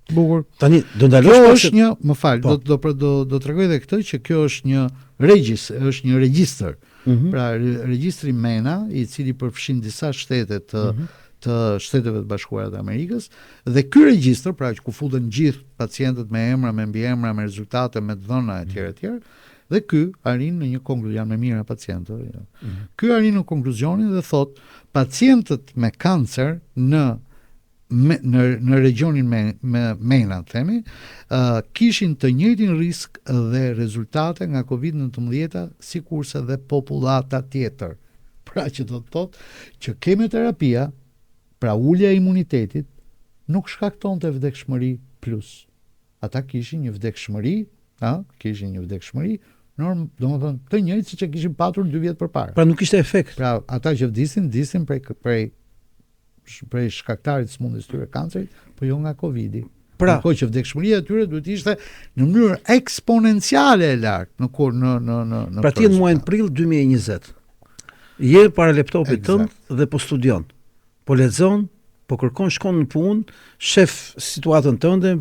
[SPEAKER 3] Bukur.
[SPEAKER 2] Tani do ndalosh
[SPEAKER 3] kjo është një, më fal, do tregoj edhe këtë që kjo është një regjistër. Pra regjistri MENA, i cili përfshin disa shtete të Shteteve të Bashkuara të Amerikës, dhe ky regjistër, pra që ku futen gjithë pacientët me emra, me mbiemra, me rezultate, me dhëna etj. Dhe ky arrin në një konkluzion me mira pacientëve. Ky arrin në konkluzionin dhe thot pacientët me kancer në regionin me MENA, themi, kishin të njëjtin risk dhe rezultate nga COVID-19 sikurse dhe popullata tjetër. Pra që do të thotë që kemioterapia, pra ulja e imunitetit, nuk shkaktonte vdekshmëri plus. Ata kishin një vdekshmëri, domethënë të njëjtë siç e kishin patur 2 vjet përpara.
[SPEAKER 2] Pra nuk ishte efekt.
[SPEAKER 3] Pra ata që vdisin prej shkaktarit smundjes tyre kancerit, po jo nga Covidi. Pra që vdekshmëria e tyre duhet ishte në mënyrë eksponenciale e lartë në
[SPEAKER 2] pra ti në muajin prill 2020. Je para laptopit tënd dhe po studion. Po lexon, po kërkon, shkon në punë, shef situatën tënde,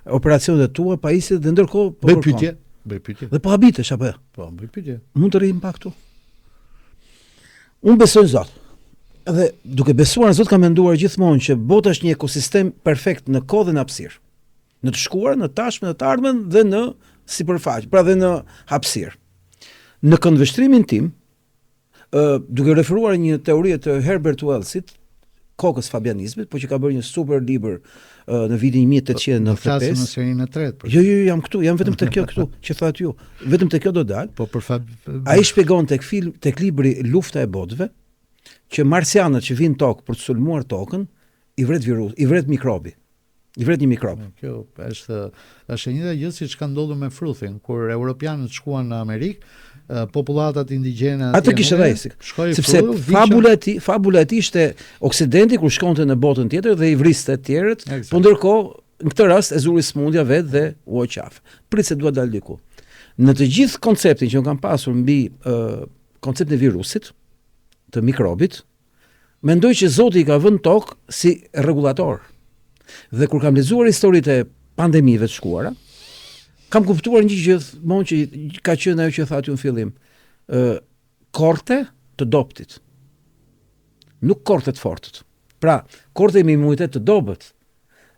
[SPEAKER 2] operacionet tua, pajisjet dhe ndërkohë po
[SPEAKER 3] bëj pyetje.
[SPEAKER 2] Dhe po habitesh apo jo?
[SPEAKER 3] Po, bëj pyetje.
[SPEAKER 2] Mund të rrim pak këtu. Unë besoj Zot. Dhe duke besuar Zot kam menduar gjithmonë që bota është një ekosistem perfekt në kohë dhe në hapësirë. Në të shkuarën, në tashmen, në të ardhmen dhe në sipërfaqe, pra dhe në hapësirë. Në këndvështrimin tim, duke referuar një teori të Herbert Wellesit, kokës fabianizmit, por që ka bërë një super libër në vitin 1895.
[SPEAKER 3] Flasim në serinë e tretë.
[SPEAKER 2] Jo, jam këtu, jam vetëm te kjo këtu, që thatë ju. Vetëm te kjo do dal.
[SPEAKER 3] Po për
[SPEAKER 2] ai shpjegon tek libri Lufta e botëve që marsianët që vinë tokë për të sulmuar tokën i vret mikrobi. I vret një mikrob.
[SPEAKER 3] Kjo është e njëjta gjë siç ka ndodhur me fruthin, kur europianët shkuan në Amerikë, popullatat indigjene
[SPEAKER 2] atë kishte ai. Sepse fabula e tij ishte Oksidenti kur shkonte në botën tjetër dhe i vriste të tjerët, po ndërkohë në këtë rast e zuri smundja vet dhe u qaf. Prit se dua dal diku. Në të gjithë konceptin që kam pasur mbi konceptin e virusit, të mikrobit, mendoj që Zoti i ka vënë tokë si rregullator. Dhe kur kam lexuar historitë e pandemive të shkuara, kam kuptuar një gjë që ka qenë ajo që thatë ju në fillim, korte të doptit. Nuk korte të fortët. Pra, korte me imunitet të dobët,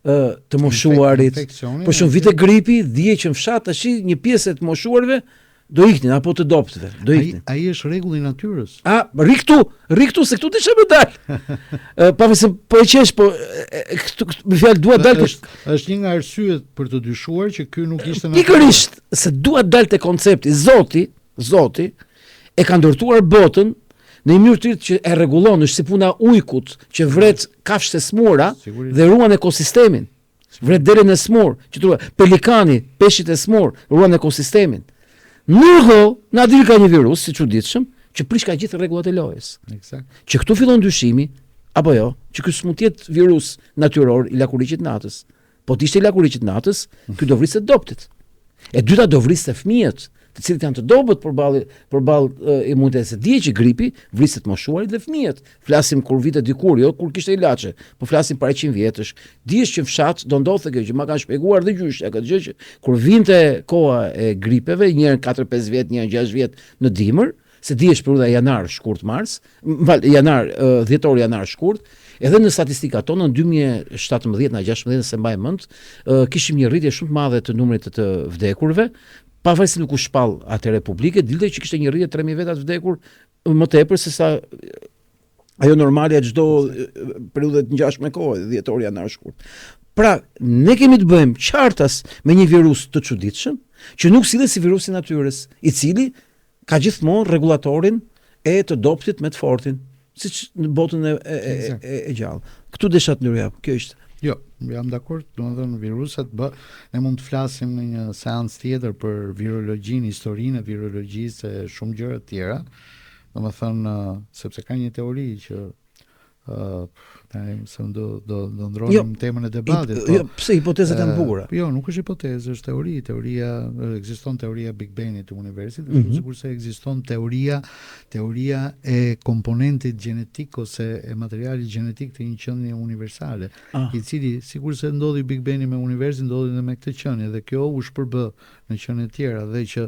[SPEAKER 2] të moshuarit. Për shumë vite gripi, dije që në fshat tash një pjesë të moshuarve do iknin apo të dobtëve, do iknin.
[SPEAKER 3] Ai është rregulli i natyrës.
[SPEAKER 2] Rri këtu se këtu disha më dal. Pavarësisht po e qesh, po me fjalë dua dal
[SPEAKER 3] është një nga arsyet për të dyshuar që ky nuk ishte
[SPEAKER 2] pikërisht se dua dal te koncepti. Zoti e ka ndërtuar botën në një mënyrë tillë që e rregullon, është si puna ujkut që vret kafshët e smura dhe ruan ekosistemin. Vret derën e smur, që thuhet pelikani, peshqit e smur ruan ekosistemin. Nërko, na dil ka një virus, si çuditshëm, që prish ka gjithë rregullat e lojës.
[SPEAKER 3] Eksakt.
[SPEAKER 2] Që këtu fillon dyshimi, apo jo, që ky s'mund të jetë virus natyror i lakuricit natës. Po të ishte i lakuricit natës, ky do vriste dobtit. E dyta do vriste fëmijët, të cilët janë të dobët përballë imunitetit. Dije që gripi vriset moshuarit dhe fëmijët. Flasim kur vitet dikur, jo kur kishte ilaçe, po flasim para 100 vjetësh. Dihesh që në fshat do ndodhte kjo që ma kanë shpjeguar dhe gjyshja këtë gjë që kur vinte koha e gripeve, njëherë 4-5 vjet, njëherë 6 vjet në dimër, se dihesh periudha janar shkurt mars, dhjetor janar shkurt. Edhe në statistikat tona në 2017 na 16 se mbaj mend, kishim një rritje shumë të madhe të numrit të vdekurve. Pavarësisht nuk u shpall atë republike, dilte që kishte një rritje 3000 veta të vdekur më tepër se sa ajo normale çdo periudhë të ngjashme kohe, dhjetor janar shkurt. Pra, ne kemi të bëjmë qartas me një virus të çuditshëm, që nuk sillet si virusi i natyrës, i cili ka gjithmonë rregullatorin e të dobtit me të fortin, siç në botën e gjallë. Këtu desha të ndryja, kjo është.
[SPEAKER 3] Jo, jam dakord, domethënë viruset ne mund të flasim në një seancë tjetër për virologjinë, historinë e virologjisë e shumë gjëra të tjera. Domethënë sepse ka një teori që se do ndronim temën e debatit.
[SPEAKER 2] Jo, pse hipotezat janë bukura?
[SPEAKER 3] Jo, nuk është hipotezë, është teori. Ekziston teoria Big Bangit të universit, sigurisht ekziston teoria e komponentit gjenetik ose e materialit gjenetik të një qenie universale, i cili sigurisht ndodhi Big Bangi me universin, ndodhi edhe me këtë qenie dhe kjo u shpërbë në qenie të tjera dhe që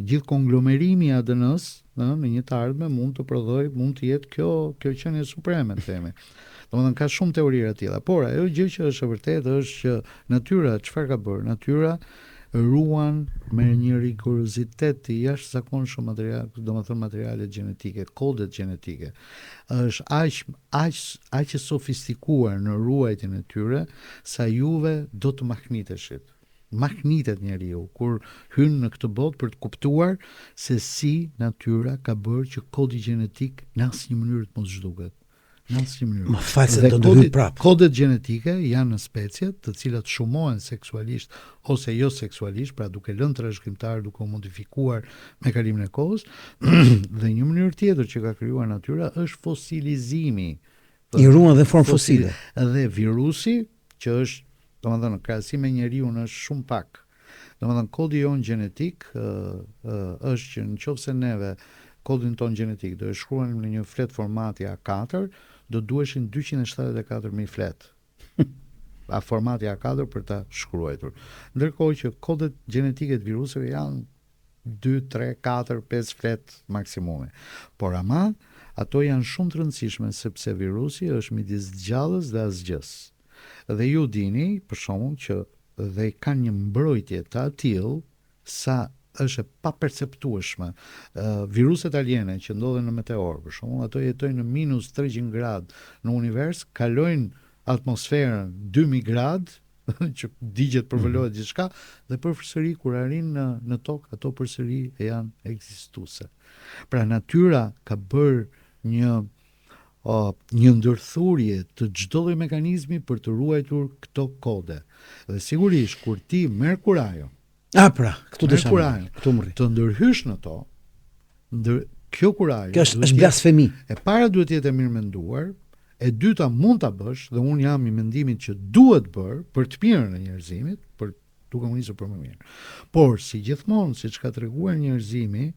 [SPEAKER 3] gjithë konglomerimi i ADN-s në një të ardhme mund të jetë kjo qenie supreme, themi. Domethënë ka shumë teorira të tilla, por ajo gjë që është e vërtetë është që natyra çfarë ka bërë? Natyra ruan me një rigorozitet të jashtëzakonshëm materialet gjenetike, kodet gjenetike. Është aq e sofistikuar në ruajtjen e tyre sa juve do të mahniteshit. Mahnitet njeriu kur hyn në këtë botë për të kuptuar se si natyra ka bërë që kodi gjenetik në asnjë mënyrë të mos zhduket. Në asnjë mënyrë.
[SPEAKER 2] Më fal se do të hyj prap.
[SPEAKER 3] Kodet gjenetike janë në speciet të cilat shumohen seksualisht ose jo seksualisht, pra duke lënë trashëgimtar, duke u modifikuar me kalimin e kohës, dhe një mënyrë tjetër që ka krijuar natyra është fosilizimi.
[SPEAKER 2] I ruan dhe formë fosile.
[SPEAKER 3] Dhe virusi që është domethënë krahasim me njeriu është shumë pak. Domethënë kodi jon gjenetik është që nëse neve kodin ton gjenetik do e shkruajmë në një flet formati A4, do duheshin 274.000 flet. Formati A4 për ta shkruar. Ndërkohë që kodet gjenetike të viruseve janë 2, 3, 4, 5 flet maksimumi. Por ama ato janë shumë të rëndësishme sepse virusi është midis gjallës dhe asgjës. Dhe ju dini, për shembull, që dhe kanë një mbrojtje të atill sa është e paperceptueshme. Viruset aliene që ndodhen në meteor, për shembull, ato jetojnë në minus 300 gradë në univers, kalojnë atmosferën 2000 gradë, që digjet përvolohet gjithçka, dhe përsëri kur arrin në tokë, ato përsëri janë ekzistuese. Pra natyra ka bërë një ndërthurje të çdo lloj mekanizmi për të ruajtur këto kode. Dhe sigurisht kur ti merr kurajon,
[SPEAKER 2] pra, këtu desha. Këtu mri.
[SPEAKER 3] Të ndërhysh në to, kjo kurajo.
[SPEAKER 2] Kjo është blasfemi.
[SPEAKER 3] E para duhet të jetë e mirë menduar, e dyta mund ta bësh, dhe unë jam i mendimit që duhet bërë për të mirën e njerëzimit, për duke u nisur për më mirë. Por si gjithmonë, siç ka treguar njerëzimi,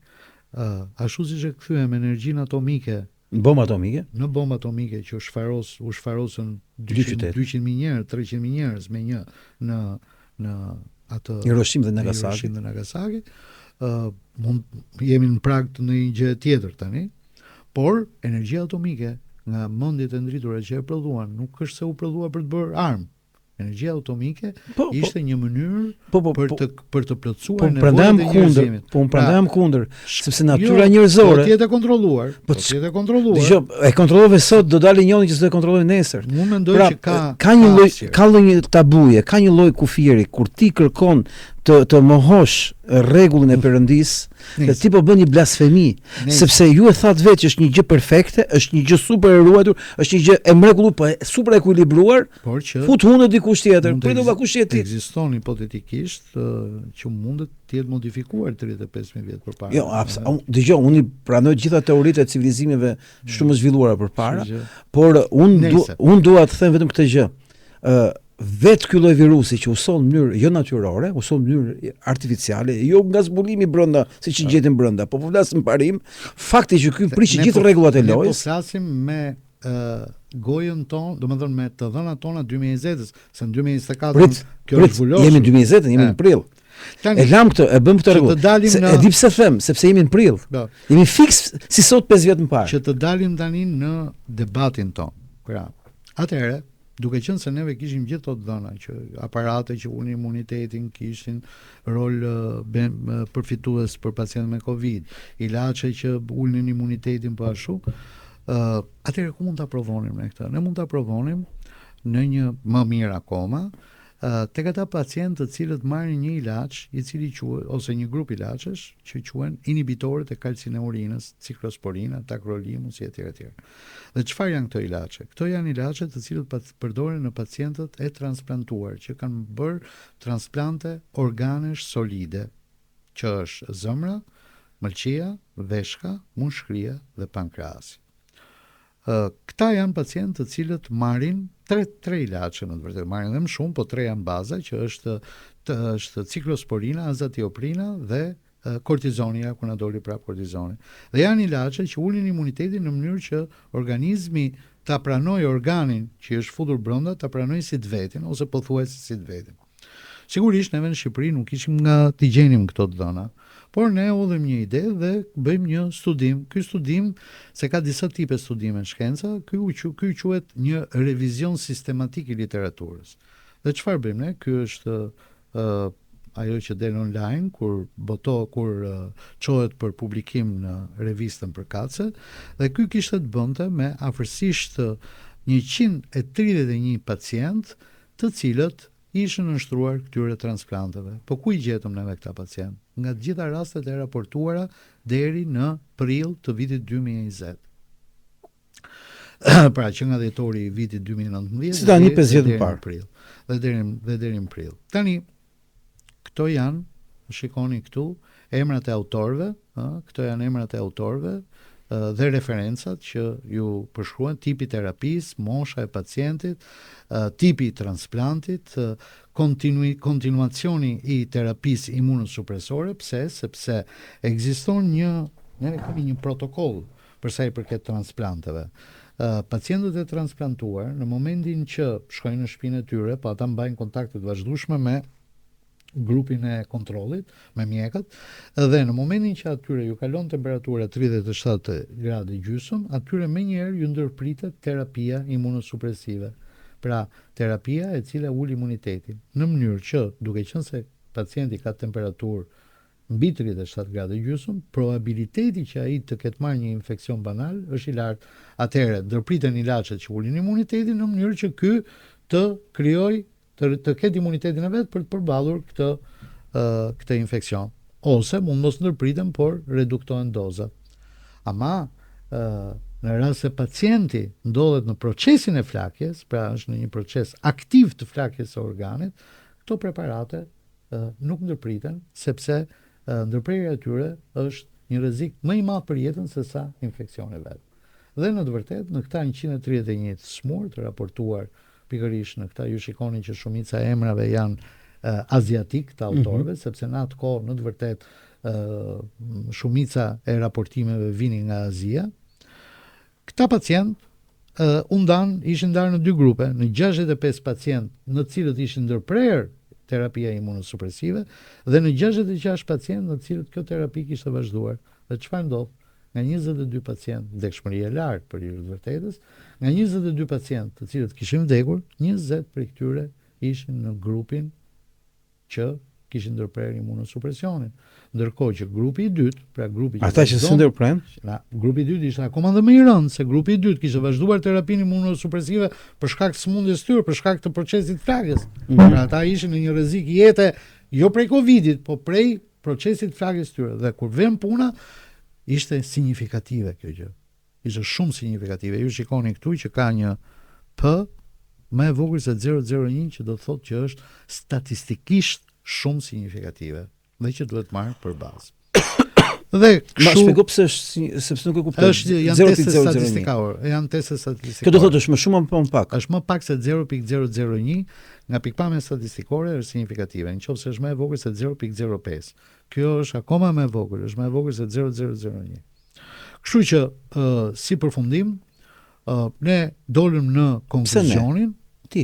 [SPEAKER 3] ashtu siç e kthyem energjinë atomike
[SPEAKER 2] bombë atomike,
[SPEAKER 3] në bombë atomike që u shfarosën 200.000 njerëz, 300.000 njerëz me një në atë
[SPEAKER 2] Hiroshima dhe
[SPEAKER 3] Nagasaki, jemi në prag të një gjë tjetër tani, por energjia atomike nga mendjet e ndritura që e prodhuan, nuk është se u prodhua për të bërë armë. Energjia atomike ishte një mënyrë për të plotësuar nevojat e njerëzimit.
[SPEAKER 2] Po prandaj jam kundër, sepse natyra njerëzore
[SPEAKER 3] do të jetë kontrolluar.
[SPEAKER 2] Dgjoj, e kontrollove sot, do dalë njëri që s'do e kontrollojë nesër.
[SPEAKER 3] Unë mendoj që
[SPEAKER 2] ka një lloj tabuje, ka një lloj kufiri kur ti kërkon të mohosh rregullin e Perëndis, dhe ti po bën një blasfemi, sepse ju e thatë vetë që është një gjë perfekte, është një gjë super e ruajtur, është një gjë e mrekulluar, po super ekuilibruar,
[SPEAKER 3] por që
[SPEAKER 2] fut hundë dikush tjetër, pritet nga kush tjetër.
[SPEAKER 3] Ekziston hipotetikisht që mundet të jetë modifikuar 35.000 vjet përpara.
[SPEAKER 2] Jo, dëgjoj, unë pranoj gjitha teoritë e civilizimeve shumë zhvilluara përpara, por unë dua të them vetëm këtë gjë. Vetë ky lloj virusi që uson në mënyrë jo natyrore, uson në mënyrë artificiale, jo nga zbulimi brenda, siç i gjetën brenda, po flasim parim, fakti që ky prish gjithë rregullat e lojës.
[SPEAKER 3] Ne po flasim me gojën tonë, domethënë me të dhënat tona 2020-s, se në 2024 kjo është zbulosh.
[SPEAKER 2] Jemi në 2020, jemi në prill. E lam këtë, e bëm këtë rregull. E di pse them, sepse jemi në prill. Jemi fiks si sot 5 vjet më parë.
[SPEAKER 3] Që të dalim tani në debatin ton. Pra, atëherë duke qenë se neve kishim gjithë ato dhëna që aparate që ulin imunitetin, kishin rol përfitues për pacientë me Covid, ilaçe që ulnin imunitetin po ashtu, atëherë ku mund ta provonim ne këtë? Ne mund ta provonim në një më mirë akoma, tek ata pacientë të cilët marrin një ilaç i cili quhet ose një grup ilaçesh që quhen inhibitorët e kalcineurinës, ciklosporina, tacrolimus etj. Dhe çfarë janë këto ilaçe? Këto janë ilaçe të cilët përdoren në pacientët e transplantuar që kanë bërë transplante organesh solide, që është zemra, mëlçia, veshka, mushkëria dhe pankreasi. Këta janë pacientë të cilët marrin tre ilaçe në të vërtetë, marrin edhe më shumë, po tre janë baza, që është ciklosporina, azatioprina dhe kortizoni, ku na doli prap kortizoni. Dhe janë ilaçe që ulin imunitetin në mënyrë që organizmi ta pranojë organin që është futur brenda, ta pranojë si të vetin ose pothuajse si të vetin. Sigurisht neve në Shqipëri nuk ishim nga t'i gjenim këto të dhëna, por ne hodhëm një ide dhe bëjmë një studim. Ky studim, se ka disa tipe studime në shkenca, ky quhet një revizion sistematik i literaturës. Dhe çfarë bëjmë ne? Ky është ajo që del online kur çohet për publikim në revistën Përkatse, dhe ky kishte të bënte me afërsisht 131 pacient, të cilët ishin nështruar këtyre transplanteve. Po ku i gjetëm neve këta pacient? Nga të gjitha rastet e raportuara deri në prill të vitit 2020. Pra që nga dhjetori i vitit 2019
[SPEAKER 2] si tani 5 vjet më parë.
[SPEAKER 3] Dhe deri në prill. Tani këto janë, shikoni këtu, emrat e autorëve, këto janë emrat e autorëve dhe referencat që ju përshkruan, tipi terapisë, mosha e pacientit, tipi i transplantit, kontinuacioni i terapisë imunosupresore. Pse? Sepse ekziston ne kemi një protokoll për sa i përket transplanteve. Pacientët e transplantuar në momentin që shkojnë në shtëpinë e tyre, po ata mbajnë kontakte të vazhdueshme me grupin e kontrollit, me mjekët, dhe në momentin që atyre ju kalon temperatura 37 gradë gjysmë, atyre menjëherë ju ndërpritet terapia imunosupresive. Pra, terapia e cila ul imunitetin, në mënyrë që, duke qenë se pacienti ka temperaturë mbi 37 gradë gjysmë, probabiliteti që ai të ketë marrë një infeksion banal është i lartë. Atëherë ndërpriten ilaçet që ulin imunitetin në mënyrë që ky të krijojë të ketë imunitetin e vet për të përballur këtë infeksion. Ose mund mos ndërpriten, por reduktohen dozat. Ama në rast se pacienti ndodhet në procesin e flakjes, pra është në një proces aktiv të flakjes së organit, këto preparate nuk ndërpriten, sepse ndërprerja e tyre është një rrezik më i madh për jetën se sa infeksioni vet. Dhe në të vërtetë në këta 131 smur të raportuar pikërisht në këta ju shikoni që shumica e emrave janë aziatik të autorëve, sepse në atë kohë në të vërtetë shumica e raportimeve vinin nga Azia. Këta pacient ishin ndarë në 2 grupe, në 65 pacient në cilët ishin ndërprerë terapia imunosupresive dhe në 66 pacient në cilët kjo terapi kishte vazhduar. Dhe çfarë ndodh? Nga 22 pacient, vdekshmëria e lartë për hir të vërtetës, nga 22 pacient të cilët kishin vdekur, 20 prej këtyre ishin në grupin që kishin ndërprerë imunosupresionin. Ndërkohë që grupi i dytë, pra grupi që
[SPEAKER 2] ata që s'u ndërprerën,
[SPEAKER 3] grupi i dytë ishte akoma më i rëndë, se grupi i dytë kishte vazhduar terapinë imunosupresive për shkak të sëmundjes tyre, për shkak të procesit flakjes. Pra ata ishin në një rrezik jete jo prej Covidit, po prej procesit flakjes tyre. Dhe kur vjen puna, ishte signifikative kjo gjë. Ishte shumë signifikative. Ju shikoni këtu që ka një P më e vogël se 0,01 që do të thotë që është statistikisht shumë signifikative dhe që duhet marrë për bazë. Dhe
[SPEAKER 2] ma shpjego pse është, sepse nuk e kuptoj.
[SPEAKER 3] Janë teste statistikore, janë teste statistikore.
[SPEAKER 2] Kjo do thotë është më shumë apo më pak?
[SPEAKER 3] Është më pak se 0,001, nga pikpamja statistikore është signifikative, nëse është më e vogël se 0,05. Kjo është akoma më e vogël, është më e vogël se 0,001. Kështu që si përfundim, ne dolëm në konkluzionin.
[SPEAKER 2] Ti?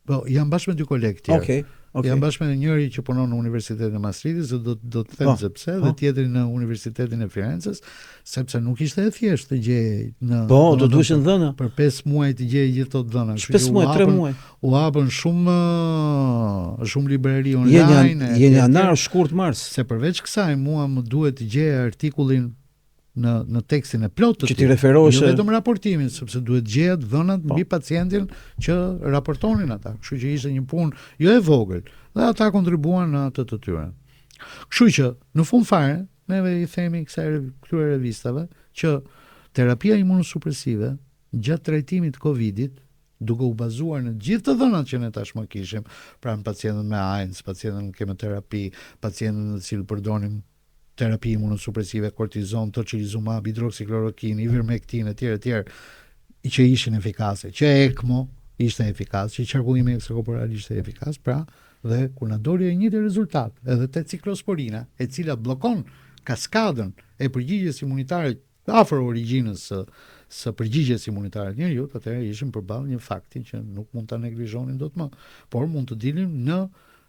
[SPEAKER 3] Po, jam bashkë me 2 kolegë tjerë.
[SPEAKER 2] Okej.
[SPEAKER 3] Jam bashkë me njëri që punon në Universitetin e Maastrichtit, do të them se pse, dhe tjetri në Universitetin e Firencës, sepse nuk ishte e thjeshtë të gjej në
[SPEAKER 2] do duheshin dhëna.
[SPEAKER 3] Për 5 muaj të gjej gjithë ato dhëna.
[SPEAKER 2] 5 muaj, 3 muaj.
[SPEAKER 3] U hapën shumë librari online.
[SPEAKER 2] Jeni janar shkurt mars.
[SPEAKER 3] Se përveç kësaj mua më duhet të gjej artikullin në tekstin e plotë
[SPEAKER 2] që ti referohesh,
[SPEAKER 3] jo vetëm raportimin, sepse duhet gjehet dhënat mbi pacientin që raportonin ata. Kështu që ishte një punë jo e vogël, dhe ata kontribuan në atë të tyre. Kështu që në fund fare, neve i themi këtyre revistave që terapia imunosupresive gjatë trajtimit Covidit, duke u bazuar në gjithë të dhënat që ne tashmë kishim, pra në pacientët me AIDS, pacientët në kemoterapi, pacientët në cilë përdonim terapi imunosupresive, kortizon, tocilizumab, hidroksiklorokin, ivermectin, etj, që ishin efikase, që ECMO ishte efikas, që qarkullimi ekstrakorporal ishte efikas, pra dhe kur na doli e njëjti rezultat, edhe te ciklosporina, e cila bllokon kaskadën e përgjigjes imunitare afër origjinës së përgjigjes imunitare të njeriut, atëherë ishim përballë një fakti që nuk mund ta neglizhonin dot më, por mund të dilim në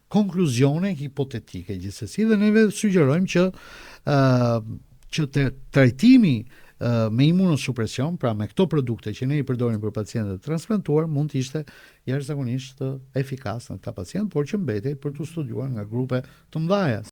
[SPEAKER 3] konkluzione hipotetike gjithsesi, dhe neve sugjerojmë që trajtimi me imunosupresion, pra me këto produkte që ne i përdorim për pacientët transplantuar, mund të ishte jashtëzakonisht efikas në këta pacient, por që mbetej për të studiuar nga grupe të mëdha.